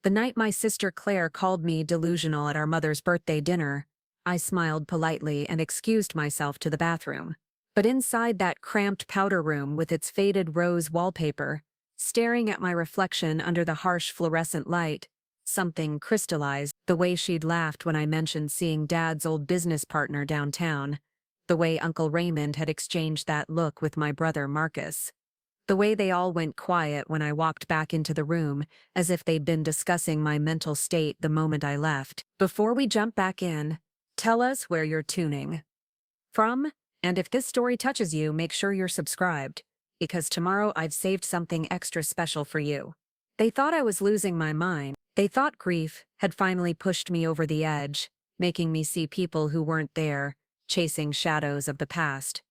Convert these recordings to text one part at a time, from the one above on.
The night my sister Claire called me delusional at our mother's birthday dinner, I smiled politely and excused myself to the bathroom. But inside that cramped powder room with its faded rose wallpaper, staring at my reflection under the harsh fluorescent light, something crystallized. The way she'd laughed when I mentioned seeing Dad's old business partner downtown, the way Uncle Raymond had exchanged that look with my brother Marcus. The way they all went quiet when I walked back into the room, as if they'd been discussing my mental state the moment I left. Before we jump back in, tell us where you're tuning from, and if this story touches you, make sure you're subscribed, because tomorrow I've saved something extra special for you. They thought I was losing my mind. They thought grief had finally pushed me over the edge, making me see people who weren't there, chasing shadows of the past.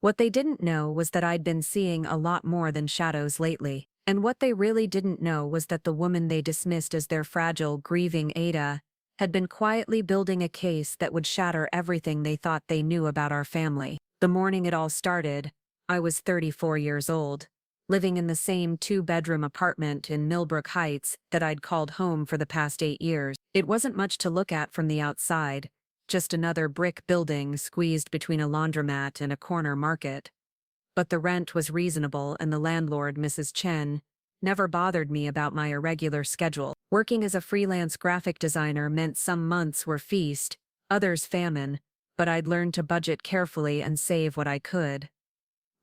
What they didn't know was that I'd been seeing a lot more than shadows lately, and what they really didn't know was that the woman they dismissed as their fragile, grieving Ada had been quietly building a case that would shatter everything they thought they knew about our family. The morning it all started, I was 34 years old, living in the same two-bedroom apartment in Millbrook Heights that I'd called home for the past 8 years. It wasn't much to look at from the outside, just another brick building squeezed between a laundromat and a corner market. But the rent was reasonable and the landlord, Mrs. Chen, never bothered me about my irregular schedule. Working as a freelance graphic designer meant some months were feast, others famine, but I'd learned to budget carefully and save what I could.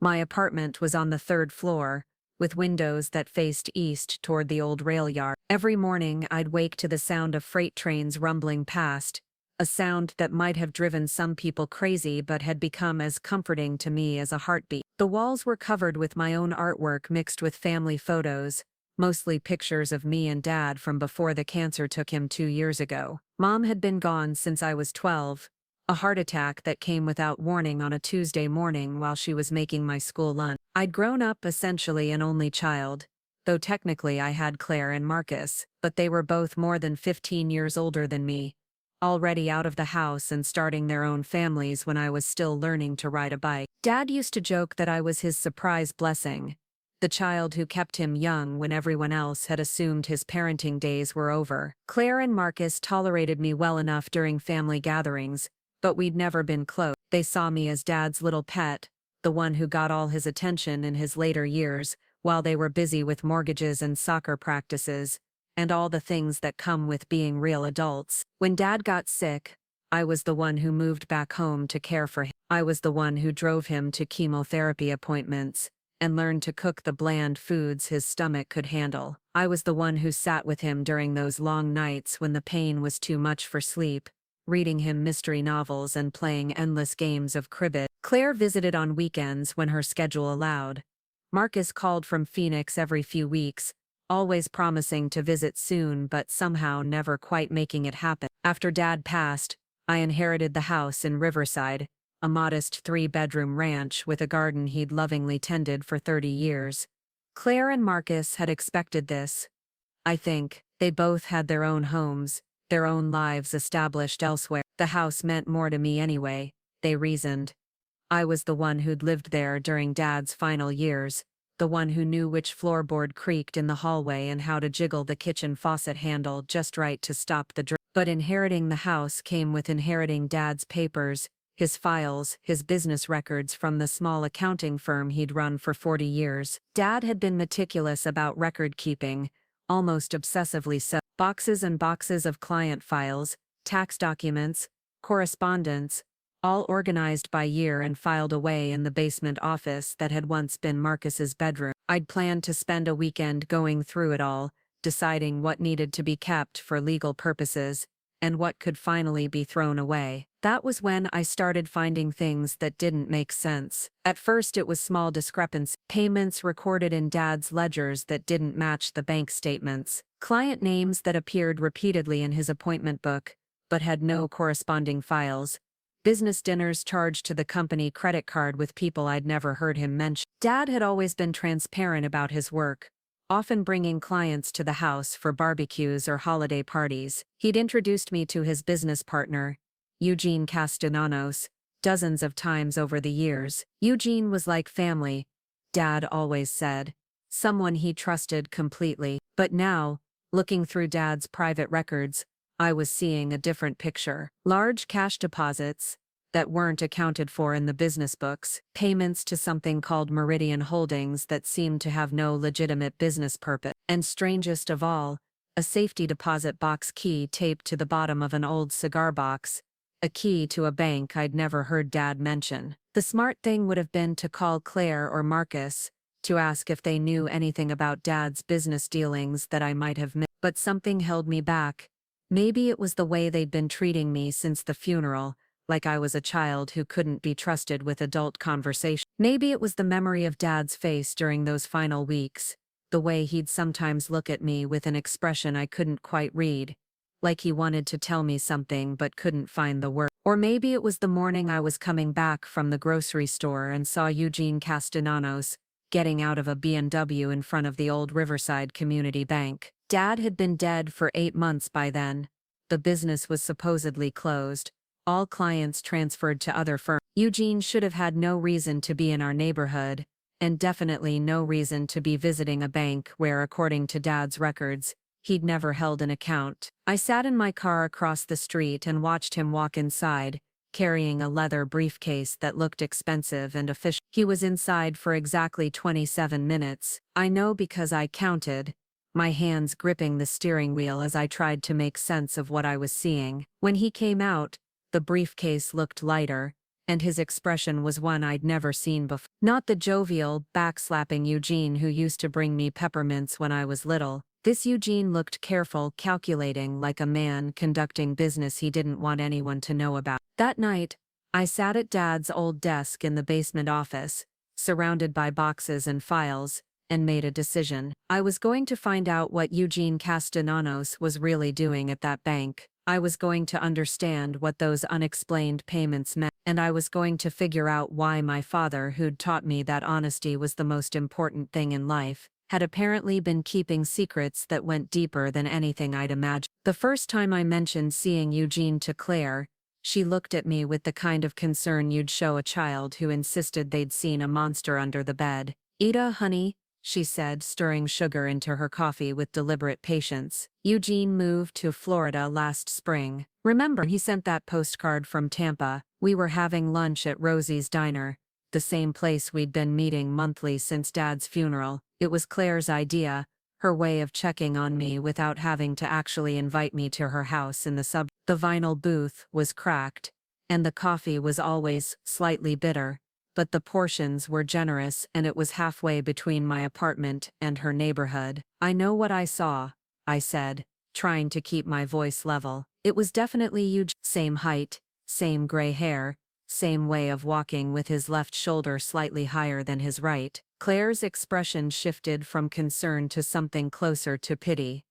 My apartment was on the 3rd floor, with windows that faced east toward the old rail yard. Every morning I'd wake to the sound of freight trains rumbling past, a sound that might have driven some people crazy but had become as comforting to me as a heartbeat. The walls were covered with my own artwork mixed with family photos, mostly pictures of me and Dad from before the cancer took him 2 years ago. Mom had been gone since I was 12, a heart attack that came without warning on a Tuesday morning while she was making my school lunch. I'd grown up essentially an only child, though technically I had Claire and Marcus, but they were both more than 15 years older than me, already out of the house and starting their own families when I was still learning to ride a bike. Dad used to joke that I was his surprise blessing, the child who kept him young when everyone else had assumed his parenting days were over. Claire and Marcus tolerated me well enough during family gatherings, but we'd never been close. They saw me as Dad's little pet, the one who got all his attention in his later years, while they were busy with mortgages and soccer practices, and all the things that come with being real adults. When Dad got sick, I was the one who moved back home to care for him. I was the one who drove him to chemotherapy appointments and learned to cook the bland foods his stomach could handle. I was the one who sat with him during those long nights when the pain was too much for sleep, reading him mystery novels and playing endless games of cribbage. Claire visited on weekends when her schedule allowed. Marcus called from Phoenix every few weeks, always promising to visit soon but somehow never quite making it happen. After Dad passed, I inherited the house in Riverside, a modest 3-bedroom ranch with a garden he'd lovingly tended for 30 years. Claire and Marcus had expected this. I think they both had their own homes, their own lives established elsewhere. The house meant more to me anyway, they reasoned. I was the one who'd lived there during Dad's final years, the one who knew which floorboard creaked in the hallway and how to jiggle the kitchen faucet handle just right to stop the drip. But inheriting the house came with inheriting Dad's papers, his files, his business records from the small accounting firm he'd run for 40 years. Dad had been meticulous about record keeping, almost obsessively so. Boxes and boxes of client files, tax documents, correspondence, all organized by year and filed away in the basement office that had once been Marcus's bedroom. I'd planned to spend a weekend going through it all, deciding what needed to be kept for legal purposes, and what could finally be thrown away. That was when I started finding things that didn't make sense. At first it was small discrepancies, payments recorded in Dad's ledgers that didn't match the bank statements, client names that appeared repeatedly in his appointment book, but had no corresponding files, business dinners charged to the company credit card with people I'd never heard him mention. Dad had always been transparent about his work, often bringing clients to the house for barbecues or holiday parties. He'd introduced me to his business partner, Eugene Castellanos, dozens of times over the years. Eugene was like family, Dad always said, someone he trusted completely. But now, Looking through Dad's private records, I was seeing a different picture. Large cash deposits that weren't accounted for in the business books, payments to something called Meridian Holdings that seemed to have no legitimate business purpose, and strangest of all, a safety deposit box key taped to the bottom of an old cigar box, a key to a bank I'd never heard Dad mention. The smart thing would have been to call Claire or Marcus to ask if they knew anything about Dad's business dealings that I might have missed, but something held me back. Maybe it was the way they'd been treating me since the funeral, like I was a child who couldn't be trusted with adult conversation. Maybe it was the memory of Dad's face during those final weeks, the way he'd sometimes look at me with an expression I couldn't quite read, like he wanted to tell me something but couldn't find the word. Or maybe it was the morning I was coming back from the grocery store and saw Eugene Castellanos getting out of a BMW in front of the old Riverside Community Bank. Dad had been dead for 8 months by then. The business was supposedly closed. All clients transferred to other firms. Eugene should have had no reason to be in our neighborhood, and definitely no reason to be visiting a bank where, according to Dad's records, he'd never held an account. I sat in my car across the street and watched him walk inside, carrying a leather briefcase that looked expensive and official. He was inside for exactly 27 minutes. I know because I counted, my hands gripping the steering wheel as I tried to make sense of what I was seeing. When he came out, the briefcase looked lighter, and his expression was one I'd never seen before. Not the jovial, backslapping Eugene who used to bring me peppermints when I was little. This Eugene looked careful, calculating, like a man conducting business he didn't want anyone to know about. That night, I sat at Dad's old desk in the basement office, surrounded by boxes and files, and made a decision. I was going to find out what Eugene Castellanos was really doing at that bank. I was going to understand what those unexplained payments meant, and I was going to figure out why my father, who'd taught me that honesty was the most important thing in life, had apparently been keeping secrets that went deeper than anything I'd imagined. The first time I mentioned seeing Eugene to Claire, she looked at me with the kind of concern you'd show a child who insisted they'd seen a monster under the bed. "Ida, honey," she said, stirring sugar into her coffee with deliberate patience. "Eugene moved to Florida last spring. Remember, he sent that postcard from Tampa. We were having lunch at Rosie's Diner, the same place we'd been meeting monthly since Dad's funeral. It was Claire's idea, her way of checking on me without having to actually invite me to her house in the suburbs. The vinyl booth was cracked, and the coffee was always slightly bitter, but the portions were generous, and it was halfway between my apartment and her neighborhood. I know what I saw," I said, trying to keep my voice level. "It was definitely Eugene. Same height, same gray hair, same way of walking with his left shoulder slightly higher than his right." Claire's expression shifted from concern to something closer to pity.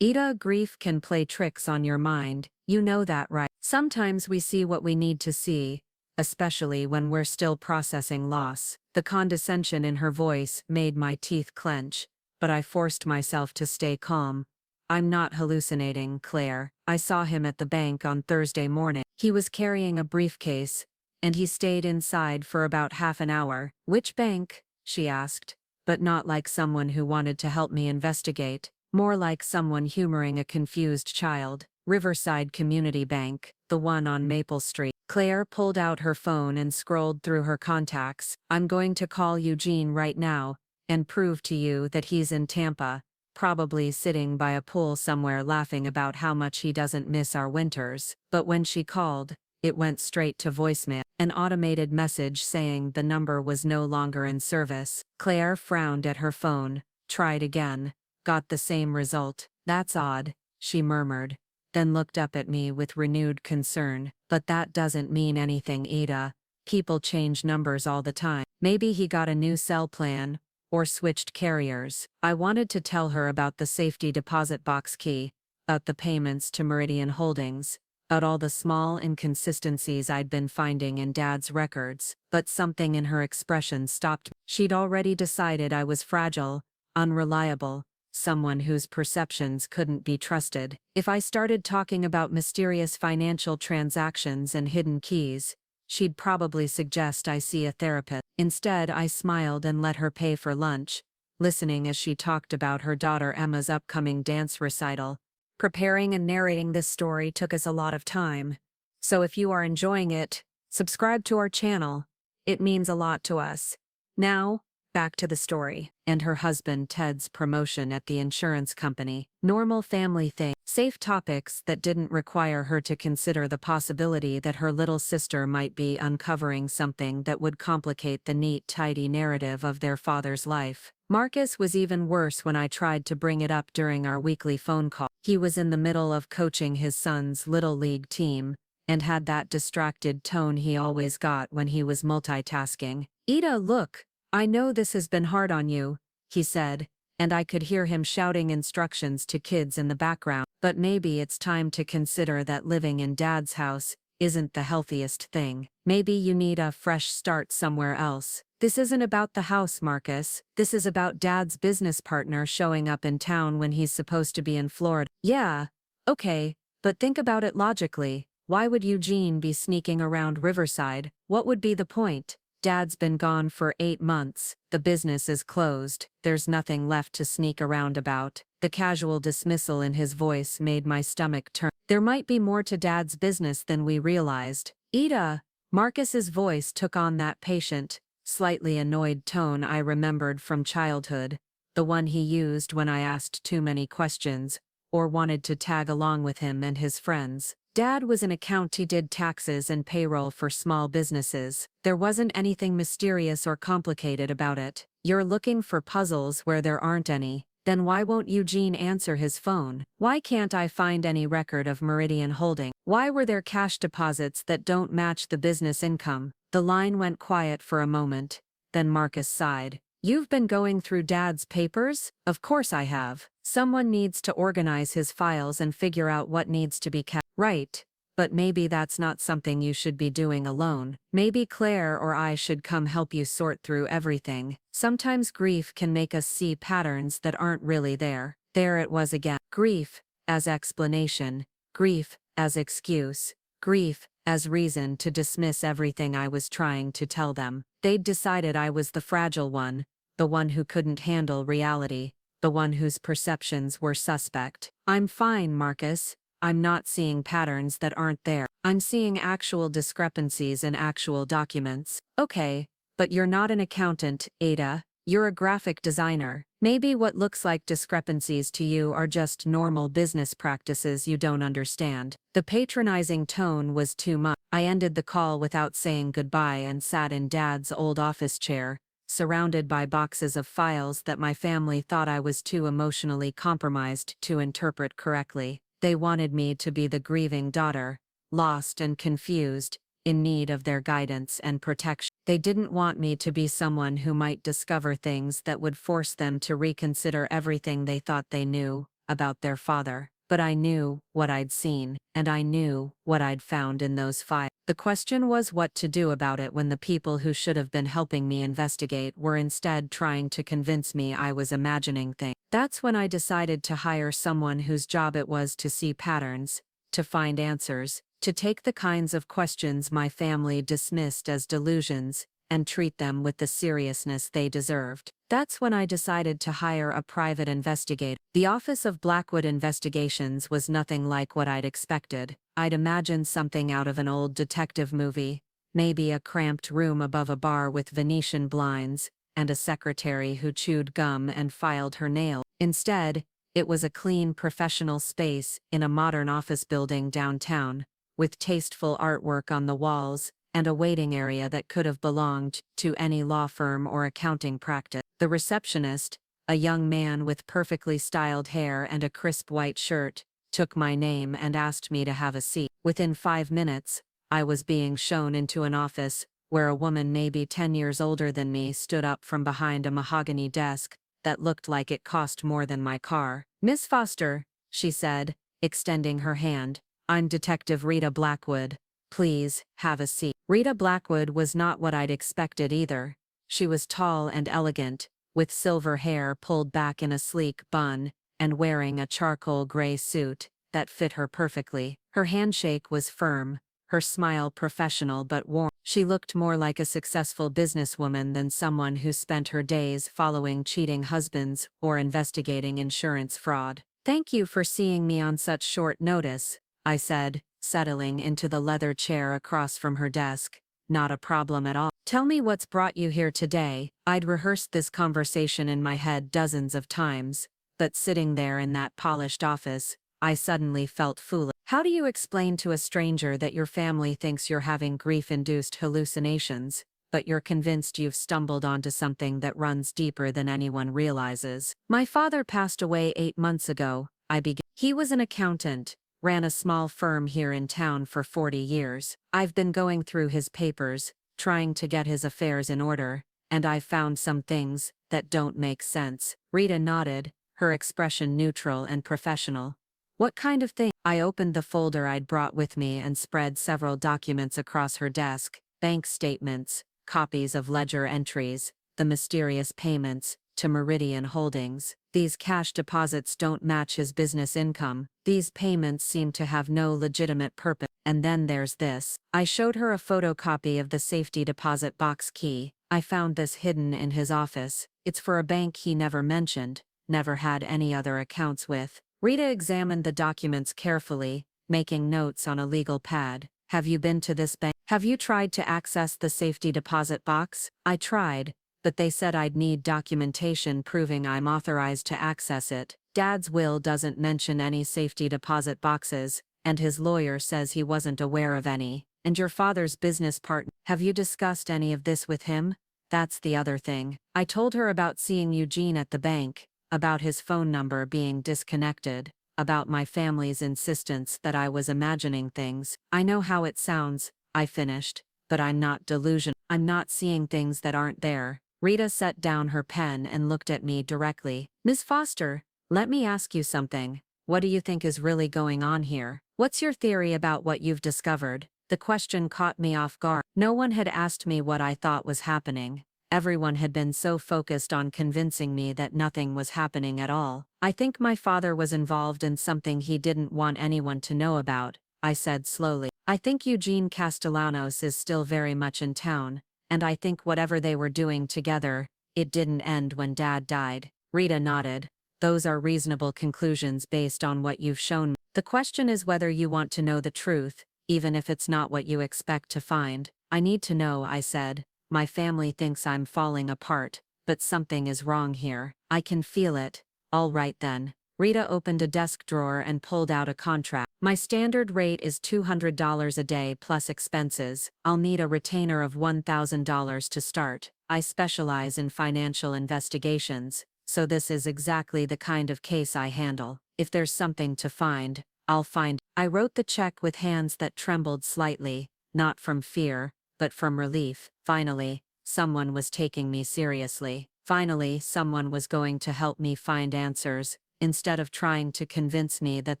"Ida, grief can play tricks on your mind, you know that, right? Sometimes we see what we need to see, especially when we're still processing loss." The condescension in her voice made my teeth clench, but I forced myself to stay calm. "I'm not hallucinating, Claire. I saw him at the bank on Thursday morning. He was carrying a briefcase, and he stayed inside for about half an hour." "Which bank?" she asked, but not like someone who wanted to help me investigate, more like someone humoring a confused child. "Riverside Community Bank, the one on Maple Street." Claire pulled out her phone and scrolled through her contacts. "I'm going to call Eugene right now and prove to you that he's in Tampa, probably sitting by a pool somewhere laughing about how much he doesn't miss our winters." But when she called, it went straight to voicemail, an automated message saying the number was no longer in service. Claire frowned at her phone, tried again, got the same result. "That's odd," she murmured, then looked up at me with renewed concern. "But that doesn't mean anything, Ida. People change numbers all the time. Maybe he got a new cell plan, or switched carriers." I wanted to tell her about the safety deposit box key, about the payments to Meridian Holdings, about all the small inconsistencies I'd been finding in Dad's records, but something in her expression stopped me. She'd already decided I was fragile, unreliable, someone whose perceptions couldn't be trusted. If I started talking about mysterious financial transactions and hidden keys, she'd probably suggest I see a therapist. Instead, I smiled and let her pay for lunch, listening as she talked about her daughter Emma's upcoming dance recital. Preparing and narrating this story took us a lot of time. So if you are enjoying it, subscribe to our channel. It means a lot to us. Now, back to the story. And her husband Ted's promotion at the insurance company. Normal family thing. Safe topics that didn't require her to consider the possibility that her little sister might be uncovering something that would complicate the neat, tidy narrative of their father's life. Marcus was even worse when I tried to bring it up during our weekly phone call. He was in the middle of coaching his son's little league team, and had that distracted tone he always got when he was multitasking. "Ida, look, I know this has been hard on you," he said, and I could hear him shouting instructions to kids in the background. "But maybe it's time to consider that living in Dad's house isn't the healthiest thing. Maybe you need a fresh start somewhere else." "This isn't about the house, Marcus. This is about Dad's business partner showing up in town when he's supposed to be in Florida." "Yeah, okay, but think about it logically. Why would Eugene be sneaking around Riverside? What would be the point? Dad's been gone for 8 months. The business is closed. There's nothing left to sneak around about." The casual dismissal in his voice made my stomach turn. "There might be more to Dad's business than we realized." "Ida," Marcus's voice took on that patient, slightly annoyed tone I remembered from childhood, the one he used when I asked too many questions, or wanted to tag along with him and his friends. Dad was an accountant. He did taxes and payroll for small businesses. There wasn't anything mysterious or complicated about it. "You're looking for puzzles where there aren't any. Then why won't Eugene answer his phone? Why can't I find any record of Meridian Holding? Why were there cash deposits that don't match the business income?" The line went quiet for a moment, then Marcus sighed. "You've been going through Dad's papers?" "Of course I have. Someone needs to organize his files and figure out what needs to be kept." "Right, but maybe that's not something you should be doing alone. Maybe Claire or I should come help you sort through everything. Sometimes grief can make us see patterns that aren't really there." There it was again. Grief as explanation, grief as excuse, grief as reason to dismiss everything I was trying to tell them. They'd decided I was the fragile one, the one who couldn't handle reality, the one whose perceptions were suspect. "I'm fine, Marcus. I'm not seeing patterns that aren't there. I'm seeing actual discrepancies in actual documents." "Okay, but you're not an accountant, Ada. You're a graphic designer. Maybe what looks like discrepancies to you are just normal business practices you don't understand." The patronizing tone was too much. I ended the call without saying goodbye and sat in Dad's old office chair, surrounded by boxes of files that my family thought I was too emotionally compromised to interpret correctly. They wanted me to be the grieving daughter, lost and confused, in need of their guidance and protection. They didn't want me to be someone who might discover things that would force them to reconsider everything they thought they knew about their father. But I knew what I'd seen, and I knew what I'd found in those files. The question was what to do about it when the people who should have been helping me investigate were instead trying to convince me I was imagining things. That's when I decided to hire someone whose job it was to see patterns, to find answers, to take the kinds of questions my family dismissed as delusions, and treat them with the seriousness they deserved. That's when I decided to hire a private investigator. The Office of Blackwood Investigations was nothing like what I'd expected. I'd imagined something out of an old detective movie, maybe a cramped room above a bar with Venetian blinds, and a secretary who chewed gum and filed her nails. Instead, it was a clean professional space in a modern office building downtown, with tasteful artwork on the walls, and a waiting area that could have belonged to any law firm or accounting practice. The receptionist, a young man with perfectly styled hair and a crisp white shirt, took my name and asked me to have a seat. Within 5 minutes, I was being shown into an office where a woman maybe 10 years older than me stood up from behind a mahogany desk that looked like it cost more than my car. "Miss Foster," she said, extending her hand, "I'm Detective Rita Blackwood. Please, have a seat." Rita Blackwood was not what I'd expected either. She was tall and elegant, with silver hair pulled back in a sleek bun, and wearing a charcoal gray suit that fit her perfectly. Her handshake was firm, her smile professional but warm. She looked more like a successful businesswoman than someone who spent her days following cheating husbands or investigating insurance fraud. "Thank you for seeing me on such short notice," I said, settling into the leather chair across from her desk. "Not a problem at all. Tell me what's brought you here today." I'd rehearsed this conversation in my head dozens of times, but sitting there in that polished office, I suddenly felt foolish. "How do you explain to a stranger that your family thinks you're having grief-induced hallucinations, but you're convinced you've stumbled onto something that runs deeper than anyone realizes?" "My father passed away 8 months ago," I began. "He was an accountant, ran a small firm here in town for 40 years. I've been going through his papers, trying to get his affairs in order, and I've found some things that don't make sense." Rita nodded, her expression neutral and professional. "What kind of thing?" I opened the folder I'd brought with me and spread several documents across her desk: bank statements, copies of ledger entries, the mysterious payments to Meridian Holdings. "These cash deposits don't match his business income. These payments seem to have no legitimate purpose. And then there's this." I showed her a photocopy of the safety deposit box key. "I found this hidden in his office. It's for a bank he never mentioned, never had any other accounts with." Rita examined the documents carefully, making notes on a legal pad. "Have you been to this bank? Have you tried to access the safety deposit box?" "I tried, but they said I'd need documentation proving I'm authorized to access it. Dad's will doesn't mention any safety deposit boxes, and his lawyer says he wasn't aware of any. And your father's business partner, have you discussed any of this with him?" "That's the other thing." I told her about seeing Eugene at the bank, about his phone number being disconnected, about my family's insistence that I was imagining things. "I know how it sounds," I finished, "but I'm not delusional. I'm not seeing things that aren't there." Rita set down her pen and looked at me directly. "Miss Foster, let me ask you something. What do you think is really going on here? What's your theory about what you've discovered?" The question caught me off guard. No one had asked me what I thought was happening. Everyone had been so focused on convincing me that nothing was happening at all. "I think my father was involved in something he didn't want anyone to know about," I said slowly. "I think Eugene Castellanos is still very much in town, and I think whatever they were doing together, it didn't end when Dad died." Rita nodded. "Those are reasonable conclusions based on what you've shown me. The question is whether you want to know the truth, even if it's not what you expect to find." "I need to know," I said. "My family thinks I'm falling apart, but something is wrong here. I can feel it." "All right then." Rita opened a desk drawer and pulled out a contract. "My standard rate is $200 a day plus expenses. I'll need a retainer of $1,000 to start. I specialize in financial investigations, so this is exactly the kind of case I handle. If there's something to find, I'll find." I wrote the check with hands that trembled slightly, not from fear, but from relief. Finally, someone was taking me seriously. Finally, someone was going to help me find answers, instead of trying to convince me that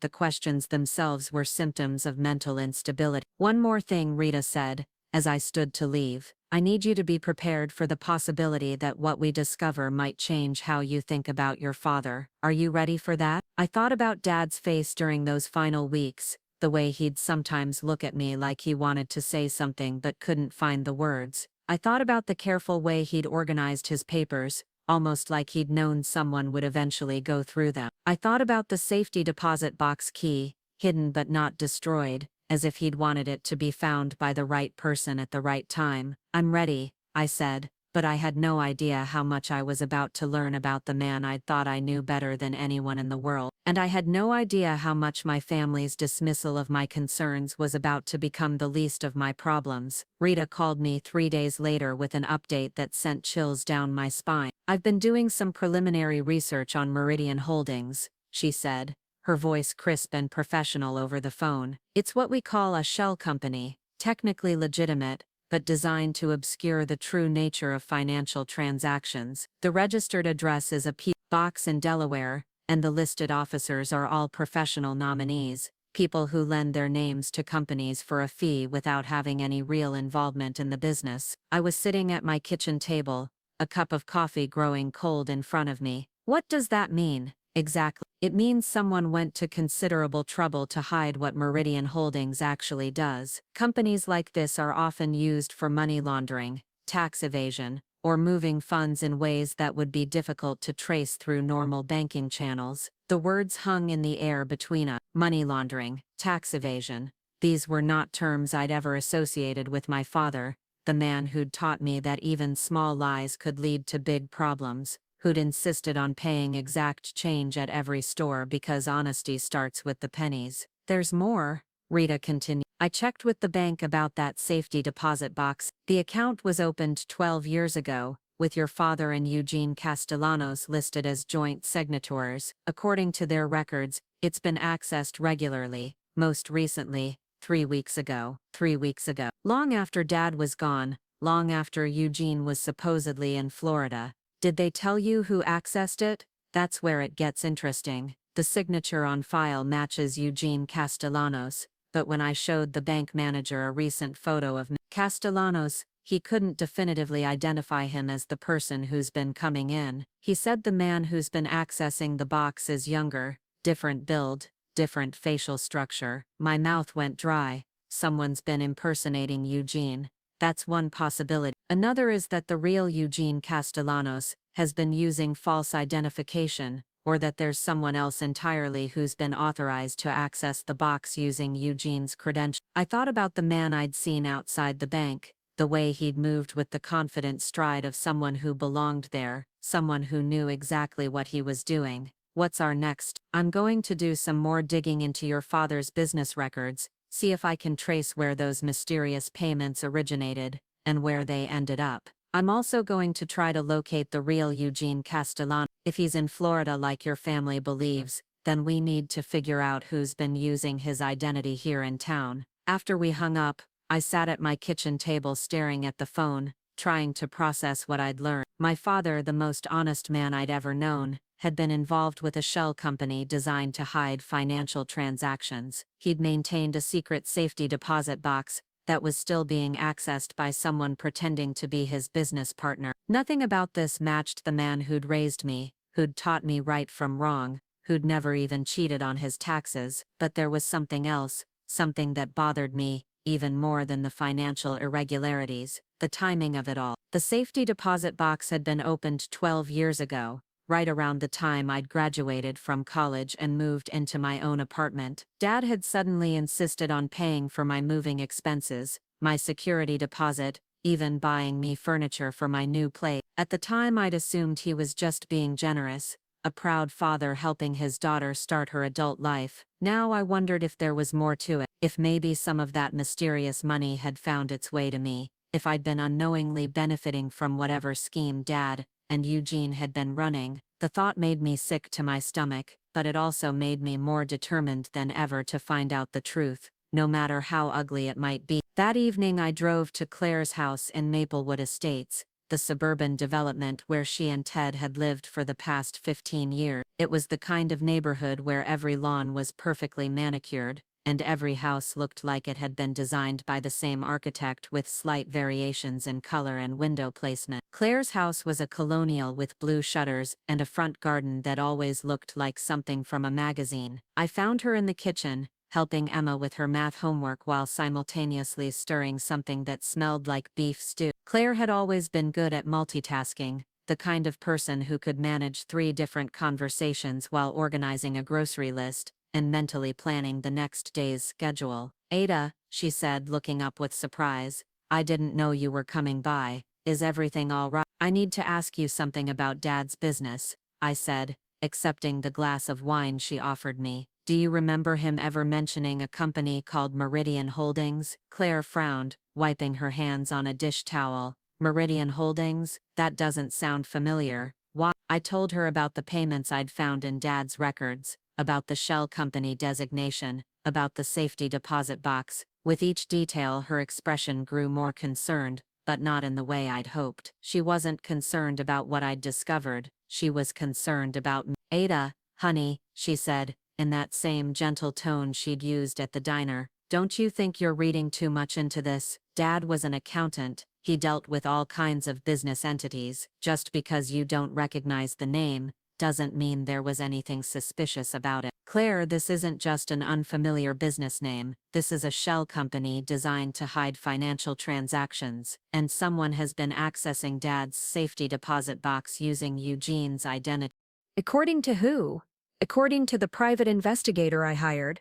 the questions themselves were symptoms of mental instability. "One more thing," Rita said, as I stood to leave. "I need you to be prepared for the possibility that what we discover might change how you think about your father. Are you ready for that?" I thought about Dad's face during those final weeks, the way he'd sometimes look at me like he wanted to say something but couldn't find the words. I thought about the careful way he'd organized his papers, almost like he'd known someone would eventually go through them. I thought about the safety deposit box key, hidden but not destroyed, as if he'd wanted it to be found by the right person at the right time. "I'm ready," I said, but I had no idea how much I was about to learn about the man I'd thought I knew better than anyone in the world. And I had no idea how much my family's dismissal of my concerns was about to become the least of my problems. Rita called me 3 days later with an update that sent chills down my spine. "I've been doing some preliminary research on Meridian Holdings," she said, her voice crisp and professional over the phone. "It's what we call a shell company, technically legitimate, but designed to obscure the true nature of financial transactions. The registered address is a P.O. box in Delaware, and the listed officers are all professional nominees, people who lend their names to companies for a fee without having any real involvement in the business." I was sitting at my kitchen table, a cup of coffee growing cold in front of me. "What does that mean?" Exactly. It means someone went to considerable trouble to hide what Meridian Holdings actually does. Companies like this are often used for money laundering, tax evasion, or moving funds in ways that would be difficult to trace through normal banking channels. The words hung in the air between us. Money laundering, tax evasion. These were not terms I'd ever associated with my father, the man who'd taught me that even small lies could lead to big problems, who'd insisted on paying exact change at every store because honesty starts with the pennies. There's more, Rita continued. I checked with the bank about that safety deposit box. The account was opened 12 years ago, with your father and Eugene Castellanos listed as joint signatories. According to their records, it's been accessed regularly, most recently, 3 weeks ago. 3 weeks ago. Long after Dad was gone, long after Eugene was supposedly in Florida. Did they tell you who accessed it? That's where it gets interesting. The signature on file matches Eugene Castellanos, but when I showed the bank manager a recent photo of Castellanos, he couldn't definitively identify him as the person who's been coming in. He said the man who's been accessing the box is younger, different build, different facial structure. My mouth went dry. Someone's been impersonating Eugene. That's one possibility. Another is that the real Eugene Castellanos has been using false identification, or that there's someone else entirely who's been authorized to access the box using Eugene's credentials. I thought about the man I'd seen outside the bank, the way he'd moved with the confident stride of someone who belonged there, someone who knew exactly what he was doing. What's our next? I'm going to do some more digging into your father's business records, see if I can trace where those mysterious payments originated, and where they ended up. I'm also going to try to locate the real Eugene Castellanos. If he's in Florida like your family believes, then we need to figure out who's been using his identity here in town. After we hung up, I sat at my kitchen table staring at the phone, trying to process what I'd learned. My father, the most honest man I'd ever known, had been involved with a shell company designed to hide financial transactions. He'd maintained a secret safety deposit box that was still being accessed by someone pretending to be his business partner. Nothing about this matched the man who'd raised me, who'd taught me right from wrong, who'd never even cheated on his taxes, but there was something else, something that bothered me, even more than the financial irregularities, the timing of it all. The safety deposit box had been opened 12 years ago, right around the time I'd graduated from college and moved into my own apartment. Dad had suddenly insisted on paying for my moving expenses, my security deposit, even buying me furniture for my new place. At the time I'd assumed he was just being generous, a proud father helping his daughter start her adult life. Now I wondered if there was more to it, if maybe some of that mysterious money had found its way to me, if I'd been unknowingly benefiting from whatever scheme Dad and Eugene had been running. The thought made me sick to my stomach, but it also made me more determined than ever to find out the truth, no matter how ugly it might be. That evening I drove to Claire's house in Maplewood Estates, the suburban development where she and Ted had lived for the past 15 years. It was the kind of neighborhood where every lawn was perfectly manicured, and every house looked like it had been designed by the same architect with slight variations in color and window placement. Claire's house was a colonial with blue shutters and a front garden that always looked like something from a magazine. I found her in the kitchen, helping Emma with her math homework while simultaneously stirring something that smelled like beef stew. Claire had always been good at multitasking, the kind of person who could manage 3 different conversations while organizing a grocery list and mentally planning the next day's schedule. "Ada," she said, looking up with surprise, "I didn't know you were coming by. Is everything all right?" "I need to ask you something about Dad's business," I said, accepting the glass of wine she offered me. "Do you remember him ever mentioning a company called Meridian Holdings?" Claire frowned, wiping her hands on a dish towel. "Meridian Holdings? That doesn't sound familiar. Why?" I told her about the payments I'd found in Dad's records, about the shell company designation, about the safety deposit box. With each detail her expression grew more concerned, but not in the way I'd hoped. She wasn't concerned about what I'd discovered, she was concerned about me. "Ada, honey," she said, in that same gentle tone she'd used at the diner, "don't you think you're reading too much into this? Dad was an accountant, he dealt with all kinds of business entities. Just because you don't recognize the name doesn't mean there was anything suspicious about it. Claire, this isn't just an unfamiliar business name. This is a shell company designed to hide financial transactions, and someone has been accessing Dad's safety deposit box using Eugene's identity. According to who? According to the private investigator I hired.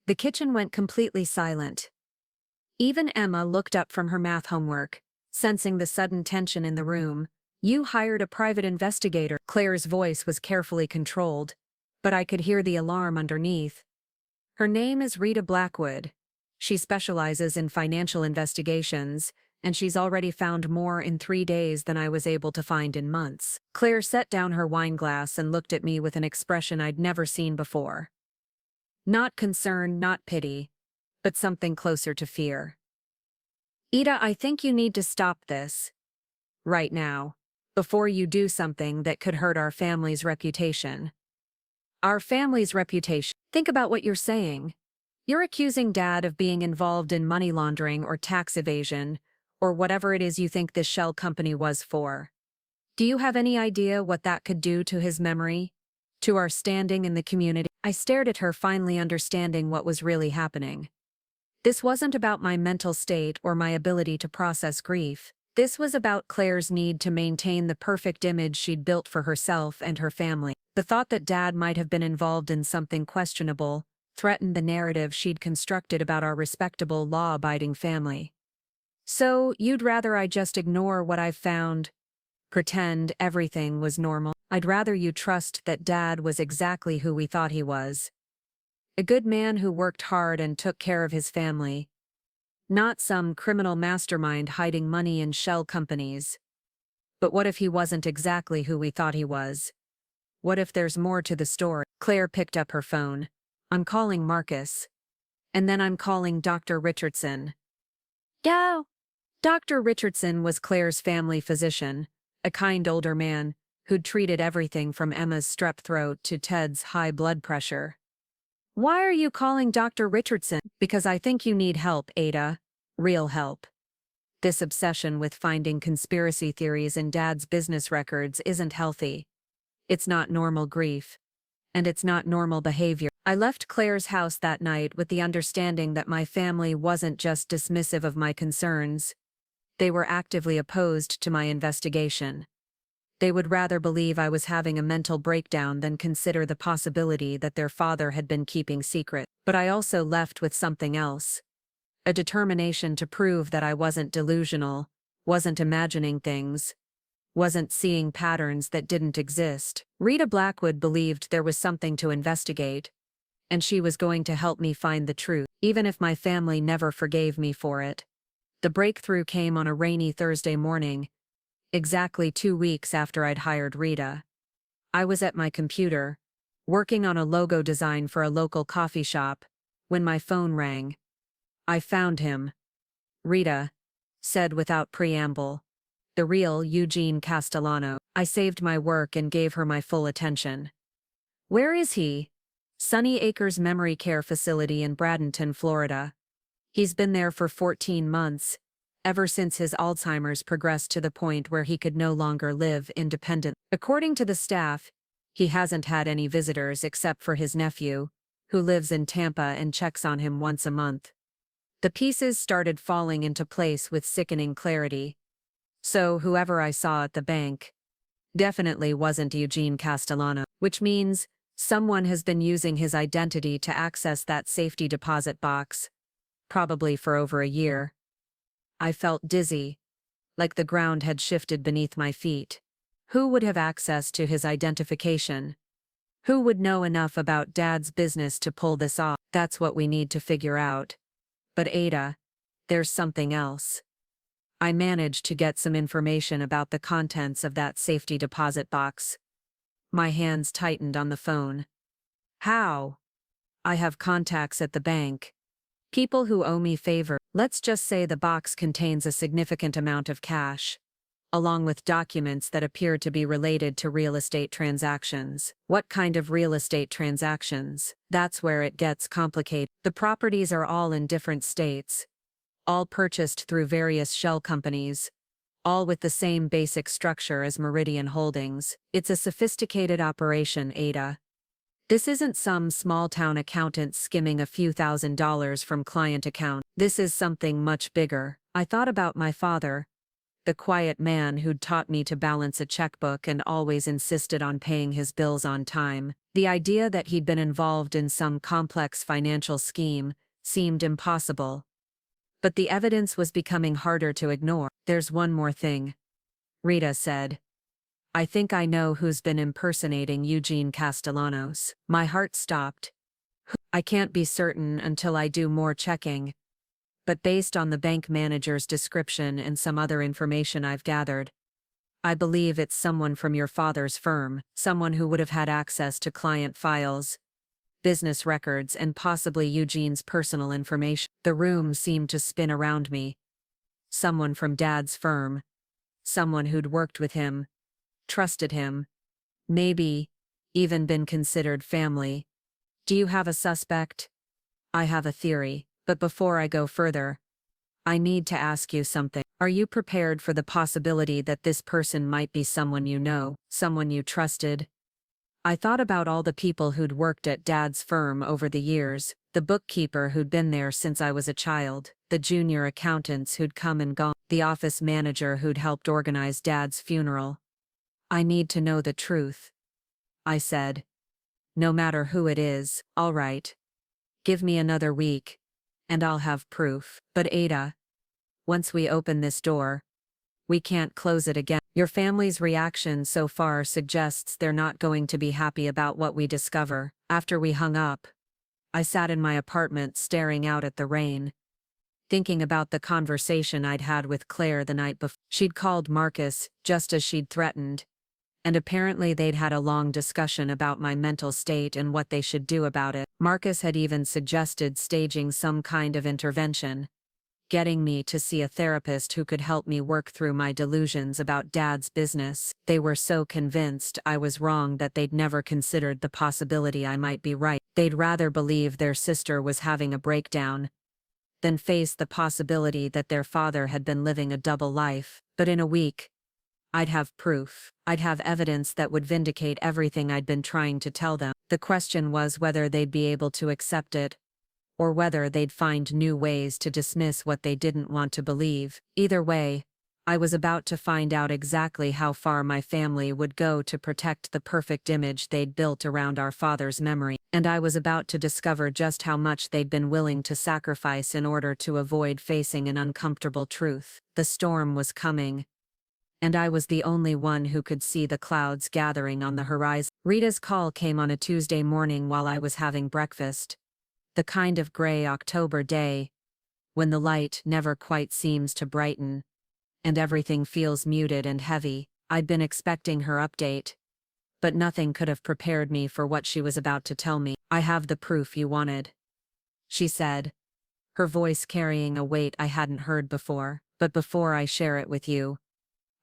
The kitchen went completely silent. Even Emma looked up from her math homework, sensing the sudden tension in the room. You hired a private investigator. Claire's voice was carefully controlled, but I could hear the alarm underneath. Her name is Rita Blackwood. She specializes in financial investigations, and she's already found more in 3 days than I was able to find in months. Claire set down her wine glass and looked at me with an expression I'd never seen before. Not concern, not pity, but something closer to fear. Ida, I think you need to stop this. Right now. Before you do something that could hurt our family's reputation. Our family's reputation. Think about what you're saying. You're accusing Dad of being involved in money laundering or tax evasion, or whatever it is you think this shell company was for. Do you have any idea what that could do to his memory? To our standing in the community? I stared at her, finally understanding what was really happening. This wasn't about my mental state or my ability to process grief. This was about Claire's need to maintain the perfect image she'd built for herself and her family. The thought that Dad might have been involved in something questionable threatened the narrative she'd constructed about our respectable, law-abiding family. So, you'd rather I just ignore what I've found? Pretend everything was normal? I'd rather you trust that Dad was exactly who we thought he was. A good man who worked hard and took care of his family. Not some criminal mastermind hiding money in shell companies. But what if he wasn't exactly who we thought he was? What if there's more to the story? Claire picked up her phone. I'm calling Marcus. And then I'm calling Dr. Richardson. Go! Dr. Richardson was Claire's family physician, a kind older man who'd treated everything from Emma's strep throat to Ted's high blood pressure. Why are you calling Dr. Richardson? Because I think you need help, Ada. Real help. This obsession with finding conspiracy theories in Dad's business records isn't healthy. It's not normal grief. And it's not normal behavior. I left Claire's house that night with the understanding that my family wasn't just dismissive of my concerns. They were actively opposed to my investigation. They would rather believe I was having a mental breakdown than consider the possibility that their father had been keeping secret. But I also left with something else. A determination to prove that I wasn't delusional, wasn't imagining things, wasn't seeing patterns that didn't exist. Rita Blackwood believed there was something to investigate, and she was going to help me find the truth, even if my family never forgave me for it. The breakthrough came on a rainy Thursday morning, exactly 2 weeks after I'd hired Rita. I was at my computer, working on a logo design for a local coffee shop, when my phone rang. I found him. Rita said without preamble. The real Eugene Castellano. I saved my work and gave her my full attention. Where is he? Sunny Acres Memory Care Facility in Bradenton, Florida. He's been there for 14 months, ever since his Alzheimer's progressed to the point where he could no longer live independently. According to the staff, he hasn't had any visitors except for his nephew, who lives in Tampa and checks on him once a month. The pieces started falling into place with sickening clarity. So whoever I saw at the bank definitely wasn't Eugene Castellano, which means someone has been using his identity to access that safety deposit box, probably for over a year. I felt dizzy, like the ground had shifted beneath my feet. Who would have access to his identification? Who would know enough about Dad's business to pull this off? That's what we need to figure out. But Ada, there's something else. I managed to get some information about the contents of that safety deposit box. My hands tightened on the phone. How? I have contacts at the bank. People who owe me favor. Let's just say the box contains a significant amount of cash, along with documents that appear to be related to real estate transactions. What kind of real estate transactions? That's where it gets complicated. The properties are all in different states, all purchased through various shell companies, all with the same basic structure as Meridian Holdings. It's a sophisticated operation, Ada. This isn't some small-town accountant skimming a few $1,000s from client account. This is something much bigger. I thought about my father, the quiet man who'd taught me to balance a checkbook and always insisted on paying his bills on time. The idea that he'd been involved in some complex financial scheme seemed impossible. But the evidence was becoming harder to ignore. There's one more thing, Rita said. I think I know who's been impersonating Eugene Castellanos. My heart stopped. I can't be certain until I do more checking. But based on the bank manager's description and some other information I've gathered, I believe it's someone from your father's firm, someone who would have had access to client files, business records, and possibly Eugene's personal information. The room seemed to spin around me. Someone from Dad's firm. Someone who'd worked with him, trusted him, maybe even been considered family. Do you have a suspect? I have a theory, but before I go further, I need to ask you something. Are you prepared for the possibility that this person might be someone you know, someone you trusted? I thought about all the people who'd worked at Dad's firm over the years, the bookkeeper who'd been there since I was a child, the junior accountants who'd come and gone, the office manager who'd helped organize Dad's funeral. I need to know the truth, I said. No matter who it is, all right. Give me another week, and I'll have proof. But Ada, once we open this door, we can't close it again. Your family's reaction so far suggests they're not going to be happy about what we discover. After we hung up, I sat in my apartment staring out at the rain, thinking about the conversation I'd had with Claire the night before. She'd called Marcus, just as she'd threatened, and apparently they'd had a long discussion about my mental state and what they should do about it. Marcus had even suggested staging some kind of intervention, getting me to see a therapist who could help me work through my delusions about Dad's business. They were so convinced I was wrong that they'd never considered the possibility I might be right. They'd rather believe their sister was having a breakdown than face the possibility that their father had been living a double life. But in a week, I'd have proof. I'd have evidence that would vindicate everything I'd been trying to tell them. The question was whether they'd be able to accept it, or whether they'd find new ways to dismiss what they didn't want to believe. Either way, I was about to find out exactly how far my family would go to protect the perfect image they'd built around our father's memory, and I was about to discover just how much they'd been willing to sacrifice in order to avoid facing an uncomfortable truth. The storm was coming, and I was the only one who could see the clouds gathering on the horizon. Rita's call came on a Tuesday morning while I was having breakfast. The kind of gray October day, when the light never quite seems to brighten, and everything feels muted and heavy. I'd been expecting her update, but nothing could have prepared me for what she was about to tell me. I have the proof you wanted, she said, her voice carrying a weight I hadn't heard before. But before I share it with you,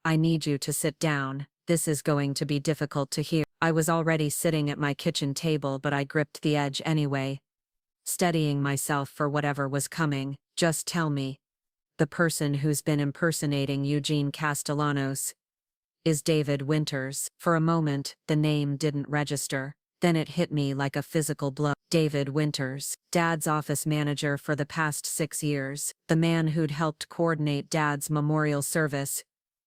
I need you to sit down. This is going to be difficult to hear. I was already sitting at my kitchen table, but I gripped the edge anyway, steadying myself for whatever was coming. Just tell me. The person who's been impersonating Eugene Castellanos is David Winters. For a moment, the name didn't register. Then it hit me like a physical blow. David Winters, Dad's office manager for the past 6 years, the man who'd helped coordinate Dad's memorial service,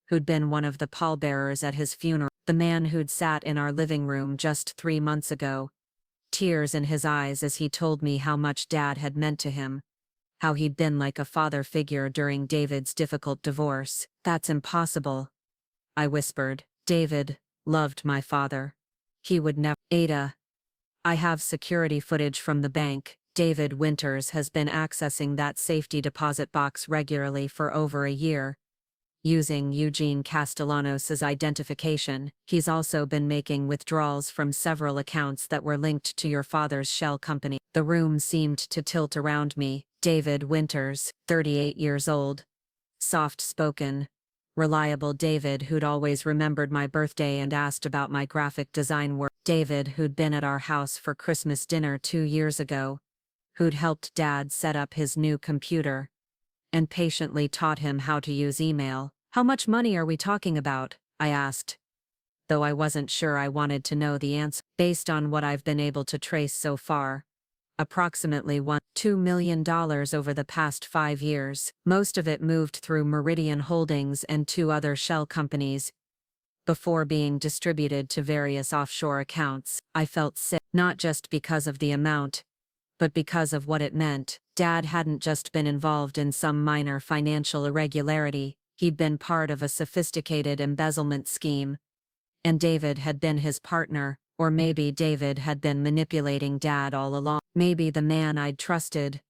who'd been one of the pallbearers at his funeral, the man who'd sat in our living room just 3 months ago, tears in his eyes as he told me how much Dad had meant to him, how he'd been like a father figure during David's difficult divorce. That's impossible, I whispered. David loved my father. He would never. Ada, I have security footage from the bank. David Winters has been accessing that safety deposit box regularly for over a year, using Eugene Castellanos' identification. He's also been making withdrawals from several accounts that were linked to your father's shell company. The room seemed to tilt around me. David Winters, 38 years old. Soft-spoken, reliable David who'd always remembered my birthday and asked about my graphic design work. David who'd been at our house for Christmas dinner 2 years ago, who'd helped Dad set up his new computer, and patiently taught him how to use email. How much money are we talking about? I asked, though I wasn't sure I wanted to know the answer. Based on what I've been able to trace so far, approximately $2 million over the past 5 years. Most of it moved through Meridian Holdings and 2 other shell companies, before being distributed to various offshore accounts. I felt sick, not just because of the amount, but because of what it meant. Dad hadn't just been involved in some minor financial irregularity, he'd been part of a sophisticated embezzlement scheme. And David had been his partner, or maybe David had been manipulating Dad all along. Maybe the man I'd trusted,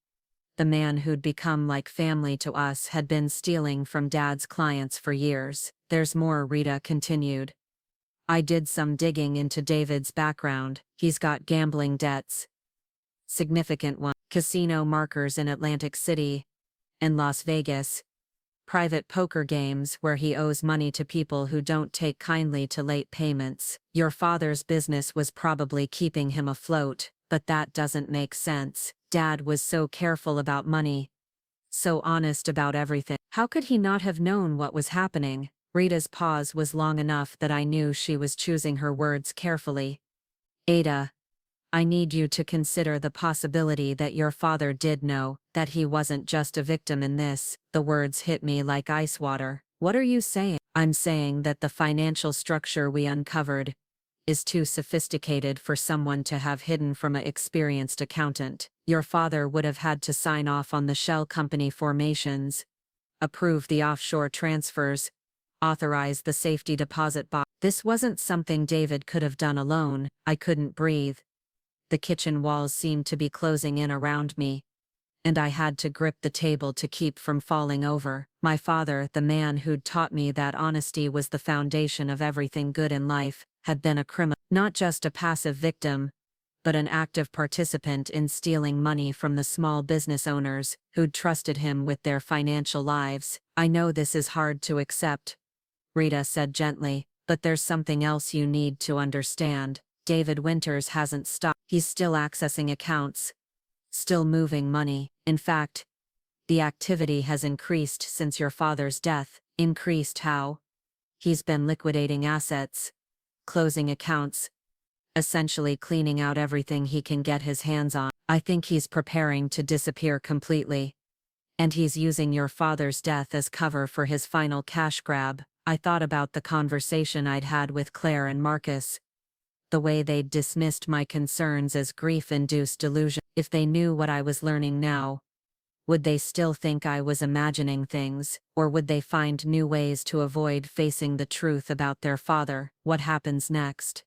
the man who'd become like family to us, had been stealing from Dad's clients for years. There's more, Rita continued. I did some digging into David's background. He's got gambling debts. Significant ones. Casino markers in Atlantic City and Las Vegas. Private poker games where he owes money to people who don't take kindly to late payments. Your father's business was probably keeping him afloat, but that doesn't make sense. Dad was so careful about money, so honest about everything. How could he not have known what was happening? Rita's pause was long enough that I knew she was choosing her words carefully. Ada, I need you to consider the possibility that your father did know, that he wasn't just a victim in this. The words hit me like ice water. What are you saying? I'm saying that the financial structure we uncovered is too sophisticated for someone to have hidden from an experienced accountant. Your father would have had to sign off on the shell company formations, approve the offshore transfers, authorize the safety deposit box. This wasn't something David could have done alone. I couldn't breathe. The kitchen walls seemed to be closing in around me, and I had to grip the table to keep from falling over. My father, the man who'd taught me that honesty was the foundation of everything good in life, had been a criminal. Not just a passive victim, but an active participant in stealing money from the small business owners who'd trusted him with their financial lives. I know this is hard to accept, Rita said gently, but there's something else you need to understand. David Winters hasn't stopped. He's still accessing accounts, still moving money. In fact, the activity has increased since your father's death. Increased how? He's been liquidating assets, closing accounts, essentially cleaning out everything he can get his hands on. I think he's preparing to disappear completely. And he's using your father's death as cover for his final cash grab. I thought about the conversation I'd had with Claire and Marcus, the way they'd dismissed my concerns as grief-induced delusion. If they knew what I was learning now, would they still think I was imagining things, or would they find new ways to avoid facing the truth about their father? What happens next?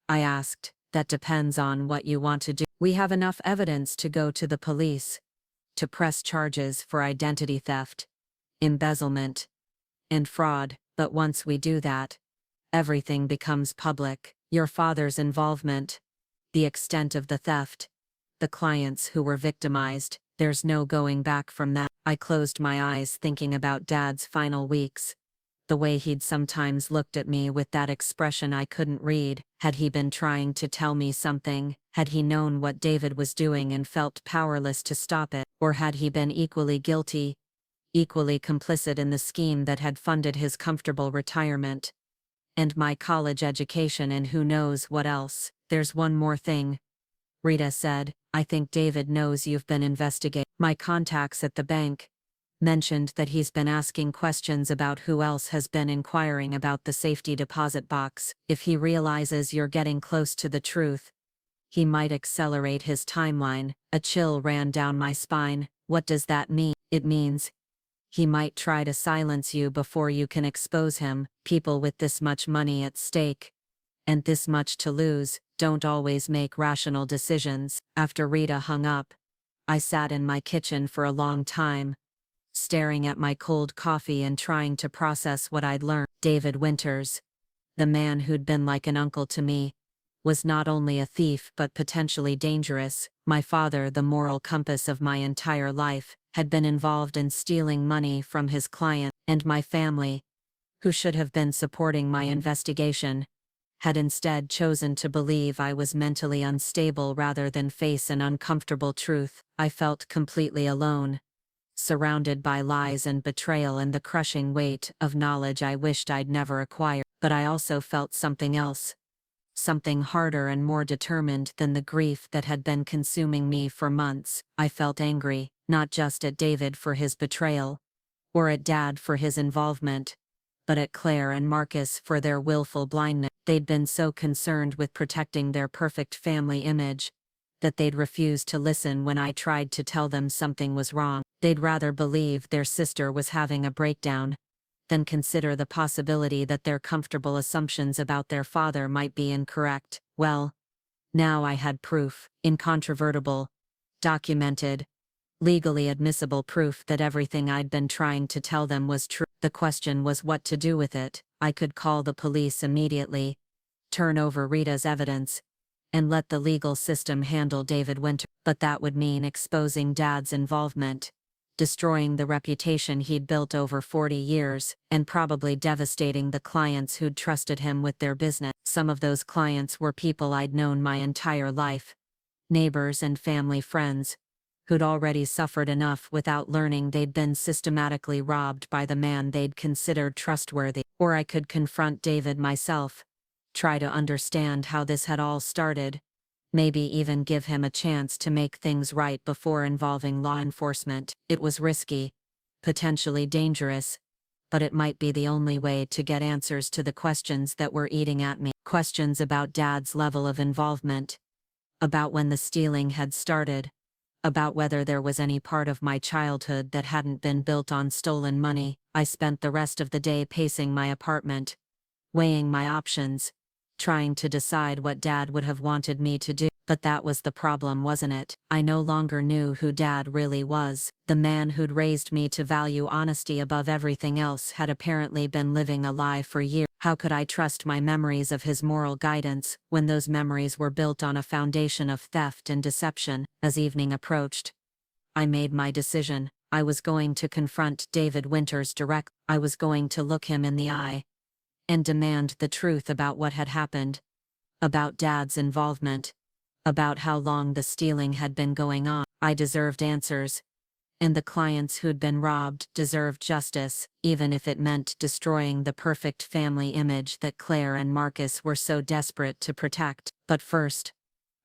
I asked. That depends on what you want to do. We have enough evidence to go to the police, to press charges for identity theft, embezzlement, and fraud, but once we do that, everything becomes public. Your father's involvement, the extent of the theft, the clients who were victimized, there's no going back from that. I closed my eyes thinking about Dad's final weeks, the way he'd sometimes looked at me with that expression I couldn't read. Had he been trying to tell me something? Had he known what David was doing and felt powerless to stop it? Or had he been equally guilty, equally complicit in the scheme that had funded his comfortable retirement and my college education and who knows what else? There's one more thing, Rita said. I think David knows you've been investigating. My contacts at the bank mentioned that he's been asking questions about who else has been inquiring about the safety deposit box. If he realizes you're getting close to the truth, he might accelerate his timeline. A chill ran down my spine. What does that mean? It means he might try to silence you before you can expose him. People with this much money at stake, and this much to lose, don't always make rational decisions. After Rita hung up, I sat in my kitchen for a long time, staring at my cold coffee and trying to process what I'd learned. David Winters, the man who'd been like an uncle to me, was not only a thief but potentially dangerous. My father, the moral compass of my entire life, had been involved in stealing money from his client, and my family, who should have been supporting my investigation, had instead chosen to believe I was mentally unstable rather than face an uncomfortable truth. I felt completely alone, surrounded by lies and betrayal and the crushing weight of knowledge I wished I'd never acquired. But I also felt something else. Something harder and more determined than the grief that had been consuming me for months. I felt angry, not just at David for his betrayal, or at Dad for his involvement, but at Claire and Marcus for their willful blindness. They'd been so concerned with protecting their perfect family image that they'd refused to listen when I tried to tell them something was wrong. They'd rather believe their sister was having a breakdown than consider the possibility that their comfortable assumptions about their father might be incorrect. Well, now I had proof, incontrovertible, documented, legally admissible proof that everything I'd been trying to tell them was true. The question was what to do with it. I could call the police immediately, turn over Rita's evidence, and let the legal system handle David Winter. But that would mean exposing Dad's involvement, destroying the reputation he'd built over 40 years, and probably devastating the clients who'd trusted him with their business. Some of those clients were people I'd known my entire life, neighbors and family friends, who'd already suffered enough without learning they'd been systematically robbed by the man they'd considered trustworthy. Or I could confront David myself, try to understand how this had all started, maybe even give him a chance to make things right before involving law enforcement. It was risky, potentially dangerous, but it might be the only way to get answers to the questions that were eating at me. Questions about Dad's level of involvement, about when the stealing had started, about whether there was any part of my childhood that hadn't been built on stolen money. I spent the rest of the day pacing my apartment, weighing my options, trying to decide what Dad would have wanted me to do. But that was the problem, wasn't it? I no longer knew who Dad really was. The man who'd raised me to value honesty above everything else had apparently been living a lie for years. How could I trust my memories of his moral guidance when those memories were built on a foundation of theft and deception? As evening approached, I made my decision. I was going to confront David Winters directly. I was going to look him in the eye and demand the truth about what had happened, about Dad's involvement, about how long the stealing had been going on. I deserved answers, and the clients who'd been robbed deserved justice, even if it meant destroying the perfect family image that Claire and Marcus were so desperate to protect. But first,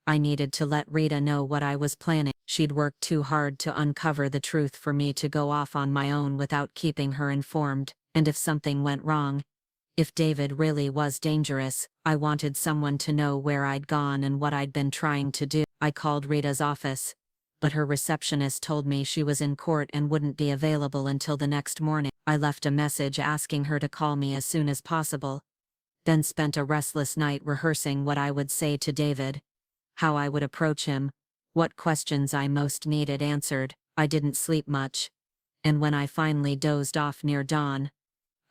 I needed to let Rita know what I was planning. She'd worked too hard to uncover the truth for me to go off on my own without keeping her informed, and if something went wrong, if David really was dangerous, I wanted someone to know where I'd gone and what I'd been trying to do. I called Rita's office, but her receptionist told me she was in court and wouldn't be available until the next morning. I left a message asking her to call me as soon as possible, then spent a restless night rehearsing what I would say to David, how I would approach him, what questions I most needed answered. I didn't sleep much, and when I finally dozed off near dawn,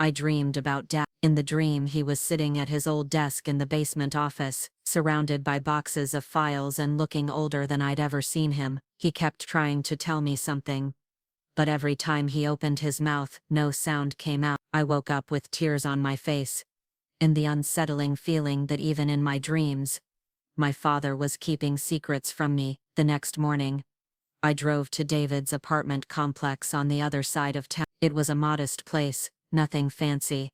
I dreamed about Dad. In the dream, he was sitting at his old desk in the basement office, surrounded by boxes of files and looking older than I'd ever seen him. He kept trying to tell me something, but every time he opened his mouth, no sound came out. I woke up with tears on my face, and the unsettling feeling that even in my dreams, my father was keeping secrets from me. The next morning, I drove to David's apartment complex on the other side of town. It was a modest place, nothing fancy.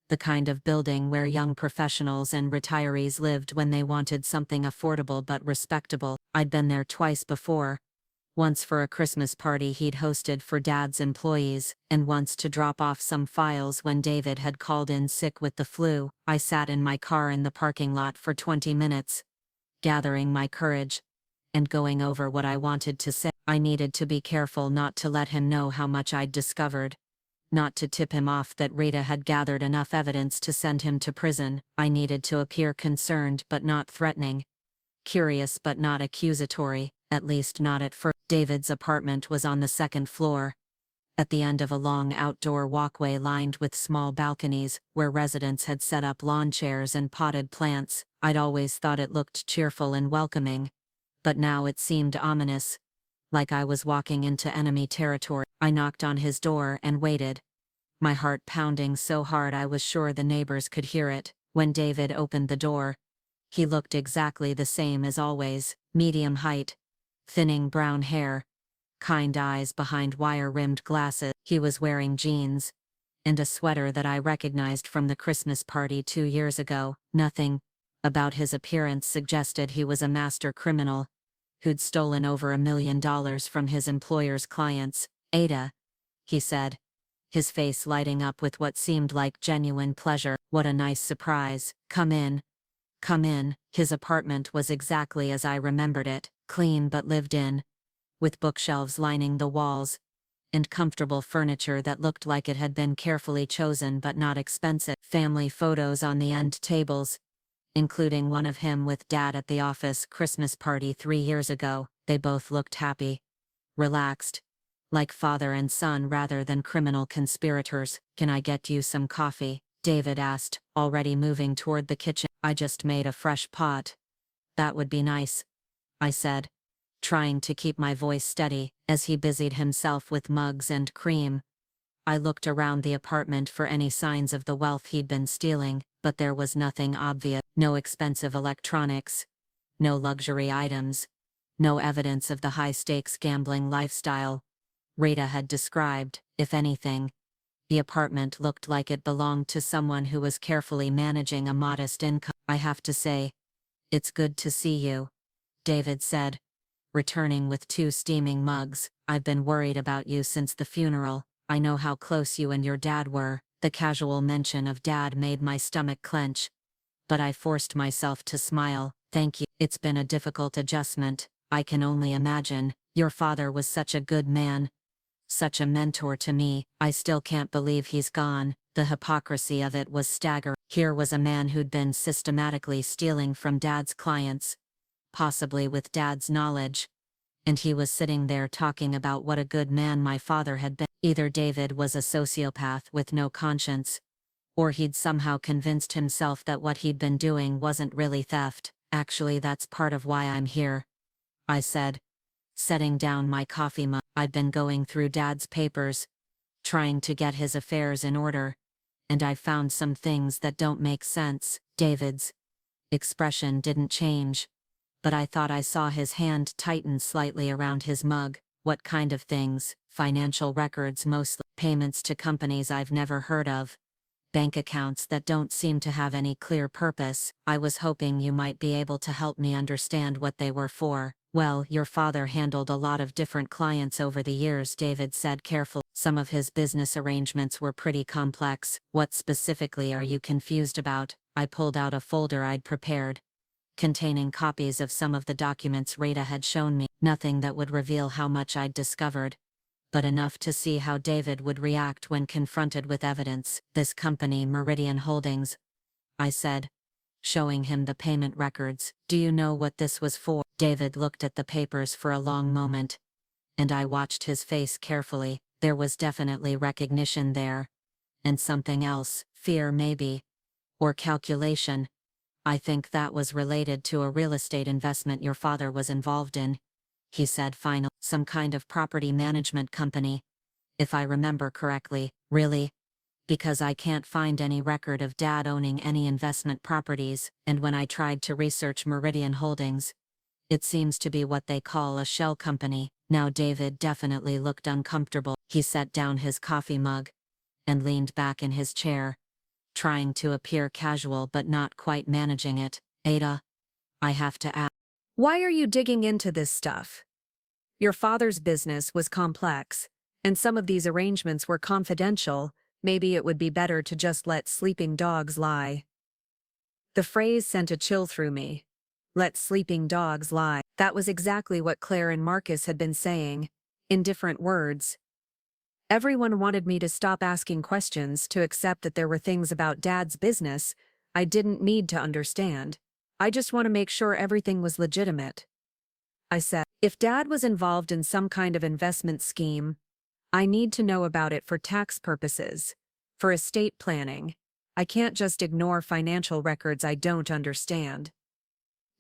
The kind of building where young professionals and retirees lived when they wanted something affordable but respectable. I'd been there twice before. Once for a Christmas party he'd hosted for Dad's employees, and once to drop off some files when David had called in sick with the flu. I sat in my car in the parking lot for 20 minutes, gathering my courage, and going over what I wanted to say. I needed to be careful not to let him know how much I'd discovered, not to tip him off that Rita had gathered enough evidence to send him to prison. I needed to appear concerned but not threatening, curious but not accusatory, at least not at first. David's apartment was on the second floor, at the end of a long outdoor walkway lined with small balconies, where residents had set up lawn chairs and potted plants. I'd always thought it looked cheerful and welcoming, but now it seemed ominous, like I was walking into enemy territory. I knocked on his door and waited, my heart pounding so hard I was sure the neighbors could hear it. When David opened the door, he looked exactly the same as always, medium height, thinning brown hair, kind eyes behind wire-rimmed glasses. He was wearing jeans and a sweater that I recognized from the Christmas party 2 years ago. Nothing about his appearance suggested he was a master criminal who'd stolen over $1 million from his employer's clients. "Ada," he said, his face lighting up with what seemed like genuine pleasure. "What a nice surprise. Come in. Come in." His apartment was exactly as I remembered it, clean but lived in, with bookshelves lining the walls, and comfortable furniture that looked like it had been carefully chosen but not expensive. Family photos on the end tables, including one of him with Dad at the office Christmas party 3 years ago. They both looked happy, relaxed, like father and son rather than criminal conspirators. "Can I get you some coffee?" David asked, already moving toward the kitchen. "I just made a fresh pot." "That would be nice," I said, trying to keep my voice steady, as he busied himself with mugs and cream. I looked around the apartment for any signs of the wealth he'd been stealing, but there was nothing obvious. No expensive electronics, no luxury items, no evidence of the high-stakes gambling lifestyle Rita had described. If anything, the apartment looked like it belonged to someone who was carefully managing a modest income. "I have to say, it's good to see you," David said, returning with 2 steaming mugs. "I've been worried about you since the funeral. I know how close you and your dad were." The casual mention of Dad made my stomach clench, but I forced myself to smile. "Thank you. It's been a difficult adjustment. I can only imagine. Your father was such a good man, such a mentor to me. I still can't believe he's gone." The hypocrisy of it was staggering. Here was a man who'd been systematically stealing from Dad's clients, possibly with Dad's knowledge, and he was sitting there talking about what a good man my father had been. Either David was a sociopath with no conscience, or he'd somehow convinced himself that what he'd been doing wasn't really theft. "Actually, that's part of why I'm here," I said, setting down my coffee mug. "I'd been going through Dad's papers, trying to get his affairs in order, and I found some things that don't make sense." David's expression didn't change, but I thought I saw his hand tighten slightly around his mug. "What kind of things?" "Financial records mostly. Payments to companies I've never heard of. Bank accounts that don't seem to have any clear purpose. I was hoping you might be able to help me understand what they were for." "Well, your father handled a lot of different clients over the years," David said carefully. "Some of his business arrangements were pretty complex." "What specifically are you confused about?" I pulled out a folder I'd prepared, containing copies of some of the documents Rita had shown me. Nothing that would reveal how much I'd discovered, but enough to see how David would react when confronted with evidence. "This company, Meridian Holdings," I said, showing him the payment records. "Do you know what this was for?" David looked at the papers for a long moment, and I watched his face carefully. There was definitely recognition there, and something else, fear maybe, or calculation. "I think that was related to a real estate investment your father was involved in," he said finally. "Some kind of property management company, if I remember correctly." "Really?" "Because I can't find any record of Dad owning any investment properties, and when I tried to research Meridian Holdings, it seems to be what they call a shell company." Now David definitely looked uncomfortable. He set down his coffee mug and leaned back in his chair, trying to appear casual but not quite managing it. "Ada, I have to ask, why are you digging into this stuff? Your father's business was complex, and some of these arrangements were confidential. Maybe it would be better to just let sleeping dogs lie." The phrase sent a chill through me. Let sleeping dogs lie. That was exactly what Claire and Marcus had been saying, in different words. Everyone wanted me to stop asking questions, to accept that there were things about Dad's business I didn't need to understand. "I just want to make sure everything was legitimate," I said. "If Dad was involved in some kind of investment scheme, I need to know about it for tax purposes, for estate planning. I can't just ignore financial records I don't understand."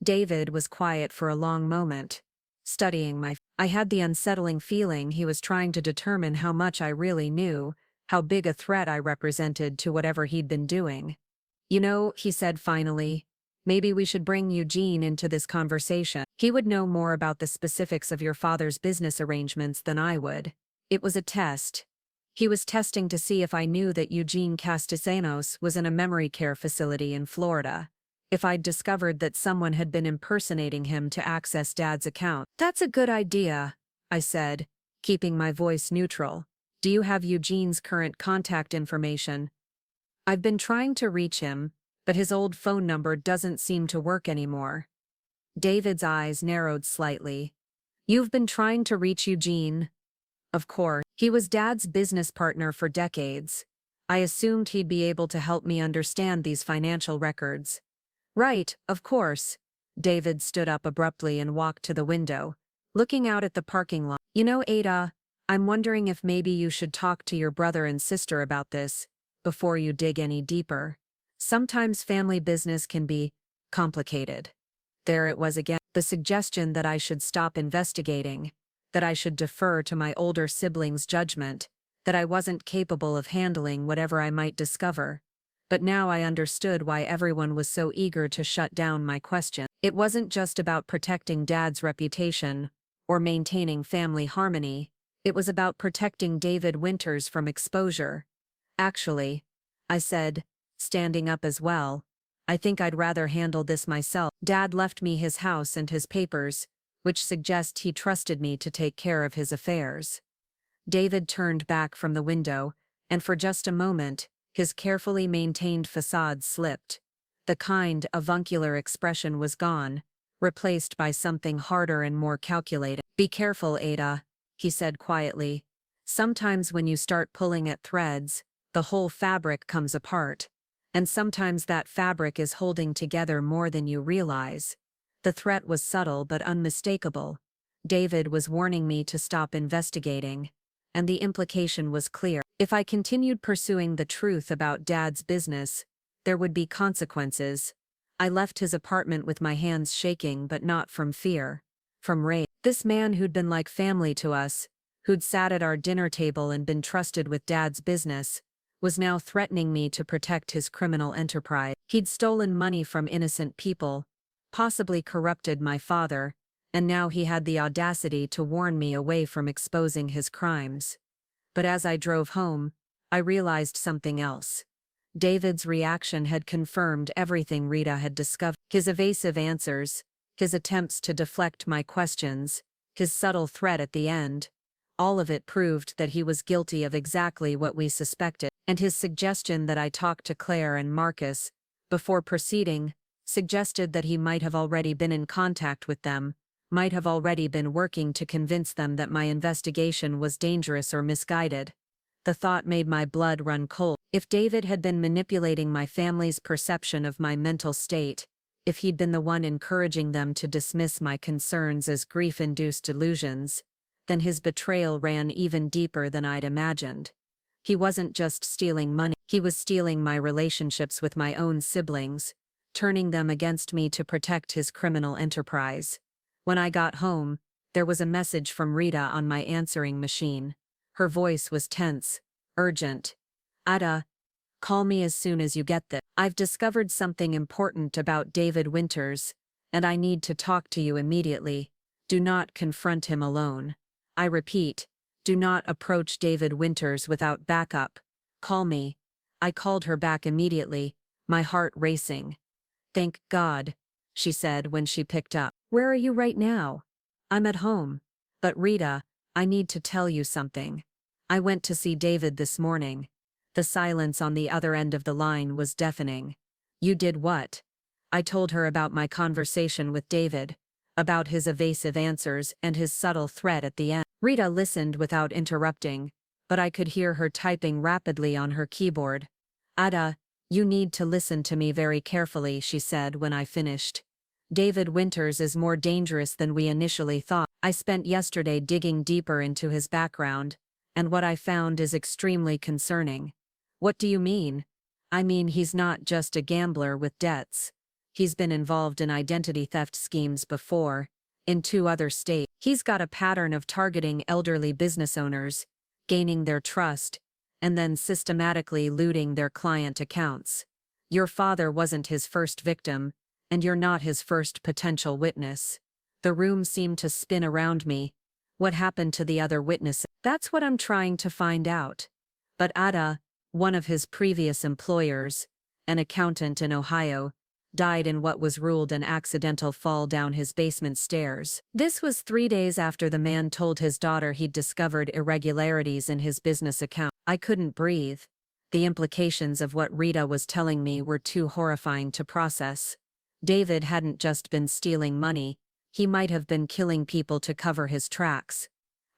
David was quiet for a long moment, studying I had the unsettling feeling he was trying to determine how much I really knew, how big a threat I represented to whatever he'd been doing. "You know," he said finally, "maybe we should bring Eugene into this conversation." He would know more about the specifics of your father's business arrangements than I would. It was a test. He was testing to see if I knew that Eugene Castellanos was in a memory care facility in Florida. If I'd discovered that someone had been impersonating him to access Dad's account. That's a good idea, I said, keeping my voice neutral. Do you have Eugene's current contact information? I've been trying to reach him, but his old phone number doesn't seem to work anymore. David's eyes narrowed slightly. You've been trying to reach Eugene? Of course. He was Dad's business partner for decades. I assumed he'd be able to help me understand these financial records. Right, of course. David stood up abruptly and walked to the window, looking out at the parking lot. You know, Ada, I'm wondering if maybe you should talk to your brother and sister about this before you dig any deeper. Sometimes family business can be complicated. There it was again, the suggestion that I should stop investigating, that I should defer to my older siblings' judgment, that I wasn't capable of handling whatever I might discover. But now I understood why everyone was so eager to shut down my question. It wasn't just about protecting Dad's reputation or maintaining family harmony. It was about protecting David Winters from exposure. Actually, I said, standing up as well, I think I'd rather handle this myself. Dad left me his house and his papers, which suggests he trusted me to take care of his affairs. David turned back from the window, and for just a moment, his carefully maintained facade slipped. The kind, avuncular expression was gone, replaced by something harder and more calculated. Be careful, Ada, he said quietly. Sometimes when you start pulling at threads, the whole fabric comes apart. And sometimes that fabric is holding together more than you realize. The threat was subtle but unmistakable. David was warning me to stop investigating. And the implication was clear. If I continued pursuing the truth about Dad's business, there would be consequences. I left his apartment with my hands shaking, but not from fear. From rage. This man who'd been like family to us, who'd sat at our dinner table and been trusted with Dad's business, was now threatening me to protect his criminal enterprise. He'd stolen money from innocent people, possibly corrupted my father, and now he had the audacity to warn me away from exposing his crimes. But as I drove home, I realized something else. David's reaction had confirmed everything Rita had discovered. His evasive answers, his attempts to deflect my questions, his subtle threat at the end, all of it proved that he was guilty of exactly what we suspected. And his suggestion that I talk to Claire and Marcus before proceeding suggested that he might have already been in contact with them, might have already been working to convince them that my investigation was dangerous or misguided. The thought made my blood run cold. If David had been manipulating my family's perception of my mental state, if he'd been the one encouraging them to dismiss my concerns as grief-induced delusions, then his betrayal ran even deeper than I'd imagined. He wasn't just stealing money, he was stealing my relationships with my own siblings, turning them against me to protect his criminal enterprise. When I got home, there was a message from Rita on my answering machine. Her voice was tense, urgent. Ada, call me as soon as you get this. I've discovered something important about David Winters, and I need to talk to you immediately. Do not confront him alone. I repeat, do not approach David Winters without backup. Call me. I called her back immediately, my heart racing. Thank God, she said when she picked up. Where are you right now? I'm at home. But Rita, I need to tell you something. I went to see David this morning. The silence on the other end of the line was deafening. You did what? I told her about my conversation with David, about his evasive answers and his subtle threat at the end. Rita listened without interrupting, but I could hear her typing rapidly on her keyboard. Ada, you need to listen to me very carefully, she said when I finished. David Winters is more dangerous than we initially thought. I spent yesterday digging deeper into his background, and what I found is extremely concerning. What do you mean? I mean, he's not just a gambler with debts. He's been involved in identity theft schemes before, in 2 other states. He's got a pattern of targeting elderly business owners, gaining their trust, and then systematically looting their client accounts. Your father wasn't his first victim, and you're not his first potential witness. The room seemed to spin around me. What happened to the other witnesses? That's what I'm trying to find out. But Ada, one of his previous employers, an accountant in Ohio, died in what was ruled an accidental fall down his basement stairs. This was 3 days after the man told his daughter he'd discovered irregularities in his business account. I couldn't breathe. The implications of what Rita was telling me were too horrifying to process. David hadn't just been stealing money, he might have been killing people to cover his tracks.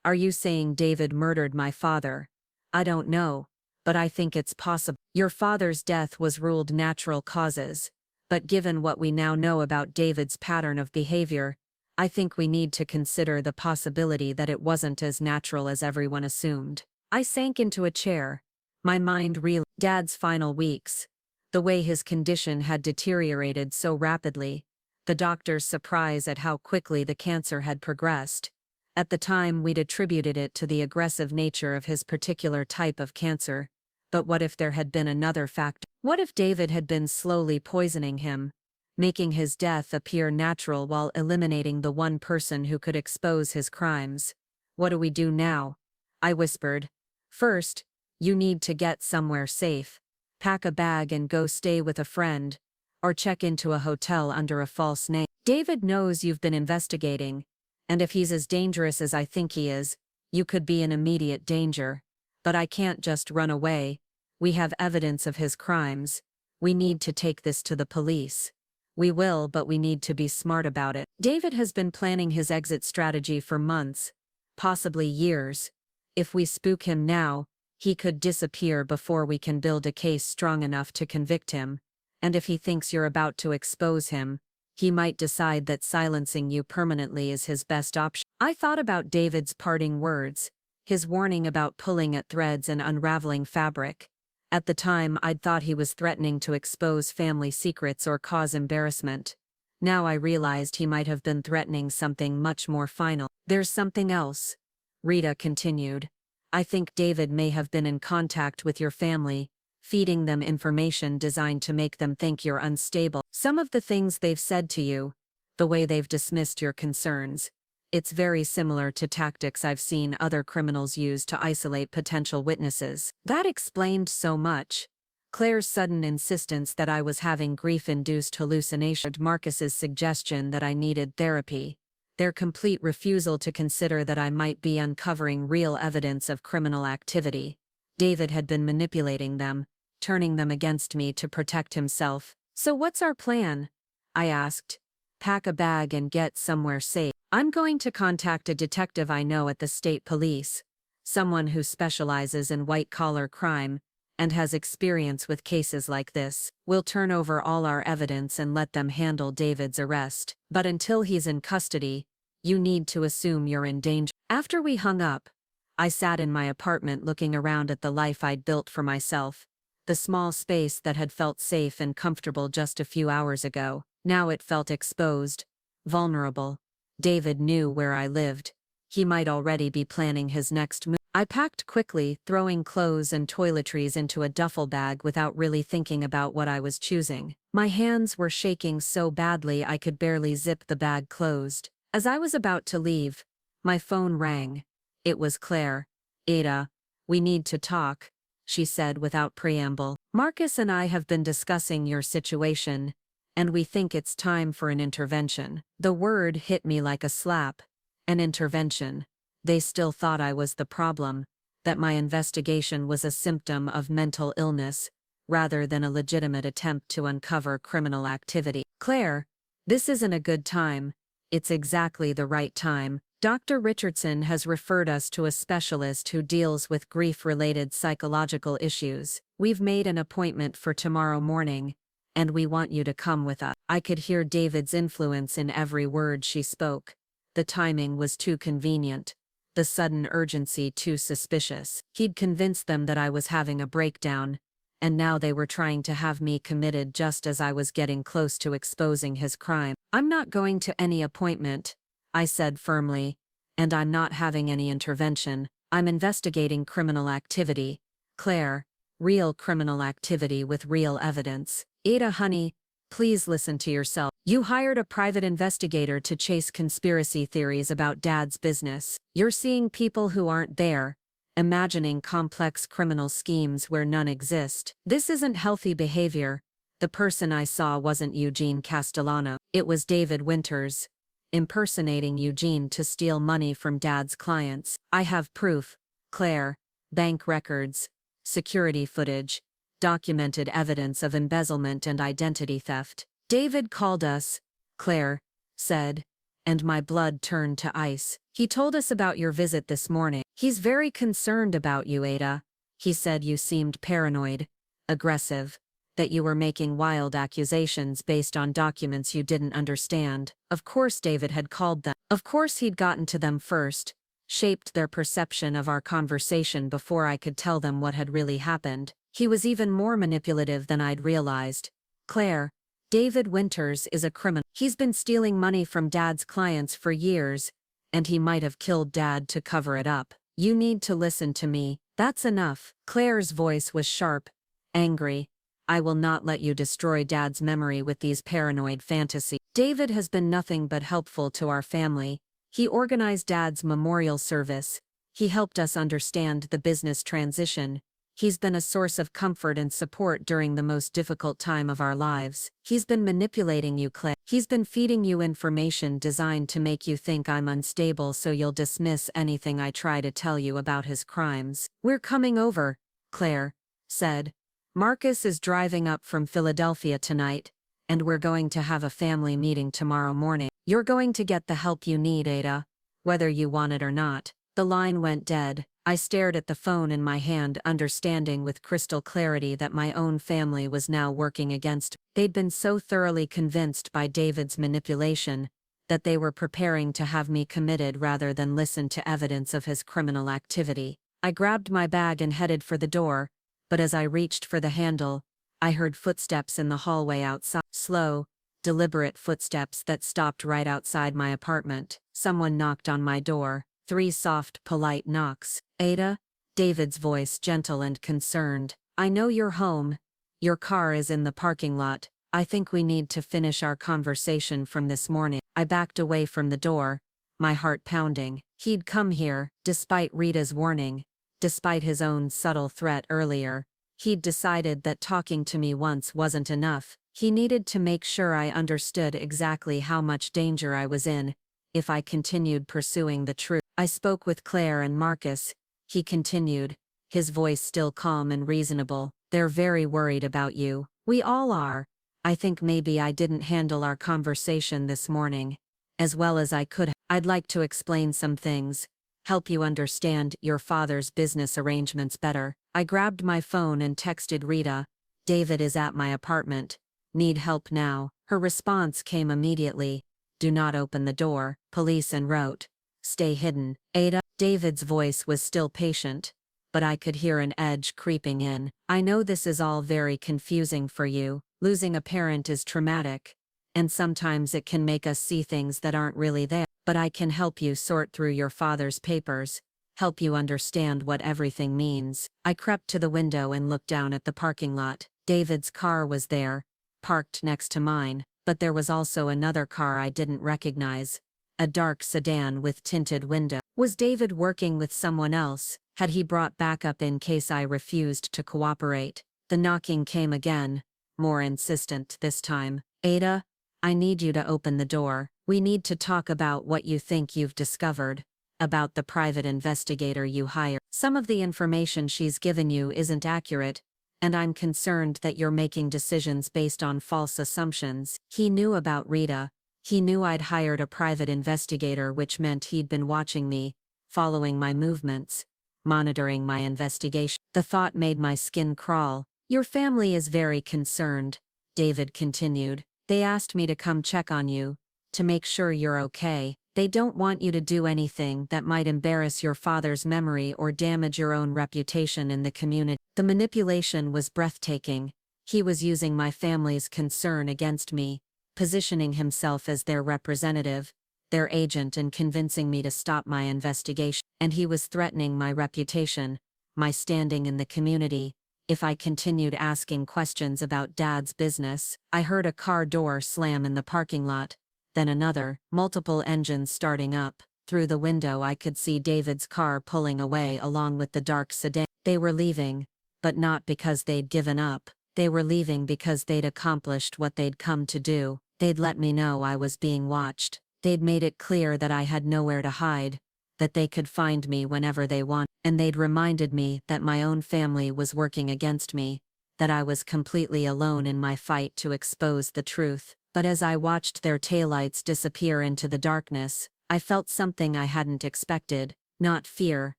Are you saying David murdered my father? I don't know, but I think it's possible. Your father's death was ruled natural causes, but given what we now know about David's pattern of behavior, I think we need to consider the possibility that it wasn't as natural as everyone assumed. I sank into a chair, my mind reeling. Dad's final weeks. The way his condition had deteriorated so rapidly. The doctor's surprise at how quickly the cancer had progressed. At the time we'd attributed it to the aggressive nature of his particular type of cancer. But what if there had been another factor? What if David had been slowly poisoning him, making his death appear natural while eliminating the one person who could expose his crimes? What do we do now? I whispered. First, you need to get somewhere safe. Pack a bag and go stay with a friend, or check into a hotel under a false name. David knows you've been investigating, and if he's as dangerous as I think he is, you could be in immediate danger. But I can't just run away. We have evidence of his crimes. We need to take this to the police. We will, but we need to be smart about it. David has been planning his exit strategy for months, possibly years. If we spook him now, he could disappear before we can build a case strong enough to convict him. And if he thinks you're about to expose him, he might decide that silencing you permanently is his best option. I thought about David's parting words, his warning about pulling at threads and unraveling fabric. At the time, I'd thought he was threatening to expose family secrets or cause embarrassment. Now I realized he might have been threatening something much more final. There's something else, Rita continued. I think David may have been in contact with your family, feeding them information designed to make them think you're unstable. Some of the things they've said to you, the way they've dismissed your concerns, it's very similar to tactics I've seen other criminals use to isolate potential witnesses. That explained so much. Claire's sudden insistence that I was having grief-induced hallucinations, Marcus's suggestion that I needed therapy, their complete refusal to consider that I might be uncovering real evidence of criminal activity. David had been manipulating them, turning them against me to protect himself. So what's our plan? I asked. Pack a bag and get somewhere safe. I'm going to contact a detective I know at the state police, someone who specializes in white-collar crime and has experience with cases like this. We'll turn over all our evidence and let them handle David's arrest. But until he's in custody, you need to assume you're in danger. After we hung up, I sat in my apartment looking around at the life I'd built for myself. The small space that had felt safe and comfortable just a few hours ago. Now it felt exposed, vulnerable. David knew where I lived. He might already be planning his next move. I packed quickly, throwing clothes and toiletries into a duffel bag without really thinking about what I was choosing. My hands were shaking so badly I could barely zip the bag closed. As I was about to leave, my phone rang. It was Claire. Ada, we need to talk, she said without preamble. Marcus and I have been discussing your situation, and we think it's time for an intervention. The word hit me like a slap. An intervention. They still thought I was the problem, that my investigation was a symptom of mental illness, rather than a legitimate attempt to uncover criminal activity. Claire, this isn't a good time. It's exactly the right time. Dr. Richardson has referred us to a specialist who deals with grief-related psychological issues. We've made an appointment for tomorrow morning, and we want you to come with us. I could hear David's influence in every word she spoke. The timing was too convenient, the sudden urgency too suspicious. He'd convinced them that I was having a breakdown, and now they were trying to have me committed just as I was getting close to exposing his crime. I'm not going to any appointment, I said firmly, and I'm not having any intervention. I'm investigating criminal activity, Claire, real criminal activity with real evidence. Ada honey, please listen to yourself. You hired a private investigator to chase conspiracy theories about Dad's business. You're seeing people who aren't there, imagining complex criminal schemes where none exist. This isn't healthy behavior. The person I saw wasn't Eugene Castellano. It was David Winters, impersonating Eugene to steal money from Dad's clients. I have proof, Claire, bank records, security footage, documented evidence of embezzlement and identity theft. David called us, Claire said, and my blood turned to ice. He told us about your visit this morning. He's very concerned about you, Ada. He said you seemed paranoid, aggressive, that you were making wild accusations based on documents you didn't understand. Of course David had called them. Of course he'd gotten to them first, shaped their perception of our conversation before I could tell them what had really happened. He was even more manipulative than I'd realized. Claire, David Winters is a criminal. He's been stealing money from Dad's clients for years, and he might have killed Dad to cover it up. You need to listen to me. That's enough. Claire's voice was sharp, angry. I will not let you destroy Dad's memory with these paranoid fantasies. David has been nothing but helpful to our family. He organized Dad's memorial service. He helped us understand the business transition. He's been a source of comfort and support during the most difficult time of our lives. He's been manipulating you, Claire. He's been feeding you information designed to make you think I'm unstable so you'll dismiss anything I try to tell you about his crimes. We're coming over, Claire said. Marcus is driving up from Philadelphia tonight, and we're going to have a family meeting tomorrow morning. You're going to get the help you need, Ada, whether you want it or not. The line went dead. I stared at the phone in my hand, understanding with crystal clarity that my own family was now working against me. They'd been so thoroughly convinced by David's manipulation that they were preparing to have me committed rather than listen to evidence of his criminal activity. I grabbed my bag and headed for the door, but as I reached for the handle, I heard footsteps in the hallway outside. Slow, deliberate footsteps that stopped right outside my apartment. Someone knocked on my door. 3 soft, polite knocks. Ada? David's voice gentle and concerned. I know you're home. Your car is in the parking lot. I think we need to finish our conversation from this morning. I backed away from the door, my heart pounding. He'd come here, despite Rita's warning, despite his own subtle threat earlier. He'd decided that talking to me once wasn't enough. He needed to make sure I understood exactly how much danger I was in if I continued pursuing the truth. I spoke with Claire and Marcus, he continued, his voice still calm and reasonable. They're very worried about you. We all are. I think maybe I didn't handle our conversation this morning as well as I could. I'd like to explain some things, help you understand your father's business arrangements better. I grabbed my phone and texted Rita. David is at my apartment. Need help now. Her response came immediately. Do not open the door. Police en route. Stay hidden. Ada. David's voice was still patient, but I could hear an edge creeping in. I know this is all very confusing for you. Losing a parent is traumatic, and sometimes it can make us see things that aren't really there. But I can help you sort through your father's papers, help you understand what everything means. I crept to the window and looked down at the parking lot. David's car was there, parked next to mine, but there was also another car I didn't recognize. A dark sedan with tinted windows. Was David working with someone else? Had he brought backup in case I refused to cooperate? The knocking came again, more insistent this time. Ada, I need you to open the door. We need to talk about what you think you've discovered, about the private investigator you hired. Some of the information she's given you isn't accurate, and I'm concerned that you're making decisions based on false assumptions. He knew about Rita. He knew I'd hired a private investigator, which meant he'd been watching me, following my movements, monitoring my investigation. The thought made my skin crawl. Your family is very concerned, David continued. They asked me to come check on you, to make sure you're okay. They don't want you to do anything that might embarrass your father's memory or damage your own reputation in the community. The manipulation was breathtaking. He was using my family's concern against me, positioning himself as their representative, their agent, and convincing me to stop my investigation. And he was threatening my reputation, my standing in the community, if I continued asking questions about Dad's business. I heard a car door slam in the parking lot, then another, multiple engines starting up. Through the window I could see David's car pulling away along with the dark sedan. They were leaving, but not because they'd given up. They were leaving because they'd accomplished what they'd come to do. They'd let me know I was being watched. They'd made it clear that I had nowhere to hide, that they could find me whenever they want, and they'd reminded me that my own family was working against me, that I was completely alone in my fight to expose the truth. But as I watched their taillights disappear into the darkness, I felt something I hadn't expected, not fear,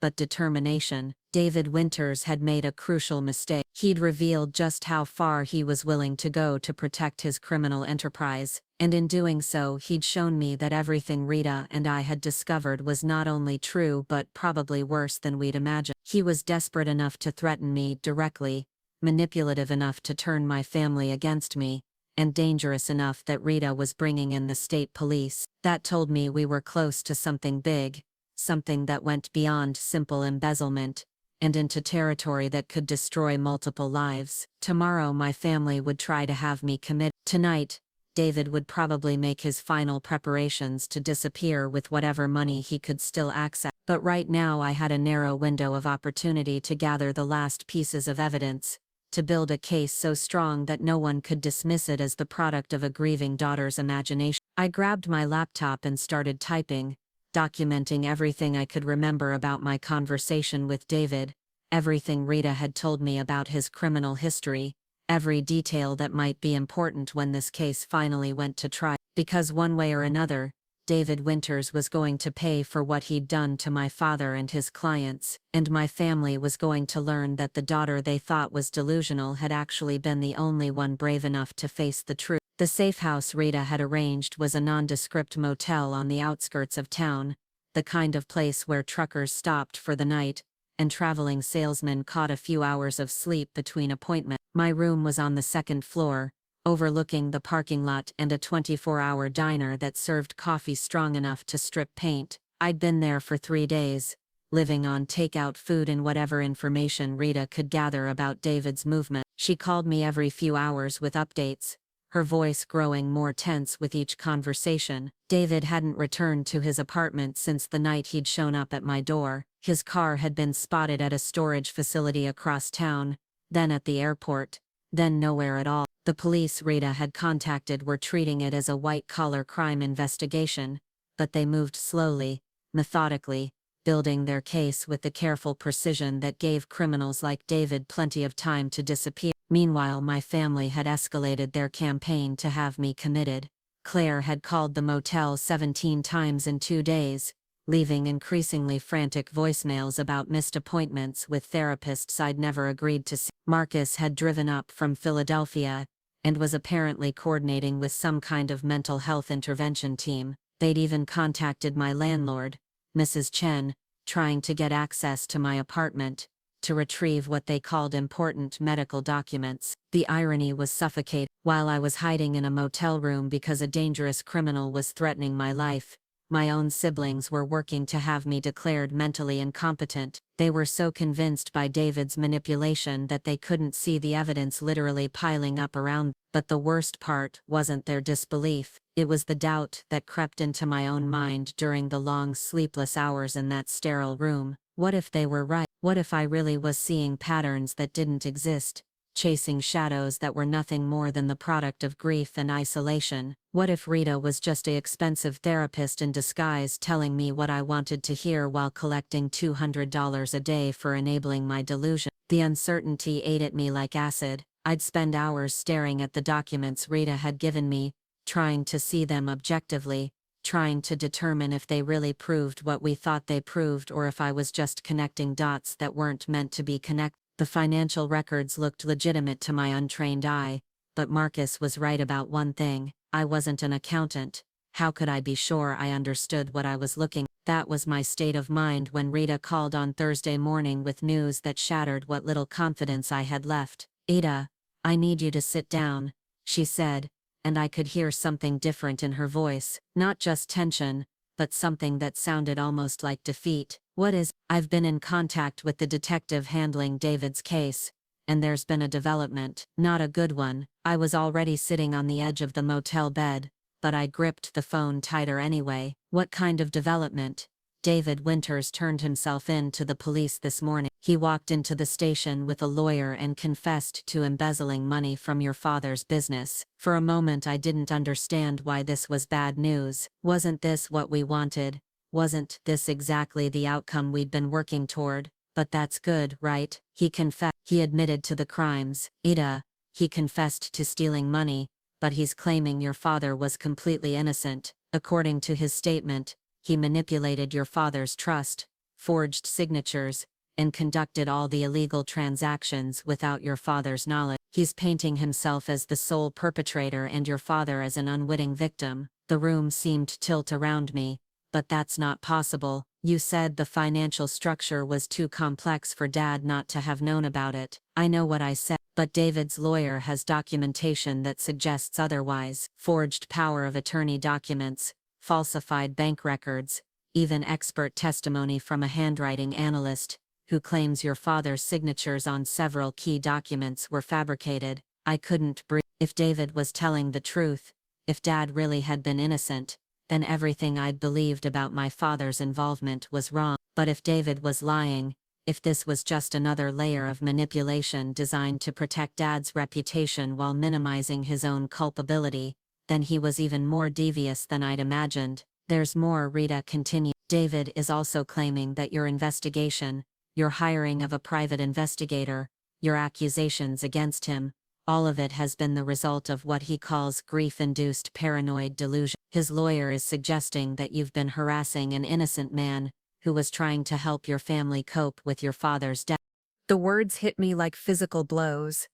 but determination. David Winters had made a crucial mistake. He'd revealed just how far he was willing to go to protect his criminal enterprise, and in doing so he'd shown me that everything Rita and I had discovered was not only true but probably worse than we'd imagined. He was desperate enough to threaten me directly, manipulative enough to turn my family against me, and dangerous enough that Rita was bringing in the state police. That told me we were close to something big, something that went beyond simple embezzlement, and into territory that could destroy multiple lives. Tomorrow my family would try to have me commit. Tonight, David would probably make his final preparations to disappear with whatever money he could still access. But right now I had a narrow window of opportunity to gather the last pieces of evidence, to build a case so strong that no one could dismiss it as the product of a grieving daughter's imagination. I grabbed my laptop and started typing, documenting everything I could remember about my conversation with David, everything Rita had told me about his criminal history, every detail that might be important when this case finally went to trial. Because one way or another, David Winters was going to pay for what he'd done to my father and his clients, and my family was going to learn that the daughter they thought was delusional had actually been the only one brave enough to face the truth. The safe house Rita had arranged was a nondescript motel on the outskirts of town, the kind of place where truckers stopped for the night, and traveling salesmen caught a few hours of sleep between appointments. My room was on the second floor, overlooking the parking lot and a 24-hour diner that served coffee strong enough to strip paint. I'd been there for 3 days, living on takeout food and whatever information Rita could gather about David's movement. She called me every few hours with updates, her voice growing more tense with each conversation. David hadn't returned to his apartment since the night he'd shown up at my door. His car had been spotted at a storage facility across town, then at the airport, then nowhere at all. The police Rita had contacted were treating it as a white-collar crime investigation, but they moved slowly, methodically, building their case with the careful precision that gave criminals like David plenty of time to disappear. Meanwhile, my family had escalated their campaign to have me committed. Claire had called the motel 17 times in 2 days, leaving increasingly frantic voicemails about missed appointments with therapists I'd never agreed to see. Marcus had driven up from Philadelphia, and was apparently coordinating with some kind of mental health intervention team. They'd even contacted my landlord, Mrs. Chen, trying to get access to my apartment, to retrieve what they called important medical documents. The irony was suffocating. While I was hiding in a motel room because a dangerous criminal was threatening my life, my own siblings were working to have me declared mentally incompetent. They were so convinced by David's manipulation that they couldn't see the evidence literally piling up around them. But the worst part wasn't their disbelief, it was the doubt that crept into my own mind during the long sleepless hours in that sterile room. What if they were right? What if I really was seeing patterns that didn't exist, chasing shadows that were nothing more than the product of grief and isolation? What if Rita was just an expensive therapist in disguise telling me what I wanted to hear while collecting $200 a day for enabling my delusion? The uncertainty ate at me like acid. I'd spend hours staring at the documents Rita had given me, trying to see them objectively, trying to determine if they really proved what we thought they proved or if I was just connecting dots that weren't meant to be connected. The financial records looked legitimate to my untrained eye, but Marcus was right about one thing: I wasn't an accountant. How could I be sure I understood what I was looking at? That was my state of mind when Rita called on Thursday morning with news that shattered what little confidence I had left. "Ada, I need you to sit down," she said, and I could hear something different in her voice, not just tension, but something that sounded almost like defeat. "What is?" "I've been in contact with the detective handling David's case, and there's been a development. Not a good one. I was already sitting on the edge of the motel bed, but I gripped the phone tighter anyway. What kind of development? David Winters turned himself in to the police this morning. He walked into the station with a lawyer and confessed to embezzling money from your father's business. For a moment I didn't understand why this was bad news. Wasn't this what we wanted? Wasn't this exactly the outcome we'd been working toward? But that's good, right? He confessed. He admitted to the crimes. Ida, he confessed to stealing money, but he's claiming your father was completely innocent. According to his statement, he manipulated your father's trust, forged signatures, and conducted all the illegal transactions without your father's knowledge. He's painting himself as the sole perpetrator and your father as an unwitting victim. The room seemed to tilt around me, but that's not possible. You said the financial structure was too complex for Dad not to have known about it. I know what I said, but David's lawyer has documentation that suggests otherwise. Forged power of attorney documents, falsified bank records, even expert testimony from a handwriting analyst, who claims your father's signatures on several key documents were fabricated. I couldn't breathe. If David was telling the truth, if Dad really had been innocent, then everything I'd believed about my father's involvement was wrong. But if David was lying, if this was just another layer of manipulation designed to protect Dad's reputation while minimizing his own culpability, then he was even more devious than I'd imagined. There's more, Rita continued. David is also claiming that your investigation, your hiring of a private investigator, your accusations against him, all of it has been the result of what he calls grief-induced paranoid delusion. His lawyer is suggesting that you've been harassing an innocent man who was trying to help your family cope with your father's death. The words hit me like physical blows.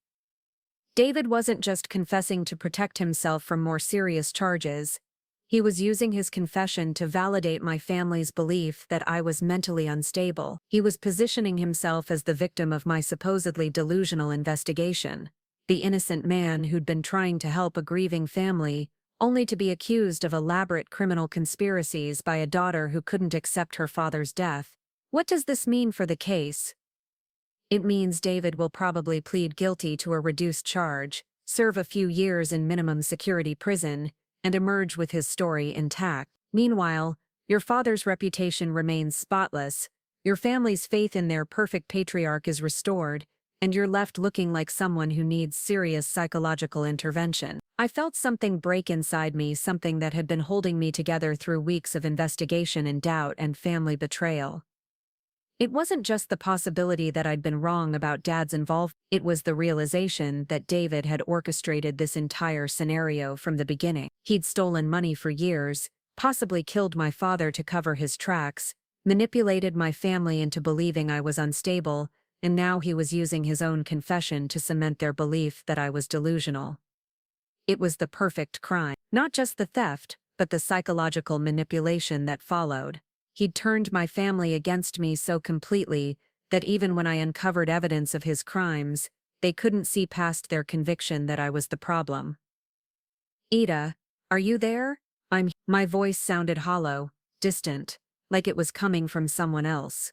David wasn't just confessing to protect himself from more serious charges. He was using his confession to validate my family's belief that I was mentally unstable. He was positioning himself as the victim of my supposedly delusional investigation, the innocent man who'd been trying to help a grieving family, only to be accused of elaborate criminal conspiracies by a daughter who couldn't accept her father's death. What does this mean for the case? It means David will probably plead guilty to a reduced charge, serve a few years in minimum security prison, and emerge with his story intact. Meanwhile, your father's reputation remains spotless, your family's faith in their perfect patriarch is restored, and you're left looking like someone who needs serious psychological intervention. I felt something break inside me, something that had been holding me together through weeks of investigation and doubt and family betrayal. It wasn't just the possibility that I'd been wrong about Dad's involvement, it was the realization that David had orchestrated this entire scenario from the beginning. He'd stolen money for years, possibly killed my father to cover his tracks, manipulated my family into believing I was unstable, and now he was using his own confession to cement their belief that I was delusional. It was the perfect crime. Not just the theft, but the psychological manipulation that followed. He'd turned my family against me so completely that even when I uncovered evidence of his crimes, they couldn't see past their conviction that I was the problem. Ida, are you there? My voice sounded hollow, distant, like it was coming from someone else.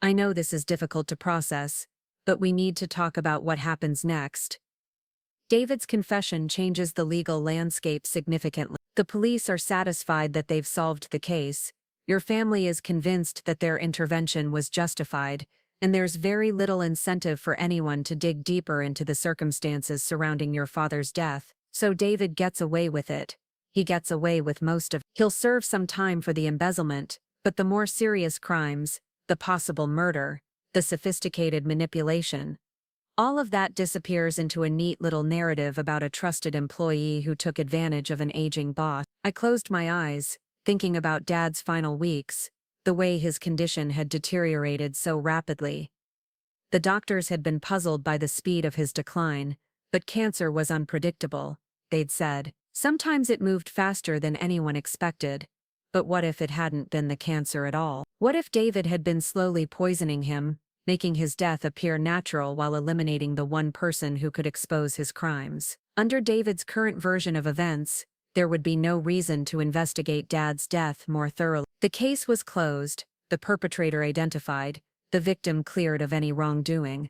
I know this is difficult to process, but we need to talk about what happens next. David's confession changes the legal landscape significantly. The police are satisfied that they've solved the case. Your family is convinced that their intervention was justified, and there's very little incentive for anyone to dig deeper into the circumstances surrounding your father's death. So David gets away with it. He gets away with most of it. He'll serve some time for the embezzlement, but the more serious crimes, the possible murder, the sophisticated manipulation, all of that disappears into a neat little narrative about a trusted employee who took advantage of an aging boss. I closed my eyes, thinking about Dad's final weeks, the way his condition had deteriorated so rapidly. The doctors had been puzzled by the speed of his decline, but cancer was unpredictable, they'd said. Sometimes it moved faster than anyone expected. But what if it hadn't been the cancer at all? What if David had been slowly poisoning him, making his death appear natural while eliminating the one person who could expose his crimes? Under David's current version of events, there would be no reason to investigate Dad's death more thoroughly. The case was closed, the perpetrator identified, the victim cleared of any wrongdoing.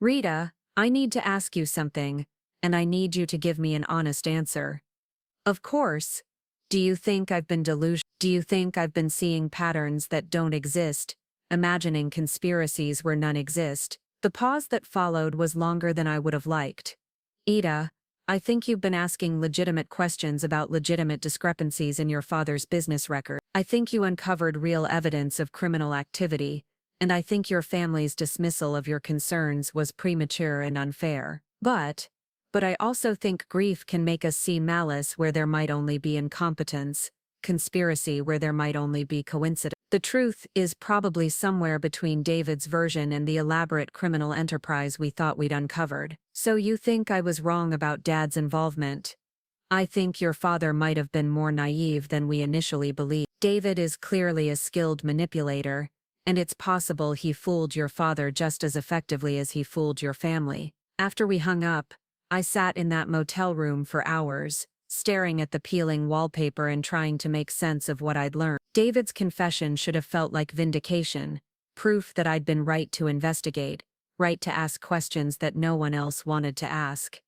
Rita, I need to ask you something, and I need you to give me an honest answer. Of course. Do you think I've been delusional? Do you think I've been seeing patterns that don't exist, imagining conspiracies where none exist? The pause that followed was longer than I would have liked. Ida, I think you've been asking legitimate questions about legitimate discrepancies in your father's business record. I think you uncovered real evidence of criminal activity, and I think your family's dismissal of your concerns was premature and unfair. But I also think grief can make us see malice where there might only be incompetence, conspiracy where there might only be coincidence. The truth is probably somewhere between David's version and the elaborate criminal enterprise we thought we'd uncovered. So you think I was wrong about Dad's involvement? I think your father might have been more naive than we initially believed. David is clearly a skilled manipulator, and it's possible he fooled your father just as effectively as he fooled your family. After we hung up, I sat in that motel room for hours, staring at the peeling wallpaper and trying to make sense of what I'd learned. David's confession should have felt like vindication, proof that I'd been right to investigate, right to ask questions that no one else wanted to ask.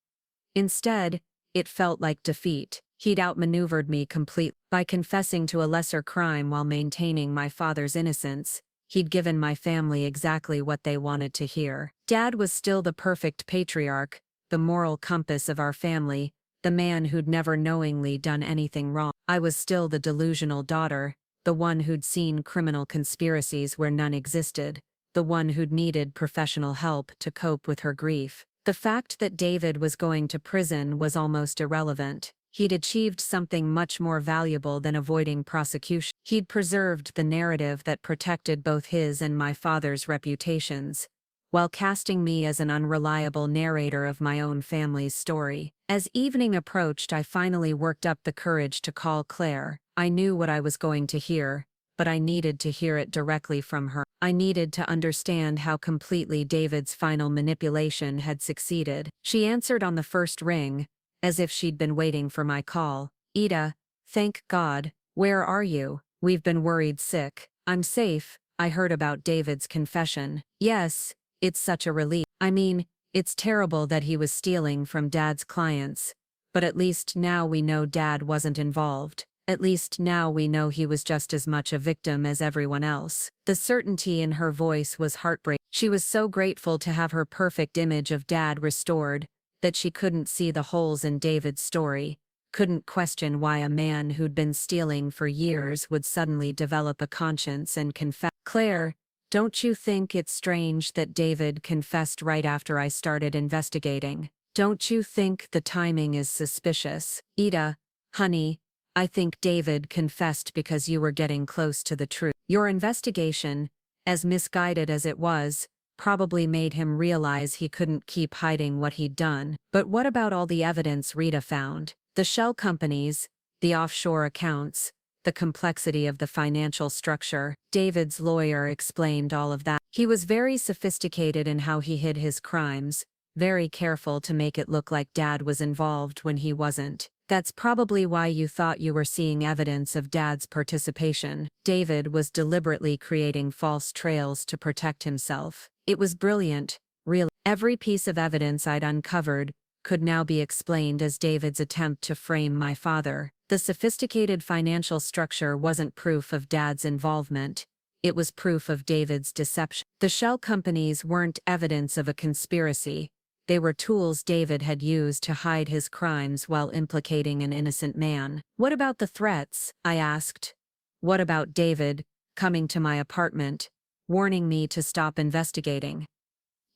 Instead, it felt like defeat. He'd outmaneuvered me completely. By confessing to a lesser crime while maintaining my father's innocence, he'd given my family exactly what they wanted to hear. Dad was still the perfect patriarch, the moral compass of our family, the man who'd never knowingly done anything wrong. I was still the delusional daughter, the one who'd seen criminal conspiracies where none existed, the one who'd needed professional help to cope with her grief. The fact that David was going to prison was almost irrelevant. He'd achieved something much more valuable than avoiding prosecution. He'd preserved the narrative that protected both his and my father's reputations, while casting me as an unreliable narrator of my own family's story. As evening approached, I finally worked up the courage to call Claire. I knew what I was going to hear, but I needed to hear it directly from her. I needed to understand how completely David's final manipulation had succeeded. She answered on the first ring, as if she'd been waiting for my call. Ida, thank God. Where are you? We've been worried sick. I'm safe. I heard about David's confession. Yes. It's such a relief. I mean, it's terrible that he was stealing from Dad's clients, but at least now we know Dad wasn't involved. At least now we know he was just as much a victim as everyone else. The certainty in her voice was heartbreaking. She was so grateful to have her perfect image of Dad restored that she couldn't see the holes in David's story, couldn't question why a man who'd been stealing for years would suddenly develop a conscience and confess. Claire, don't you think it's strange that David confessed right after I started investigating? Don't you think the timing is suspicious? Ida, honey, I think David confessed because you were getting close to the truth. Your investigation, as misguided as it was, probably made him realize he couldn't keep hiding what he'd done. But what about all the evidence Rita found? The shell companies, the offshore accounts, the complexity of the financial structure. David's lawyer explained all of that. He was very sophisticated in how he hid his crimes, very careful to make it look like Dad was involved when he wasn't. That's probably why you thought you were seeing evidence of Dad's participation. David was deliberately creating false trails to protect himself. It was brilliant, really. Every piece of evidence I'd uncovered could now be explained as David's attempt to frame my father. The sophisticated financial structure wasn't proof of Dad's involvement. It was proof of David's deception. The shell companies weren't evidence of a conspiracy. They were tools David had used to hide his crimes while implicating an innocent man. What about the threats? I asked. What about David coming to my apartment, warning me to stop investigating?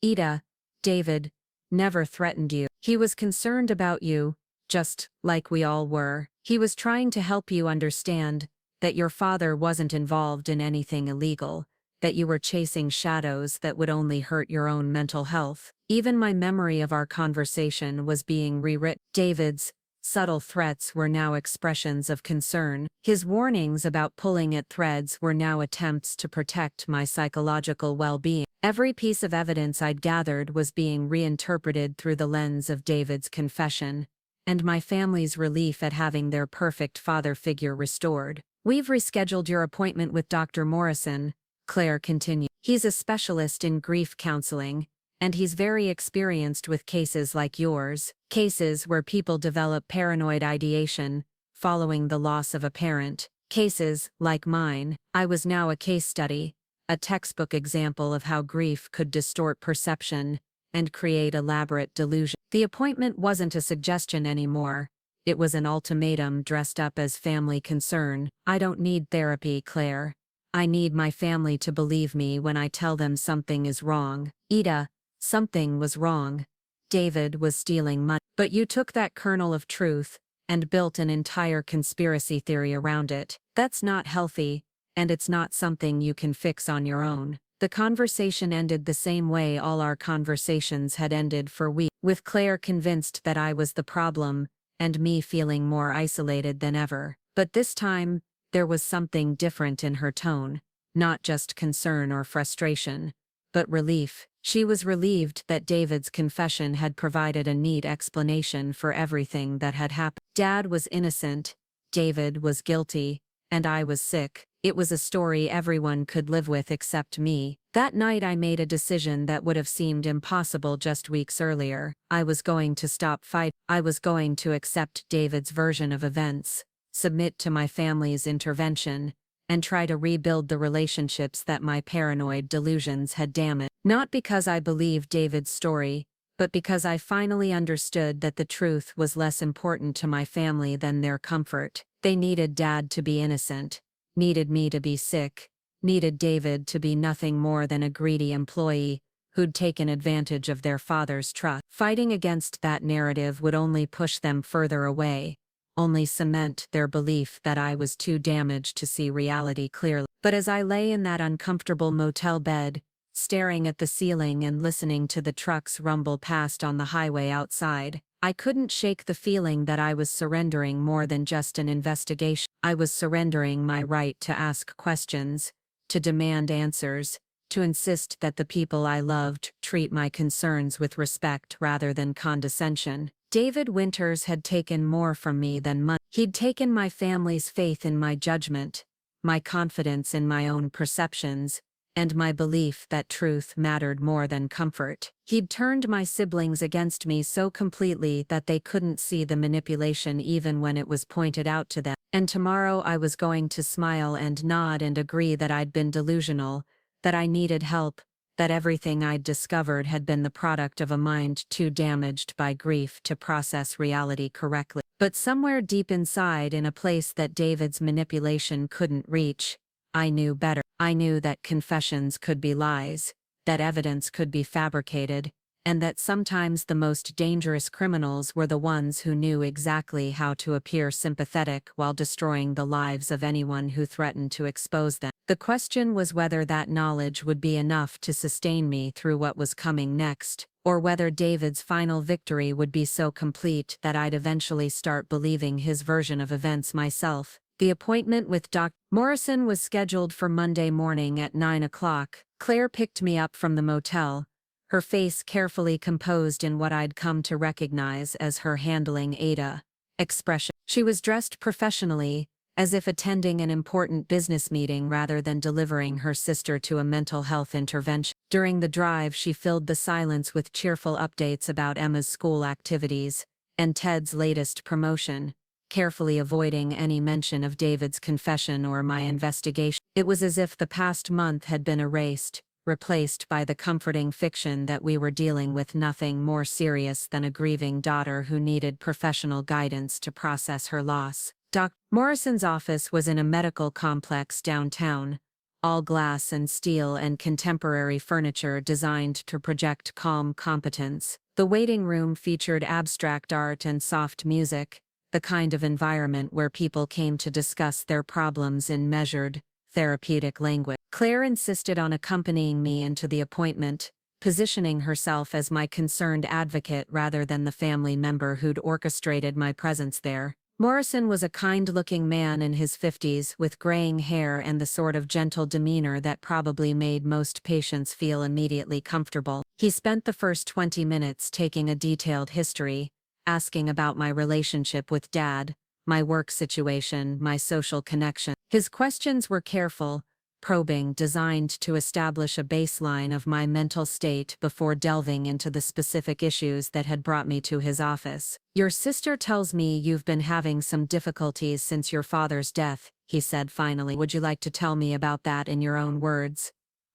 Ida, David never threatened you. He was concerned about you, just like we all were. He was trying to help you understand that your father wasn't involved in anything illegal, that you were chasing shadows that would only hurt your own mental health. Even my memory of our conversation was being rewritten. David's subtle threats were now expressions of concern. His warnings about pulling at threads were now attempts to protect my psychological well-being. Every piece of evidence I'd gathered was being reinterpreted through the lens of David's confession, and my family's relief at having their perfect father figure restored. We've rescheduled your appointment with Dr. Morrison, Claire continued. He's a specialist in grief counseling, and he's very experienced with cases like yours, cases where people develop paranoid ideation following the loss of a parent. Cases like mine. I was now a case study, a textbook example of how grief could distort perception and create elaborate delusion. The appointment wasn't a suggestion anymore. It was an ultimatum dressed up as family concern. I don't need therapy, Claire. I need my family to believe me when I tell them something is wrong. Ida, something was wrong. David was stealing money. But you took that kernel of truth and built an entire conspiracy theory around it. That's not healthy, and it's not something you can fix on your own. The conversation ended the same way all our conversations had ended for weeks, with Claire convinced that I was the problem, and me feeling more isolated than ever. But this time, there was something different in her tone, not just concern or frustration, but relief. She was relieved that David's confession had provided a neat explanation for everything that had happened. Dad was innocent, David was guilty, and I was sick. It was a story everyone could live with except me. That night I made a decision that would have seemed impossible just weeks earlier. I was going to stop fighting. I was going to accept David's version of events, submit to my family's intervention, and try to rebuild the relationships that my paranoid delusions had damaged. Not because I believed David's story, but because I finally understood that the truth was less important to my family than their comfort. They needed Dad to be innocent, needed me to be sick, needed David to be nothing more than a greedy employee who'd taken advantage of their father's trust. Fighting against that narrative would only push them further away, only cement their belief that I was too damaged to see reality clearly. But as I lay in that uncomfortable motel bed, staring at the ceiling and listening to the trucks rumble past on the highway outside, I couldn't shake the feeling that I was surrendering more than just an investigation. I was surrendering my right to ask questions, to demand answers, to insist that the people I loved treat my concerns with respect rather than condescension. David Winters had taken more from me than money. He'd taken my family's faith in my judgment, my confidence in my own perceptions, and my belief that truth mattered more than comfort. He'd turned my siblings against me so completely that they couldn't see the manipulation even when it was pointed out to them. And tomorrow I was going to smile and nod and agree that I'd been delusional, that I needed help, that everything I'd discovered had been the product of a mind too damaged by grief to process reality correctly. But somewhere deep inside, in a place that David's manipulation couldn't reach, I knew better. I knew that confessions could be lies, that evidence could be fabricated, and that sometimes the most dangerous criminals were the ones who knew exactly how to appear sympathetic while destroying the lives of anyone who threatened to expose them. The question was whether that knowledge would be enough to sustain me through what was coming next, or whether David's final victory would be so complete that I'd eventually start believing his version of events myself. The appointment with Dr. Morrison was scheduled for Monday morning at 9 o'clock. Claire picked me up from the motel, her face carefully composed in what I'd come to recognize as her handling Ada expression. She was dressed professionally, as if attending an important business meeting rather than delivering her sister to a mental health intervention. During the drive, she filled the silence with cheerful updates about Emma's school activities and Ted's latest promotion, carefully avoiding any mention of David's confession or my investigation. It was as if the past month had been erased, replaced by the comforting fiction that we were dealing with nothing more serious than a grieving daughter who needed professional guidance to process her loss. Dr. Morrison's office was in a medical complex downtown, all glass and steel and contemporary furniture designed to project calm competence. The waiting room featured abstract art and soft music, the kind of environment where people came to discuss their problems in measured, therapeutic language. Claire insisted on accompanying me into the appointment, positioning herself as my concerned advocate rather than the family member who'd orchestrated my presence there. Morrison was a kind-looking man in his 50s with graying hair and the sort of gentle demeanor that probably made most patients feel immediately comfortable. He spent the first 20 minutes taking a detailed history, asking about my relationship with Dad, my work situation, my social connection. His questions were careful, probing, designed to establish a baseline of my mental state before delving into the specific issues that had brought me to his office. "Your sister tells me you've been having some difficulties since your father's death," he said finally. "Would you like to tell me about that in your own words?"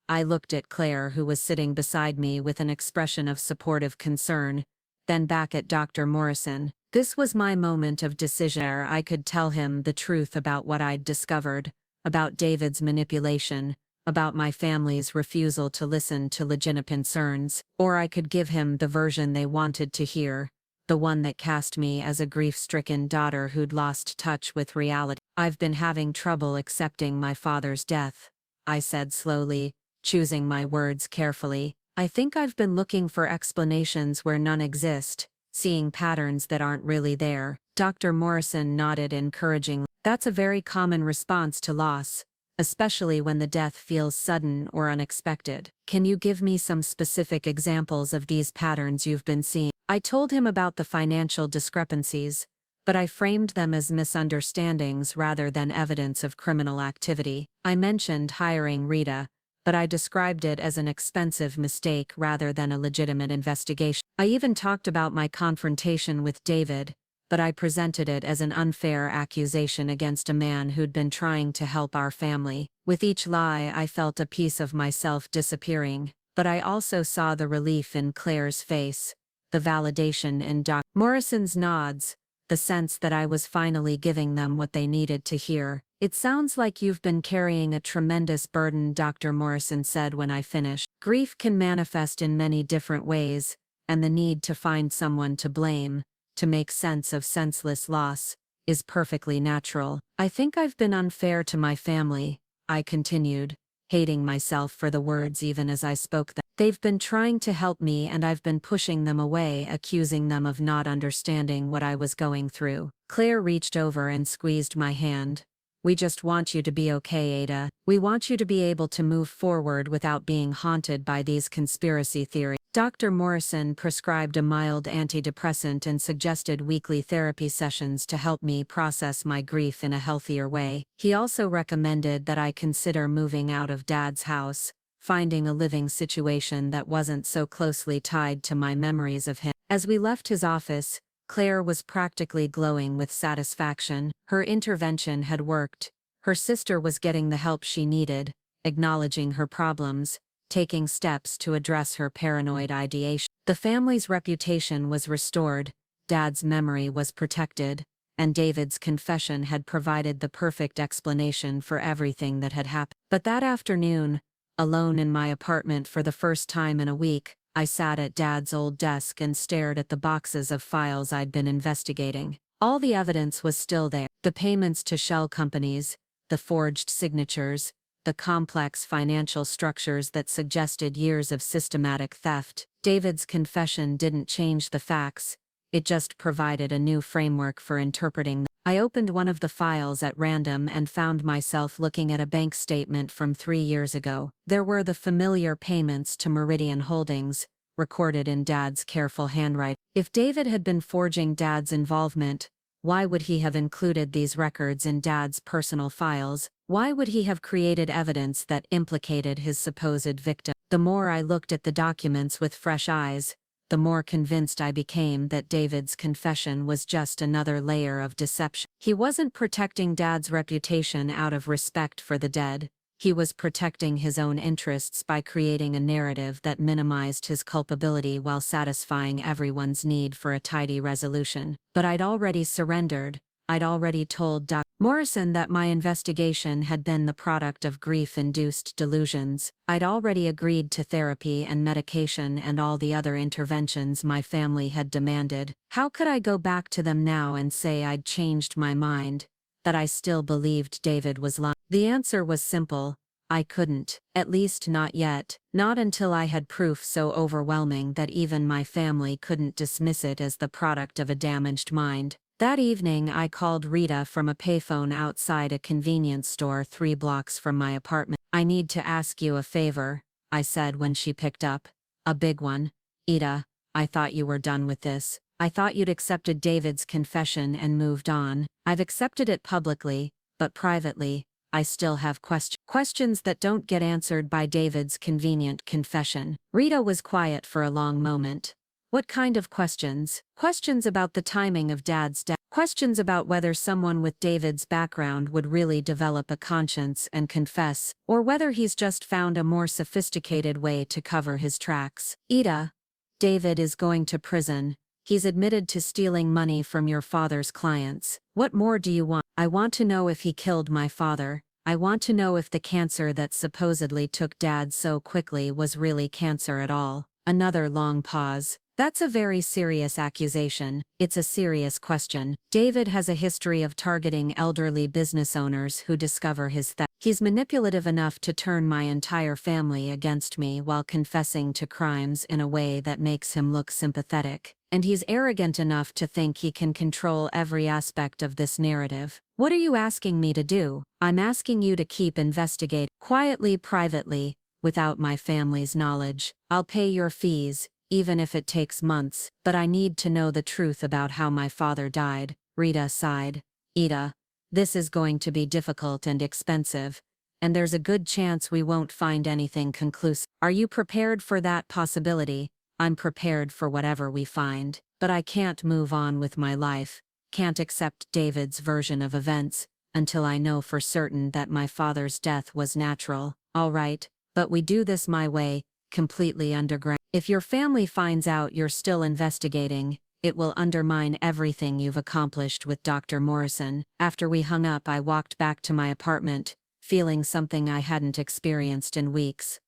I looked at Claire, who was sitting beside me with an expression of supportive concern, then back at Dr. Morrison. This was my moment of decision. I could tell him the truth about what I'd discovered, about David's manipulation, about my family's refusal to listen to legitimate concerns, or I could give him the version they wanted to hear, the one that cast me as a grief-stricken daughter who'd lost touch with reality. "I've been having trouble accepting my father's death," I said slowly, choosing my words carefully. "I think I've been looking for explanations where none exist, seeing patterns that aren't really there." Dr. Morrison nodded encouragingly. "That's a very common response to loss, especially when the death feels sudden or unexpected. Can you give me some specific examples of these patterns you've been seeing?" I told him about the financial discrepancies, but I framed them as misunderstandings rather than evidence of criminal activity. I mentioned hiring Rita, but I described it as an expensive mistake rather than a legitimate investigation. I even talked about my confrontation with David, but I presented it as an unfair accusation against a man who'd been trying to help our family. With each lie, I felt a piece of myself disappearing, but I also saw the relief in Claire's face, the validation in Dr. Morrison's nods, the sense that I was finally giving them what they needed to hear. "It sounds like you've been carrying a tremendous burden," Dr. Morrison said when I finished. "Grief can manifest in many different ways, and the need to find someone to blame, to make sense of senseless loss, is perfectly natural. I think I've been unfair to my family," I continued, hating myself for the words even as I spoke them. "They've been trying to help me and I've been pushing them away, accusing them of not understanding what I was going through." Claire reached over and squeezed my hand. "We just want you to be okay, Ada. We want you to be able to move forward without being haunted by these conspiracy theories." Dr. Morrison prescribed a mild antidepressant and suggested weekly therapy sessions to help me process my grief in a healthier way. He also recommended that I consider moving out of Dad's house, finding a living situation that wasn't so closely tied to my memories of him. As we left his office, Claire was practically glowing with satisfaction. Her intervention had worked. Her sister was getting the help she needed, acknowledging her problems, taking steps to address her paranoid ideation. The family's reputation was restored, Dad's memory was protected, and David's confession had provided the perfect explanation for everything that had happened. But that afternoon, alone in my apartment for the first time in a week, I sat at Dad's old desk and stared at the boxes of files I'd been investigating. All the evidence was still there. The payments to shell companies, the forged signatures, the complex financial structures that suggested years of systematic theft. David's confession didn't change the facts, it just provided a new framework for interpreting them. I opened one of the files at random and found myself looking at a bank statement from 3 years ago. There were the familiar payments to Meridian Holdings, recorded in Dad's careful handwriting. If David had been forging Dad's involvement, why would he have included these records in Dad's personal files? Why would he have created evidence that implicated his supposed victim? The more I looked at the documents with fresh eyes, the more convinced I became that David's confession was just another layer of deception. He wasn't protecting Dad's reputation out of respect for the dead. He was protecting his own interests by creating a narrative that minimized his culpability while satisfying everyone's need for a tidy resolution. But I'd already surrendered. I'd already told Dr. Morrison that my investigation had been the product of grief-induced delusions. I'd already agreed to therapy and medication and all the other interventions my family had demanded. How could I go back to them now and say I'd changed my mind, that I still believed David was lying? The answer was simple. I couldn't. At least not yet. Not until I had proof so overwhelming that even my family couldn't dismiss it as the product of a damaged mind. That evening I called Rita from a payphone outside a convenience store 3 blocks from my apartment. "I need to ask you a favor," I said when she picked up. "A big one. Ida, I thought you were done with this. I thought you'd accepted David's confession and moved on. I've accepted it publicly, but privately, I still have questions." Questions that don't get answered by David's convenient confession. Rita was quiet for a long moment. What kind of questions? Questions about the timing of Dad's death. Questions about whether someone with David's background would really develop a conscience and confess, or whether he's just found a more sophisticated way to cover his tracks. Ida, David is going to prison. He's admitted to stealing money from your father's clients. What more do you want? I want to know if he killed my father. I want to know if the cancer that supposedly took Dad so quickly was really cancer at all. Another long pause. That's a very serious accusation. It's a serious question. David has a history of targeting elderly business owners who discover his theft. He's manipulative enough to turn my entire family against me while confessing to crimes in a way that makes him look sympathetic. And he's arrogant enough to think he can control every aspect of this narrative. What are you asking me to do? I'm asking you to keep investigating quietly, privately, without my family's knowledge. I'll pay your fees, even if it takes months, but I need to know the truth about how my father died. Rita sighed. Ida, this is going to be difficult and expensive, and there's a good chance we won't find anything conclusive. Are you prepared for that possibility? I'm prepared for whatever we find, but I can't move on with my life, can't accept David's version of events, until I know for certain that my father's death was natural. All right, but we do this my way, completely underground. If your family finds out you're still investigating, it will undermine everything you've accomplished with Dr. Morrison. After we hung up, I walked back to my apartment, feeling something I hadn't experienced in weeks.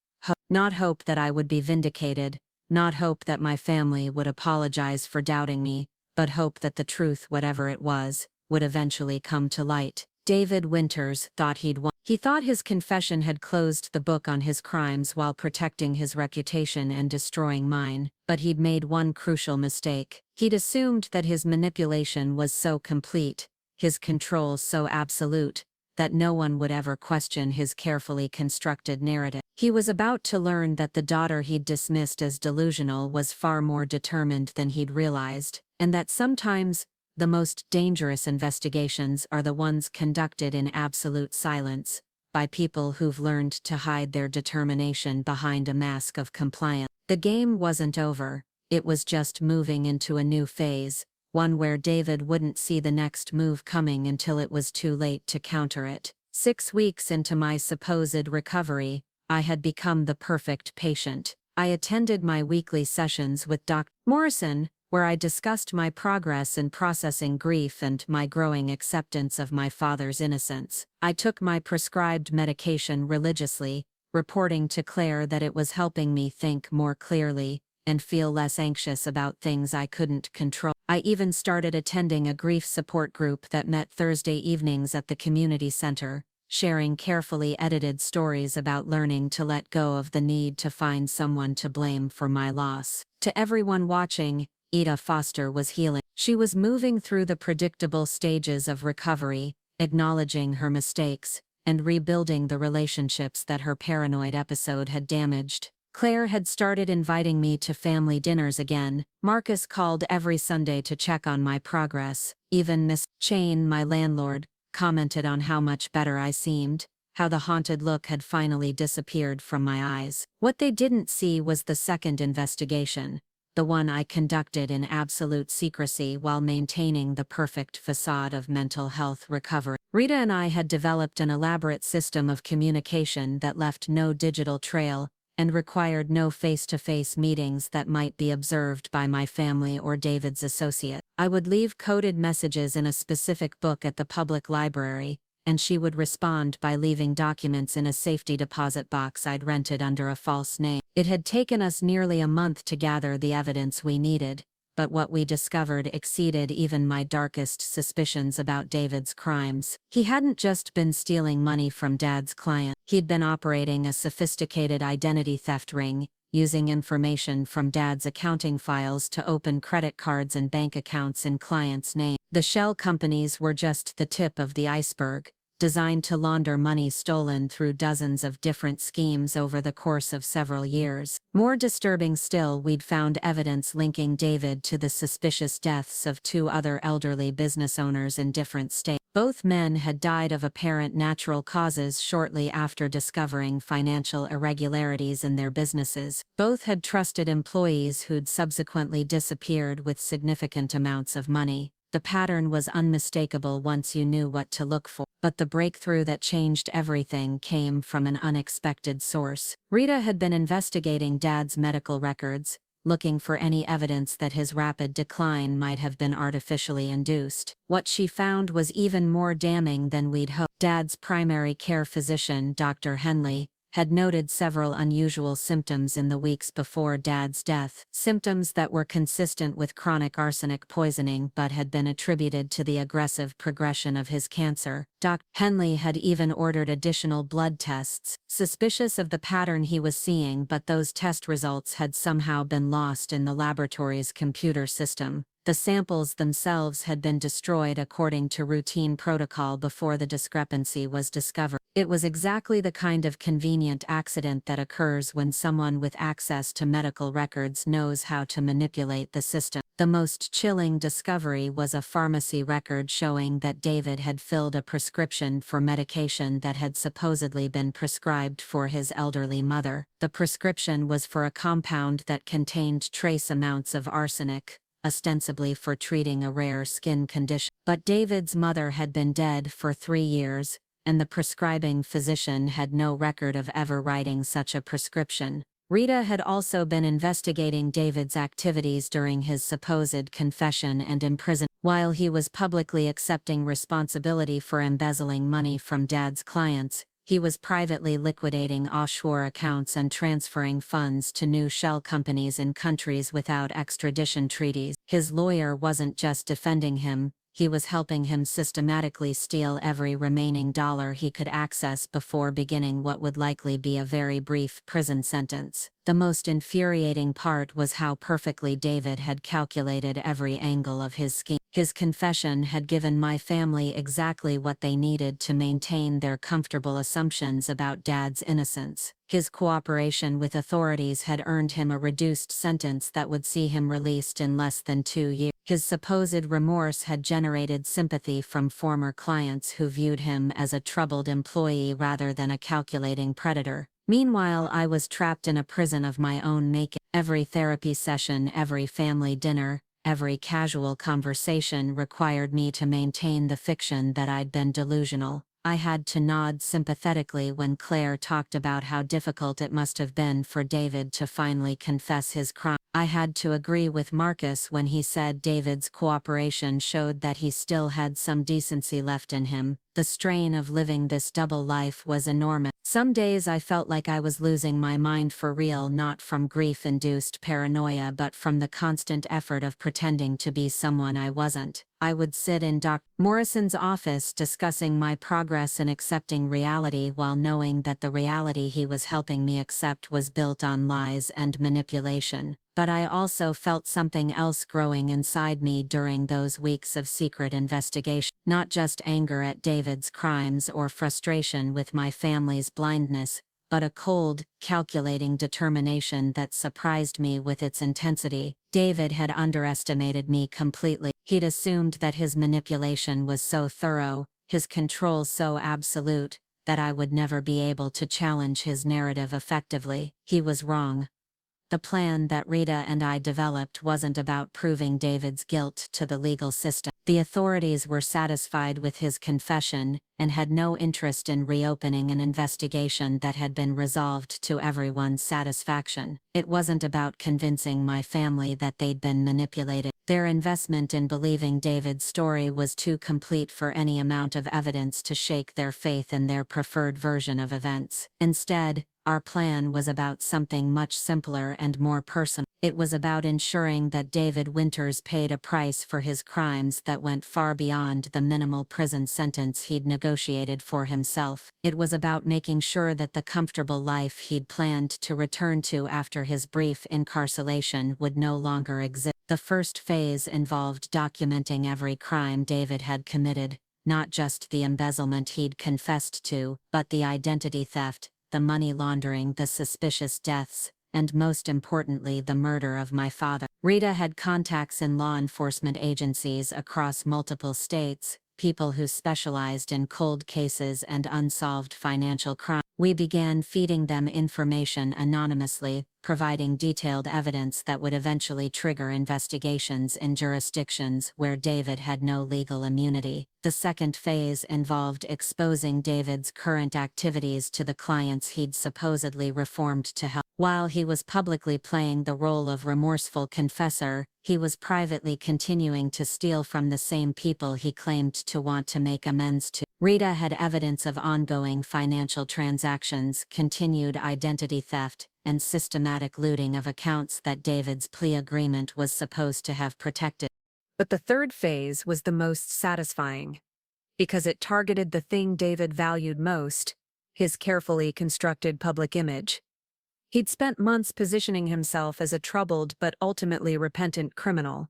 Not hope that I would be vindicated, not hope that my family would apologize for doubting me, but hope that the truth, whatever it was, would eventually come to light. David Winters thought he'd won. He thought his confession had closed the book on his crimes while protecting his reputation and destroying mine, but he'd made one crucial mistake. He'd assumed that his manipulation was so complete, his control so absolute, that no one would ever question his carefully constructed narrative. He was about to learn that the daughter he'd dismissed as delusional was far more determined than he'd realized, and that sometimes the most dangerous investigations are the ones conducted in absolute silence, by people who've learned to hide their determination behind a mask of compliance. The game wasn't over, it was just moving into a new phase, one where David wouldn't see the next move coming until it was too late to counter it. 6 weeks into my supposed recovery, I had become the perfect patient. I attended my weekly sessions with Dr. Morrison, where I discussed my progress in processing grief and my growing acceptance of my father's innocence. I took my prescribed medication religiously, reporting to Claire that it was helping me think more clearly and feel less anxious about things I couldn't control. I even started attending a grief support group that met Thursday evenings at the community center, sharing carefully edited stories about learning to let go of the need to find someone to blame for my loss. To everyone watching, Ida Foster was healing. She was moving through the predictable stages of recovery, acknowledging her mistakes, and rebuilding the relationships that her paranoid episode had damaged. Claire had started inviting me to family dinners again. Marcus called every Sunday to check on my progress. Even Miss Chain, my landlord, commented on how much better I seemed, how the haunted look had finally disappeared from my eyes. What they didn't see was the second investigation, the one I conducted in absolute secrecy while maintaining the perfect facade of mental health recovery. Rita and I had developed an elaborate system of communication that left no digital trail and required no face-to-face meetings that might be observed by my family or David's associate. I would leave coded messages in a specific book at the public library, and she would respond by leaving documents in a safety deposit box I'd rented under a false name. It had taken us nearly a month to gather the evidence we needed, but what we discovered exceeded even my darkest suspicions about David's crimes. He hadn't just been stealing money from Dad's client. He'd been operating a sophisticated identity theft ring, using information from Dad's accounting files to open credit cards and bank accounts in clients' names. The shell companies were just the tip of the iceberg. designed to launder money stolen through dozens of different schemes over the course of several years. More disturbing still, we'd found evidence linking David to the suspicious deaths of two other elderly business owners in different states. Both men had died of apparent natural causes shortly after discovering financial irregularities in their businesses. Both had trusted employees who'd subsequently disappeared with significant amounts of money. The pattern was unmistakable once you knew what to look for, but the breakthrough that changed everything came from an unexpected source. Rita had been investigating Dad's medical records, looking for any evidence that his rapid decline might have been artificially induced. What she found was even more damning than we'd hoped. Dad's primary care physician, Dr. Henley, had noted several unusual symptoms in the weeks before Dad's death, symptoms that were consistent with chronic arsenic poisoning but had been attributed to the aggressive progression of his cancer. Dr. Henley had even ordered additional blood tests, suspicious of the pattern he was seeing, but those test results had somehow been lost in the laboratory's computer system. The samples themselves had been destroyed according to routine protocol before the discrepancy was discovered. It was exactly the kind of convenient accident that occurs when someone with access to medical records knows how to manipulate the system. The most chilling discovery was a pharmacy record showing that David had filled a prescription for medication that had supposedly been prescribed for his elderly mother. The prescription was for a compound that contained trace amounts of arsenic, ostensibly for treating a rare skin condition. But David's mother had been dead for 3 years, and the prescribing physician had no record of ever writing such a prescription. Rita had also been investigating David's activities during his supposed confession and imprisonment. While he was publicly accepting responsibility for embezzling money from Dad's clients, he was privately liquidating offshore accounts and transferring funds to new shell companies in countries without extradition treaties. His lawyer wasn't just defending him, he was helping him systematically steal every remaining dollar he could access before beginning what would likely be a very brief prison sentence. The most infuriating part was how perfectly David had calculated every angle of his scheme. His confession had given my family exactly what they needed to maintain their comfortable assumptions about Dad's innocence. His cooperation with authorities had earned him a reduced sentence that would see him released in less than 2 years. His supposed remorse had generated sympathy from former clients who viewed him as a troubled employee rather than a calculating predator. Meanwhile, I was trapped in a prison of my own making. Every therapy session, every family dinner, every casual conversation required me to maintain the fiction that I'd been delusional. I had to nod sympathetically when Claire talked about how difficult it must have been for David to finally confess his crime. I had to agree with Marcus when he said David's cooperation showed that he still had some decency left in him. The strain of living this double life was enormous. Some days I felt like I was losing my mind for real, not from grief-induced paranoia but from the constant effort of pretending to be someone I wasn't. I would sit in Dr. Morrison's office discussing my progress in accepting reality while knowing that the reality he was helping me accept was built on lies and manipulation. But I also felt something else growing inside me during those weeks of secret investigation. Not just anger at David's crimes or frustration with my family's blindness, but a cold, calculating determination that surprised me with its intensity. David had underestimated me completely. He'd assumed that his manipulation was so thorough, his control so absolute, that I would never be able to challenge his narrative effectively. He was wrong. The plan that Rita and I developed wasn't about proving David's guilt to the legal system. The authorities were satisfied with his confession and had no interest in reopening an investigation that had been resolved to everyone's satisfaction. It wasn't about convincing my family that they'd been manipulated. Their investment in believing David's story was too complete for any amount of evidence to shake their faith in their preferred version of events. Instead, our plan was about something much simpler and more personal. It was about ensuring that David Winters paid a price for his crimes that went far beyond the minimal prison sentence he'd negotiated for himself. It was about making sure that the comfortable life he'd planned to return to after his brief incarceration would no longer exist. The first phase involved documenting every crime David had committed, not just the embezzlement he'd confessed to, but the identity theft, the money laundering, the suspicious deaths, and most importantly the murder of my father. Rita had contacts in law enforcement agencies across multiple states, people who specialized in cold cases and unsolved financial crime. We began feeding them information anonymously, providing detailed evidence that would eventually trigger investigations in jurisdictions where David had no legal immunity. The second phase involved exposing David's current activities to the clients he'd supposedly reformed to help. While he was publicly playing the role of remorseful confessor, he was privately continuing to steal from the same people he claimed to want to make amends to. Rita had evidence of ongoing financial transactions, continued identity theft, and systematic looting of accounts that David's plea agreement was supposed to have protected. But the third phase was the most satisfying, because it targeted the thing David valued most, his carefully constructed public image. He'd spent months positioning himself as a troubled but ultimately repentant criminal,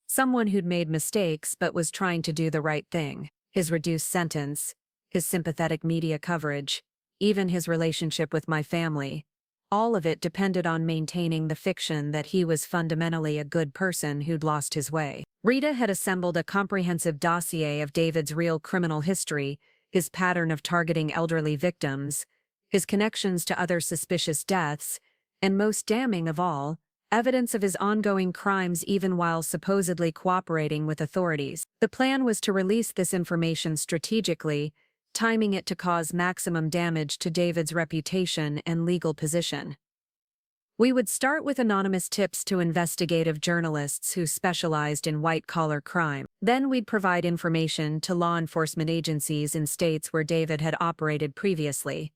someone who'd made mistakes but was trying to do the right thing. His reduced sentence, his sympathetic media coverage, even his relationship with my family, all of it depended on maintaining the fiction that he was fundamentally a good person who'd lost his way. Rita had assembled a comprehensive dossier of David's real criminal history, his pattern of targeting elderly victims, his connections to other suspicious deaths, and most damning of all, evidence of his ongoing crimes even while supposedly cooperating with authorities. The plan was to release this information strategically, timing it to cause maximum damage to David's reputation and legal position. We would start with anonymous tips to investigative journalists who specialized in white-collar crime. Then we'd provide information to law enforcement agencies in states where David had operated previously.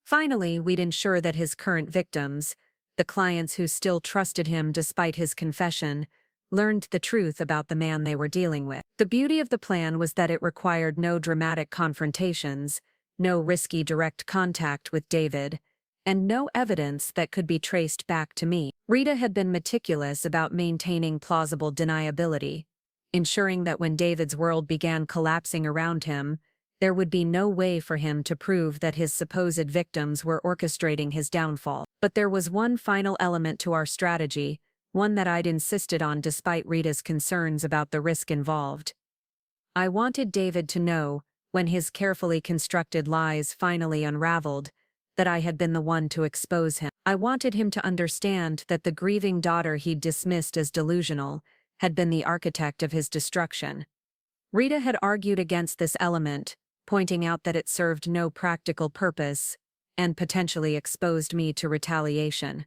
Finally, we'd ensure that his current victims, the clients who still trusted him despite his confession, learned the truth about the man they were dealing with. The beauty of the plan was that it required no dramatic confrontations, no risky direct contact with David, and no evidence that could be traced back to me. Rita had been meticulous about maintaining plausible deniability, ensuring that when David's world began collapsing around him, there would be no way for him to prove that his supposed victims were orchestrating his downfall. But there was one final element to our strategy, one that I'd insisted on despite Rita's concerns about the risk involved. I wanted David to know, when his carefully constructed lies finally unraveled, that I had been the one to expose him. I wanted him to understand that the grieving daughter he'd dismissed as delusional had been the architect of his destruction. Rita had argued against this element, pointing out that it served no practical purpose and potentially exposed me to retaliation.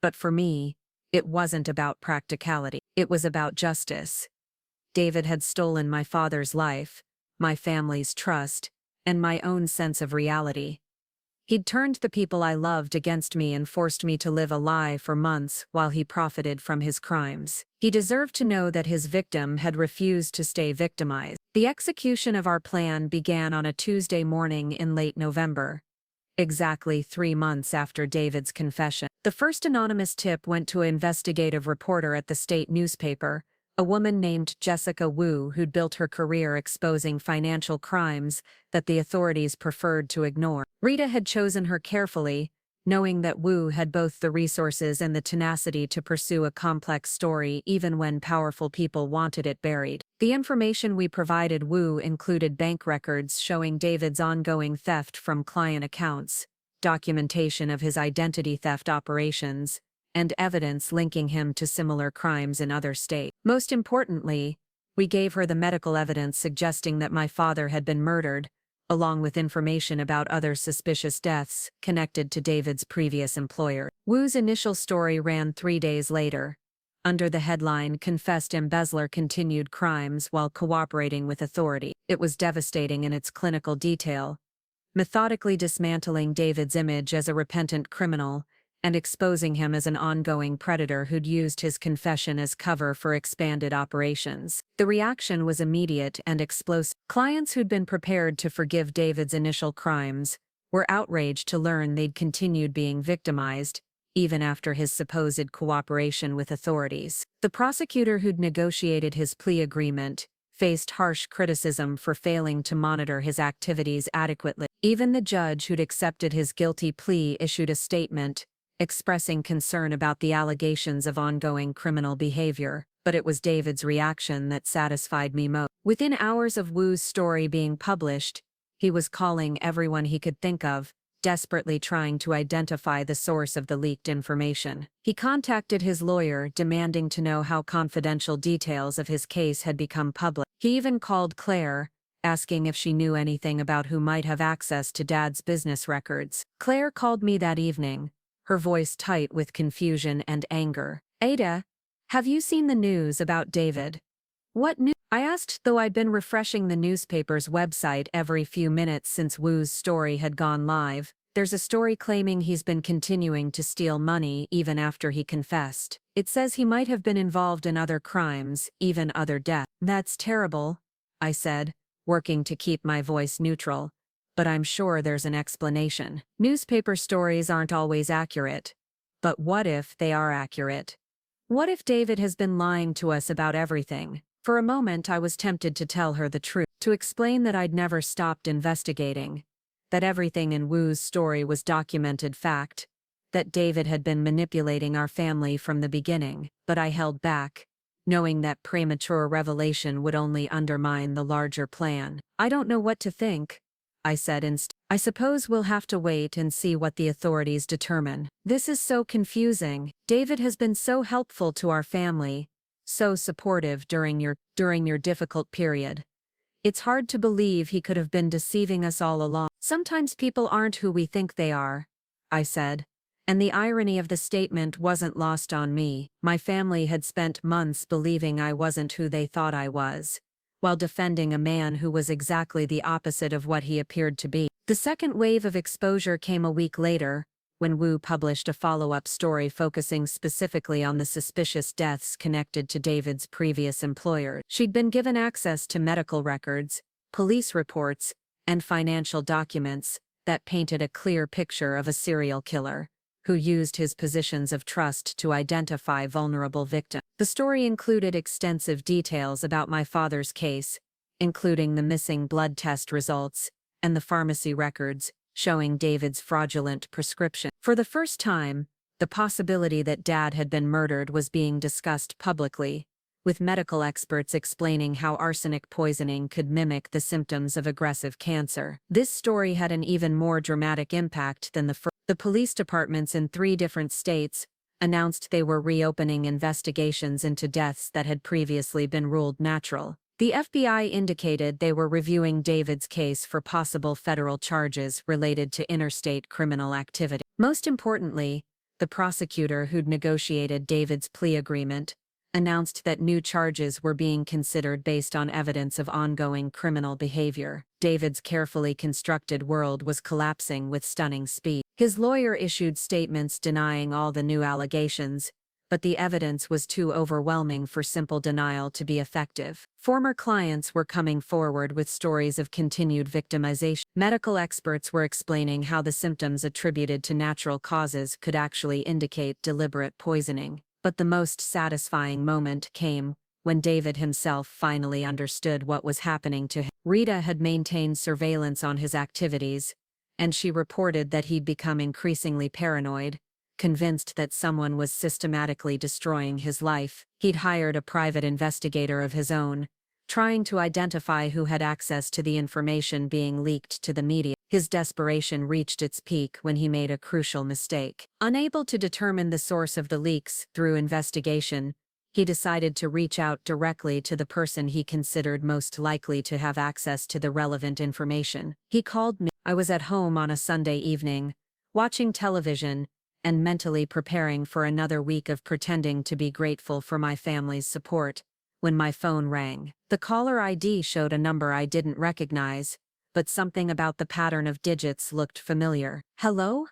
But for me, it wasn't about practicality. It was about justice. David had stolen my father's life, my family's trust, and my own sense of reality. He'd turned the people I loved against me and forced me to live a lie for months while he profited from his crimes. He deserved to know that his victim had refused to stay victimized. The execution of our plan began on a Tuesday morning in late November, exactly 3 months after David's confession. The first anonymous tip went to an investigative reporter at the state newspaper, a woman named Jessica Wu who'd built her career exposing financial crimes that the authorities preferred to ignore. Rita had chosen her carefully, knowing that Wu had both the resources and the tenacity to pursue a complex story even when powerful people wanted it buried. The information we provided Wu included bank records showing David's ongoing theft from client accounts, documentation of his identity theft operations, and evidence linking him to similar crimes in other states. Most importantly, we gave her the medical evidence suggesting that my father had been murdered, along with information about other suspicious deaths connected to David's previous employer. Wu's initial story ran 3 days later, under the headline "Confessed Embezzler Continued Crimes While Cooperating with Authority." It was devastating in its clinical detail, methodically dismantling David's image as a repentant criminal and exposing him as an ongoing predator who'd used his confession as cover for expanded operations. The reaction was immediate and explosive. Clients who'd been prepared to forgive David's initial crimes were outraged to learn they'd continued being victimized, even after his supposed cooperation with authorities. The prosecutor who'd negotiated his plea agreement, faced harsh criticism for failing to monitor his activities adequately. Even the judge who'd accepted his guilty plea issued a statement, expressing concern about the allegations of ongoing criminal behavior, but it was David's reaction that satisfied me most. Within hours of Wu's story being published, he was calling everyone he could think of, desperately trying to identify the source of the leaked information. He contacted his lawyer, demanding to know how confidential details of his case had become public. He even called Claire, asking if she knew anything about who might have access to Dad's business records. Claire called me that evening, her voice tight with confusion and anger. "Ada, have you seen the news about David?" "What news?" I asked, though I'd been refreshing the newspaper's website every few minutes since Wu's story had gone live. "There's a story claiming he's been continuing to steal money even after he confessed. It says he might have been involved in other crimes, even other deaths." "That's terrible," I said, working to keep my voice neutral. "But I'm sure there's an explanation. Newspaper stories aren't always accurate. But what if they are accurate? What if David has been lying to us about everything?" For a moment I was tempted to tell her the truth, to explain that I'd never stopped investigating, that everything in Wu's story was documented fact, that David had been manipulating our family from the beginning, but I held back, knowing that premature revelation would only undermine the larger plan. "I don't know what to think," I said instead. "I suppose we'll have to wait and see what the authorities determine. This is so confusing. David has been so helpful to our family, so supportive during your difficult period. It's hard to believe he could have been deceiving us all along." "Sometimes people aren't who we think they are," I said, and the irony of the statement wasn't lost on me. My family had spent months believing I wasn't who they thought I was, while defending a man who was exactly the opposite of what he appeared to be. The second wave of exposure came a week later, when Wu published a follow-up story focusing specifically on the suspicious deaths connected to David's previous employer. She'd been given access to medical records, police reports, and financial documents that painted a clear picture of a serial killer who used his positions of trust to identify vulnerable victims. The story included extensive details about my father's case, including the missing blood test results and the pharmacy records showing David's fraudulent prescription. For the first time, the possibility that Dad had been murdered was being discussed publicly, with medical experts explaining how arsenic poisoning could mimic the symptoms of aggressive cancer. This story had an even more dramatic impact than the first. The police departments in 3 different states announced they were reopening investigations into deaths that had previously been ruled natural. The FBI indicated they were reviewing David's case for possible federal charges related to interstate criminal activity. Most importantly, the prosecutor who'd negotiated David's plea agreement announced that new charges were being considered based on evidence of ongoing criminal behavior. David's carefully constructed world was collapsing with stunning speed. His lawyer issued statements denying all the new allegations, but the evidence was too overwhelming for simple denial to be effective. Former clients were coming forward with stories of continued victimization. Medical experts were explaining how the symptoms attributed to natural causes could actually indicate deliberate poisoning. But the most satisfying moment came when David himself finally understood what was happening to him. Rita had maintained surveillance on his activities, and she reported that he'd become increasingly paranoid, convinced that someone was systematically destroying his life. He'd hired a private investigator of his own, trying to identify who had access to the information being leaked to the media. His desperation reached its peak when he made a crucial mistake. Unable to determine the source of the leaks through investigation, he decided to reach out directly to the person he considered most likely to have access to the relevant information. He called me. I was at home on a Sunday evening, watching television, and mentally preparing for another week of pretending to be grateful for my family's support, when my phone rang. The caller ID showed a number I didn't recognize, but something about the pattern of digits looked familiar. "Hello?"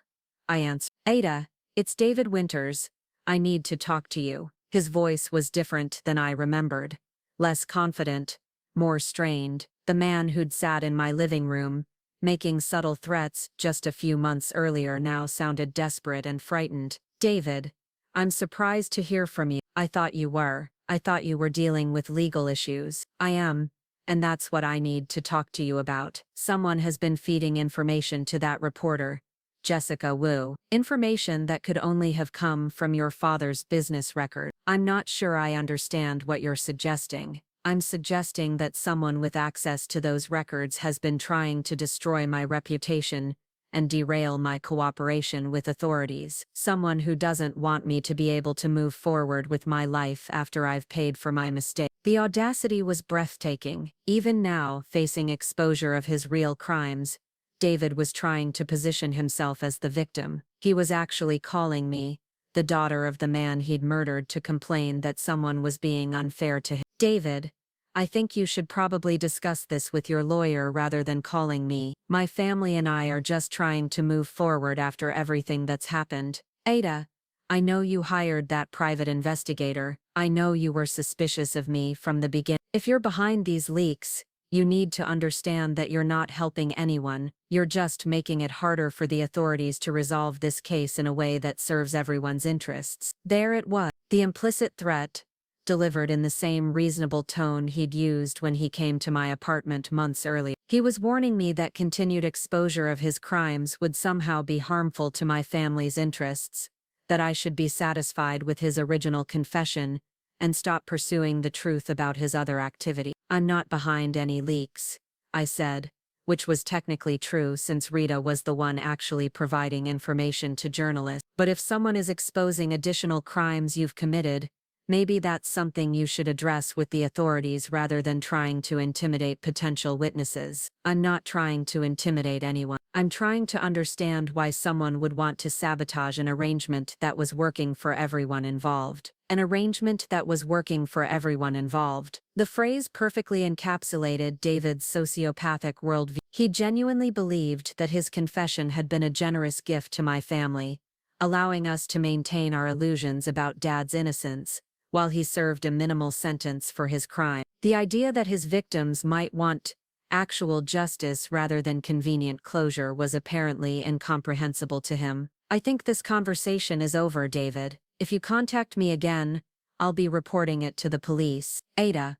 I answered. "Ada, it's David Winters. I need to talk to you." His voice was different than I remembered, less confident, more strained. The man who'd sat in my living room, making subtle threats just a few months earlier, now sounded desperate and frightened. "David, I'm surprised to hear from you. I thought you were dealing with legal issues." "I am," and that's what I need to talk to you about. Someone has been feeding information to that reporter, Jessica Wu. Information that could only have come from your father's business record. I'm not sure I understand what you're suggesting. I'm suggesting that someone with access to those records has been trying to destroy my reputation and derail my cooperation with authorities. Someone who doesn't want me to be able to move forward with my life after I've paid for my mistake. The audacity was breathtaking. Even now, facing exposure of his real crimes, David was trying to position himself as the victim. He was actually calling me, the daughter of the man he'd murdered, to complain that someone was being unfair to him. David, I think you should probably discuss this with your lawyer rather than calling me. My family and I are just trying to move forward after everything that's happened. Ada, I know you hired that private investigator. I know you were suspicious of me from the beginning. If you're behind these leaks, you need to understand that you're not helping anyone. You're just making it harder for the authorities to resolve this case in a way that serves everyone's interests. There it was, the implicit threat, delivered in the same reasonable tone he'd used when he came to my apartment months earlier. He was warning me that continued exposure of his crimes would somehow be harmful to my family's interests, that I should be satisfied with his original confession and stop pursuing the truth about his other activity. I'm not behind any leaks, I said, which was technically true since Rita was the one actually providing information to journalists. But if someone is exposing additional crimes you've committed, maybe that's something you should address with the authorities rather than trying to intimidate potential witnesses. I'm not trying to intimidate anyone. I'm trying to understand why someone would want to sabotage an arrangement that was working for everyone involved. An arrangement that was working for everyone involved. The phrase perfectly encapsulated David's sociopathic worldview. He genuinely believed that his confession had been a generous gift to my family, allowing us to maintain our illusions about Dad's innocence, while he served a minimal sentence for his crime. The idea that his victims might want actual justice rather than convenient closure was apparently incomprehensible to him. I think this conversation is over, David. If you contact me again, I'll be reporting it to the police. Ada,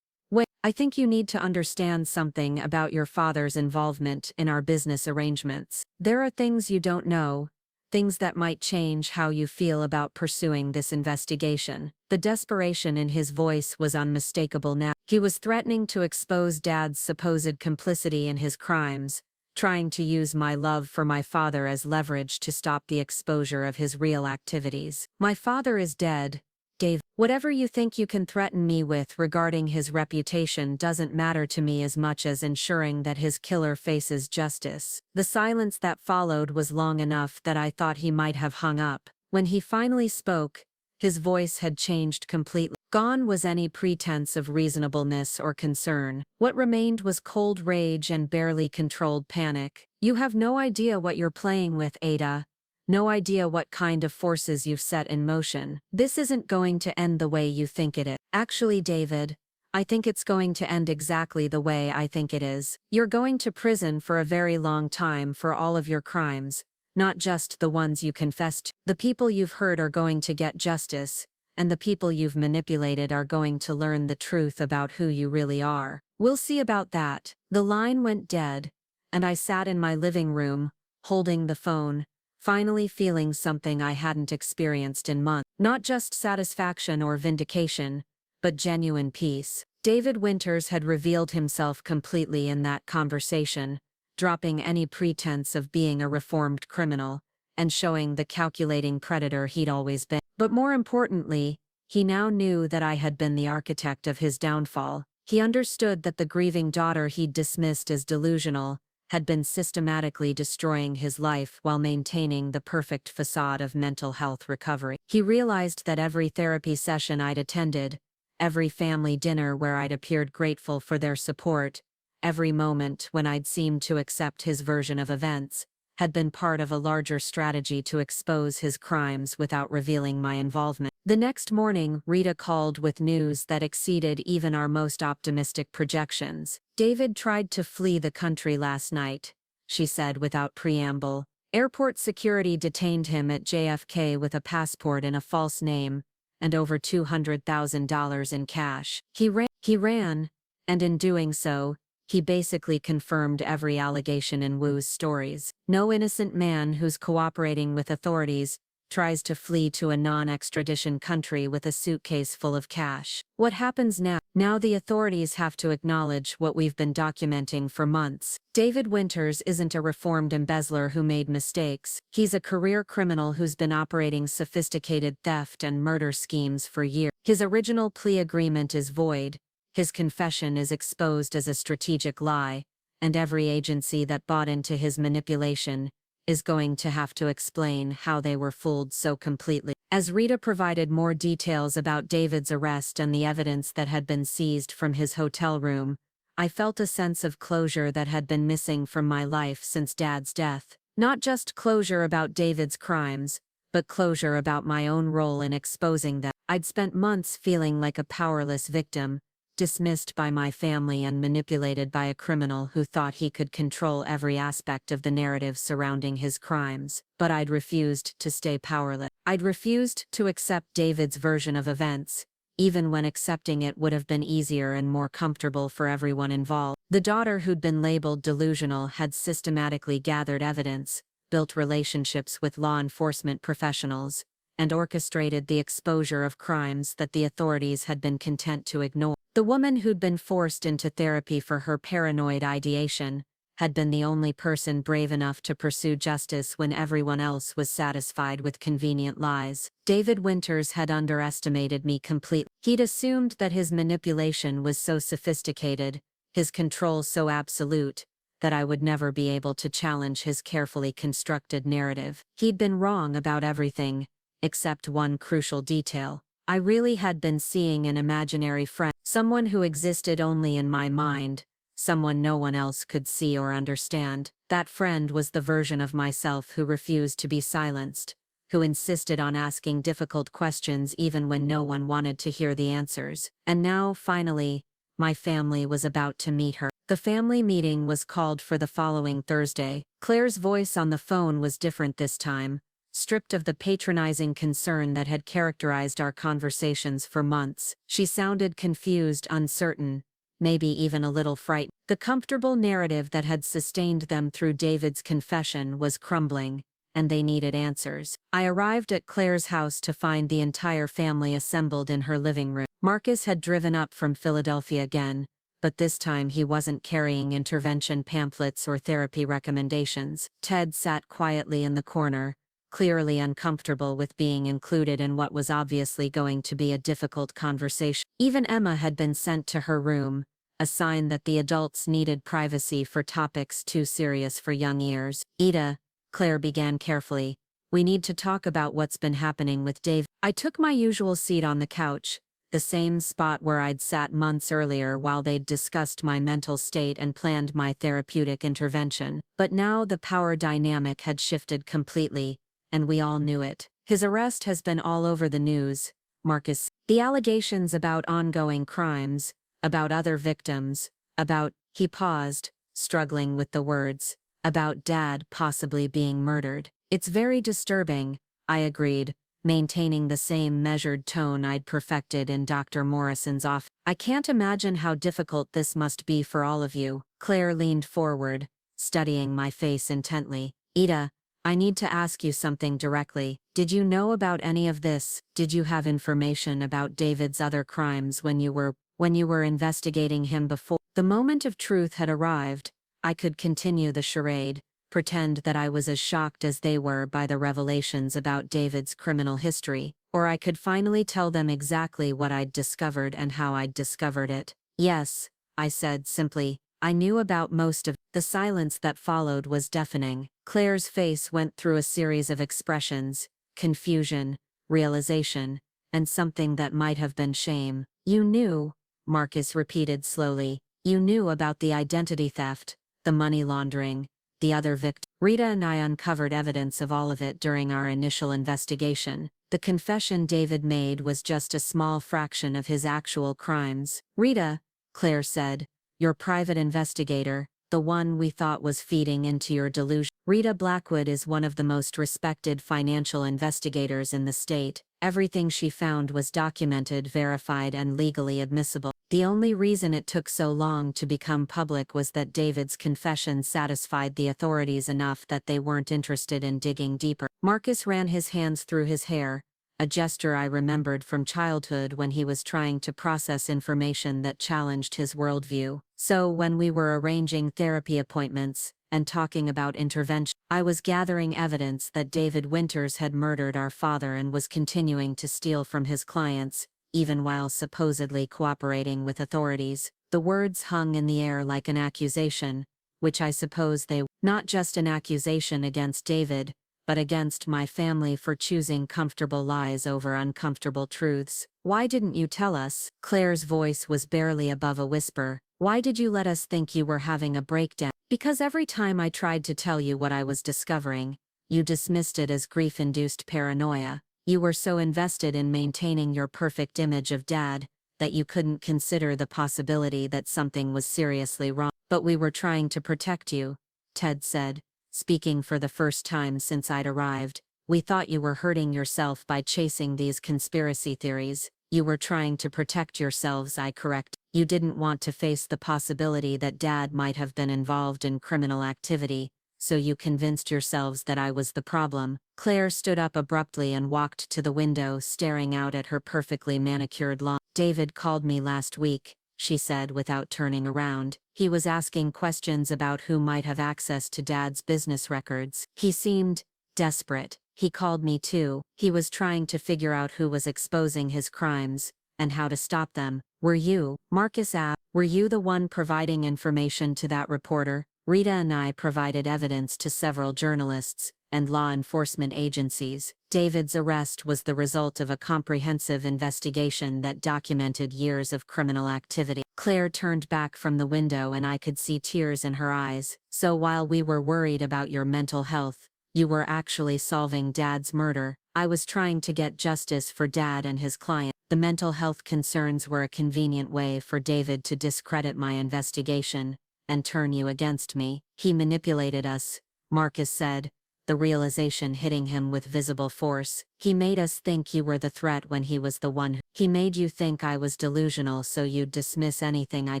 wait, I think you need to understand something about your father's involvement in our business arrangements. There are things you don't know, things that might change how you feel about pursuing this investigation. The desperation in his voice was unmistakable now. He was threatening to expose Dad's supposed complicity in his crimes, trying to use my love for my father as leverage to stop the exposure of his real activities. My father is dead, Dave. Whatever you think you can threaten me with regarding his reputation doesn't matter to me as much as ensuring that his killer faces justice. The silence that followed was long enough that I thought he might have hung up. When he finally spoke, his voice had changed completely. Gone was any pretense of reasonableness or concern. What remained was cold rage and barely controlled panic. You have no idea what you're playing with, Ada. No idea what kind of forces you've set in motion. This isn't going to end the way you think it is. Actually, David, I think it's going to end exactly the way I think it is. You're going to prison for a very long time for all of your crimes, not just the ones you confessed to. The people you've hurt are going to get justice, and the people you've manipulated are going to learn the truth about who you really are. We'll see about that. The line went dead, and I sat in my living room, holding the phone, finally feeling something I hadn't experienced in months. Not just satisfaction or vindication, but genuine peace. David Winters had revealed himself completely in that conversation, dropping any pretense of being a reformed criminal, and showing the calculating predator he'd always been. But more importantly, he now knew that I had been the architect of his downfall. He understood that the grieving daughter he'd dismissed as delusional had been systematically destroying his life while maintaining the perfect facade of mental health recovery. He realized that every therapy session I'd attended, every family dinner where I'd appeared grateful for their support, every moment when I'd seemed to accept his version of events, had been part of a larger strategy to expose his crimes without revealing my involvement. The next morning, Rita called with news that exceeded even our most optimistic projections. David tried to flee the country last night, she said without preamble. Airport security detained him at JFK with a passport in a false name and over $200,000 in cash. He ran, and in doing so, he basically confirmed every allegation in Wu's stories. No innocent man who's cooperating with authorities tries to flee to a non-extradition country with a suitcase full of cash. What happens now? Now the authorities have to acknowledge what we've been documenting for months. David Winters isn't a reformed embezzler who made mistakes. He's a career criminal who's been operating sophisticated theft and murder schemes for years. His original plea agreement is void. His confession is exposed as a strategic lie, and every agency that bought into his manipulation is going to have to explain how they were fooled so completely. As Rita provided more details about David's arrest and the evidence that had been seized from his hotel room, I felt a sense of closure that had been missing from my life since Dad's death. Not just closure about David's crimes, but closure about my own role in exposing them. I'd spent months feeling like a powerless victim, dismissed by my family and manipulated by a criminal who thought he could control every aspect of the narrative surrounding his crimes. But I'd refused to stay powerless. I'd refused to accept David's version of events, even when accepting it would have been easier and more comfortable for everyone involved. The daughter who'd been labeled delusional had systematically gathered evidence, built relationships with law enforcement professionals, and orchestrated the exposure of crimes that the authorities had been content to ignore. The woman who'd been forced into therapy for her paranoid ideation had been the only person brave enough to pursue justice when everyone else was satisfied with convenient lies. David Winters had underestimated me completely. He'd assumed that his manipulation was so sophisticated, his control so absolute, that I would never be able to challenge his carefully constructed narrative. He'd been wrong about everything, except one crucial detail. I really had been seeing an imaginary friend, someone who existed only in my mind, someone no one else could see or understand. That friend was the version of myself who refused to be silenced, who insisted on asking difficult questions even when no one wanted to hear the answers. And now, finally, my family was about to meet her. The family meeting was called for the following Thursday. Claire's voice on the phone was different this time, stripped of the patronizing concern that had characterized our conversations for months. She sounded confused, uncertain, maybe even a little frightened. The comfortable narrative that had sustained them through David's confession was crumbling, and they needed answers. I arrived at Claire's house to find the entire family assembled in her living room. Marcus had driven up from Philadelphia again, but this time he wasn't carrying intervention pamphlets or therapy recommendations. Ted sat quietly in the corner, clearly uncomfortable with being included in what was obviously going to be a difficult conversation. Even Emma had been sent to her room, a sign that the adults needed privacy for topics too serious for young ears. Ida, Claire began carefully, we need to talk about what's been happening with Dave. I took my usual seat on the couch, the same spot where I'd sat months earlier while they'd discussed my mental state and planned my therapeutic intervention. But now the power dynamic had shifted completely, and we all knew it. His arrest has been all over the news, Marcus. The allegations about ongoing crimes, about other victims, about, he paused, struggling with the words, about Dad possibly being murdered. It's very disturbing, I agreed, maintaining the same measured tone I'd perfected in Dr. Morrison's office. I can't imagine how difficult this must be for all of you. Claire leaned forward, studying my face intently. Ida, I need to ask you something directly. Did you know about any of this? Did you have information about David's other crimes when you were investigating him before? The moment of truth had arrived. I could continue the charade, pretend that I was as shocked as they were by the revelations about David's criminal history, or I could finally tell them exactly what I'd discovered and how I'd discovered it. Yes, I said simply. I knew about most of. The silence that followed was deafening. Claire's face went through a series of expressions, confusion, realization, and something that might have been shame. You knew, Marcus repeated slowly. You knew about the identity theft, the money laundering, the other victim. Rita and I uncovered evidence of all of it during our initial investigation. The confession David made was just a small fraction of his actual crimes. Rita, Claire said, your private investigator, the one we thought was feeding into your delusion. Rita Blackwood is one of the most respected financial investigators in the state. Everything she found was documented, verified, and legally admissible. The only reason it took so long to become public was that David's confession satisfied the authorities enough that they weren't interested in digging deeper. Marcus ran his hands through his hair, a gesture I remembered from childhood when he was trying to process information that challenged his worldview. So when we were arranging therapy appointments and talking about intervention, I was gathering evidence that David Winters had murdered our father and was continuing to steal from his clients, even while supposedly cooperating with authorities. The words hung in the air like an accusation, which I suppose they were. Not just an accusation against David, but against my family for choosing comfortable lies over uncomfortable truths. Why didn't you tell us? Claire's voice was barely above a whisper. Why did you let us think you were having a breakdown? Because every time I tried to tell you what I was discovering, you dismissed it as grief-induced paranoia. You were so invested in maintaining your perfect image of Dad that you couldn't consider the possibility that something was seriously wrong. But we were trying to protect you, Ted said, speaking for the first time since I'd arrived. We thought you were hurting yourself by chasing these conspiracy theories. You were trying to protect yourselves, I correct. You didn't want to face the possibility that Dad might have been involved in criminal activity, so you convinced yourselves that I was the problem. Claire stood up abruptly and walked to the window, staring out at her perfectly manicured lawn. David called me last week, she said without turning around. He was asking questions about who might have access to Dad's business records. He seemed desperate. He called me too. He was trying to figure out who was exposing his crimes, and how to stop them. Were you, Marcus asked, were you the one providing information to that reporter? Rita and I provided evidence to several journalists and law enforcement agencies. David's arrest was the result of a comprehensive investigation that documented years of criminal activity. Claire turned back from the window and I could see tears in her eyes. So while we were worried about your mental health, you were actually solving Dad's murder. I was trying to get justice for Dad and his client. The mental health concerns were a convenient way for David to discredit my investigation and turn you against me. He manipulated us, Marcus said, the realization hitting him with visible force. He made us think you were the threat when he was the one who. He made you think I was delusional so you'd dismiss anything I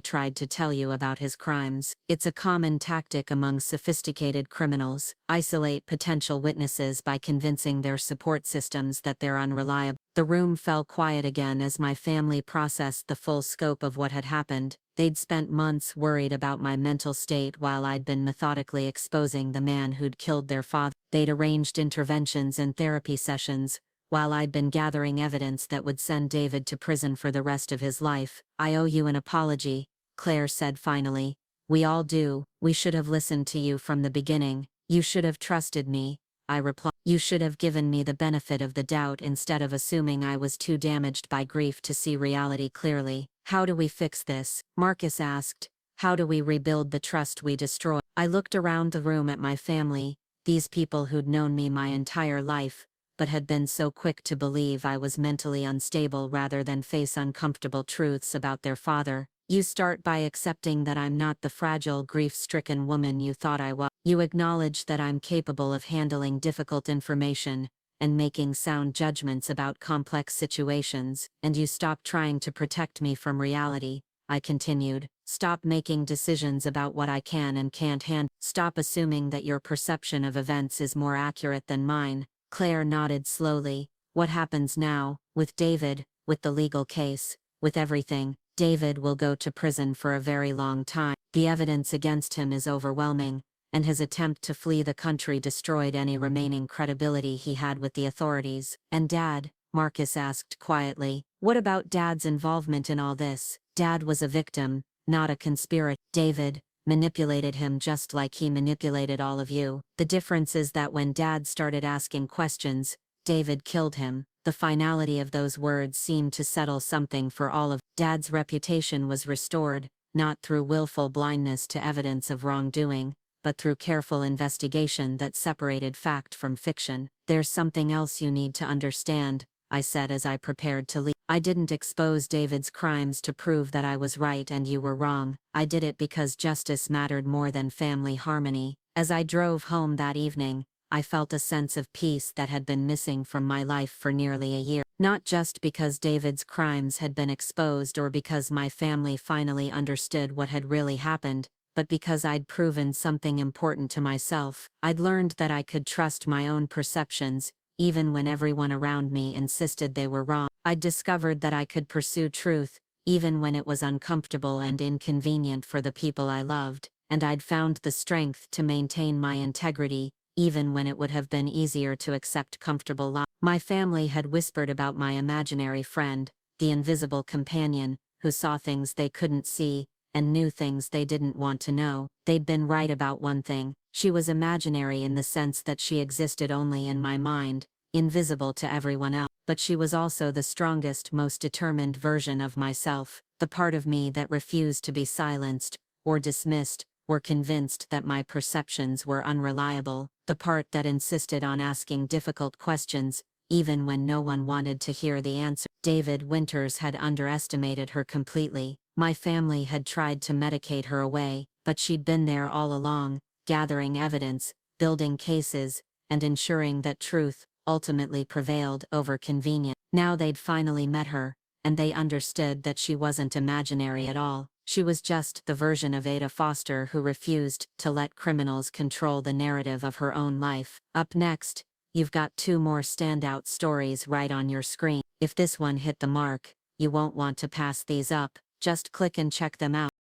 tried to tell you about his crimes. It's a common tactic among sophisticated criminals. Isolate potential witnesses by convincing their support systems that they're unreliable. The room fell quiet again as my family processed the full scope of what had happened. They'd spent months worried about my mental state while I'd been methodically exposing the man who'd killed their father. They'd arranged interventions and therapy sessions, while I'd been gathering evidence that would send David to prison for the rest of his life. I owe you an apology, Claire said finally. We all do. We should have listened to you from the beginning. You should have trusted me, I replied. You should have given me the benefit of the doubt instead of assuming I was too damaged by grief to see reality clearly. How do we fix this? Marcus asked. How do we rebuild the trust we destroyed? I looked around the room at my family, these people who'd known me my entire life, but had been so quick to believe I was mentally unstable rather than face uncomfortable truths about their father. You start by accepting that I'm not the fragile, grief-stricken woman you thought I was. You acknowledge that I'm capable of handling difficult information and making sound judgments about complex situations, and you stop trying to protect me from reality, I continued. Stop making decisions about what I can and can't handle. Stop assuming that your perception of events is more accurate than mine. Claire nodded slowly. What happens now, with David, with the legal case, with everything? David will go to prison for a very long time. The evidence against him is overwhelming, and his attempt to flee the country destroyed any remaining credibility he had with the authorities. And Dad? Marcus asked quietly. What about Dad's involvement in all this? Dad was a victim, not a conspirator. David manipulated him just like he manipulated all of you. The difference is that when Dad started asking questions, David killed him. The finality of those words seemed to settle something for all of. Dad's reputation was restored, not through willful blindness to evidence of wrongdoing, but through careful investigation that separated fact from fiction. There's something else you need to understand, I said as I prepared to leave. I didn't expose David's crimes to prove that I was right and you were wrong. I did it because justice mattered more than family harmony. As I drove home that evening, I felt a sense of peace that had been missing from my life for nearly a year. Not just because David's crimes had been exposed or because my family finally understood what had really happened, but because I'd proven something important to myself. I'd learned that I could trust my own perceptions, even when everyone around me insisted they were wrong. I'd discovered that I could pursue truth, even when it was uncomfortable and inconvenient for the people I loved, and I'd found the strength to maintain my integrity, even when it would have been easier to accept comfortable lies. My family had whispered about my imaginary friend, the invisible companion, who saw things they couldn't see, and knew things they didn't want to know. They'd been right about one thing: she was imaginary in the sense that she existed only in my mind, invisible to everyone else. But she was also the strongest, most determined version of myself, the part of me that refused to be silenced, or dismissed, or convinced that my perceptions were unreliable, the part that insisted on asking difficult questions, even when no one wanted to hear the answer. David Winters had underestimated her completely. My family had tried to medicate her away, but she'd been there all along, gathering evidence, building cases, and ensuring that truth ultimately prevailed over convenience. Now they'd finally met her, and they understood that she wasn't imaginary at all. She was just the version of Ada Foster who refused to let criminals control the narrative of her own life. Up next, you've got 2 more standout stories right on your screen. If this one hit the mark, you won't want to pass these up. Just click and check them out.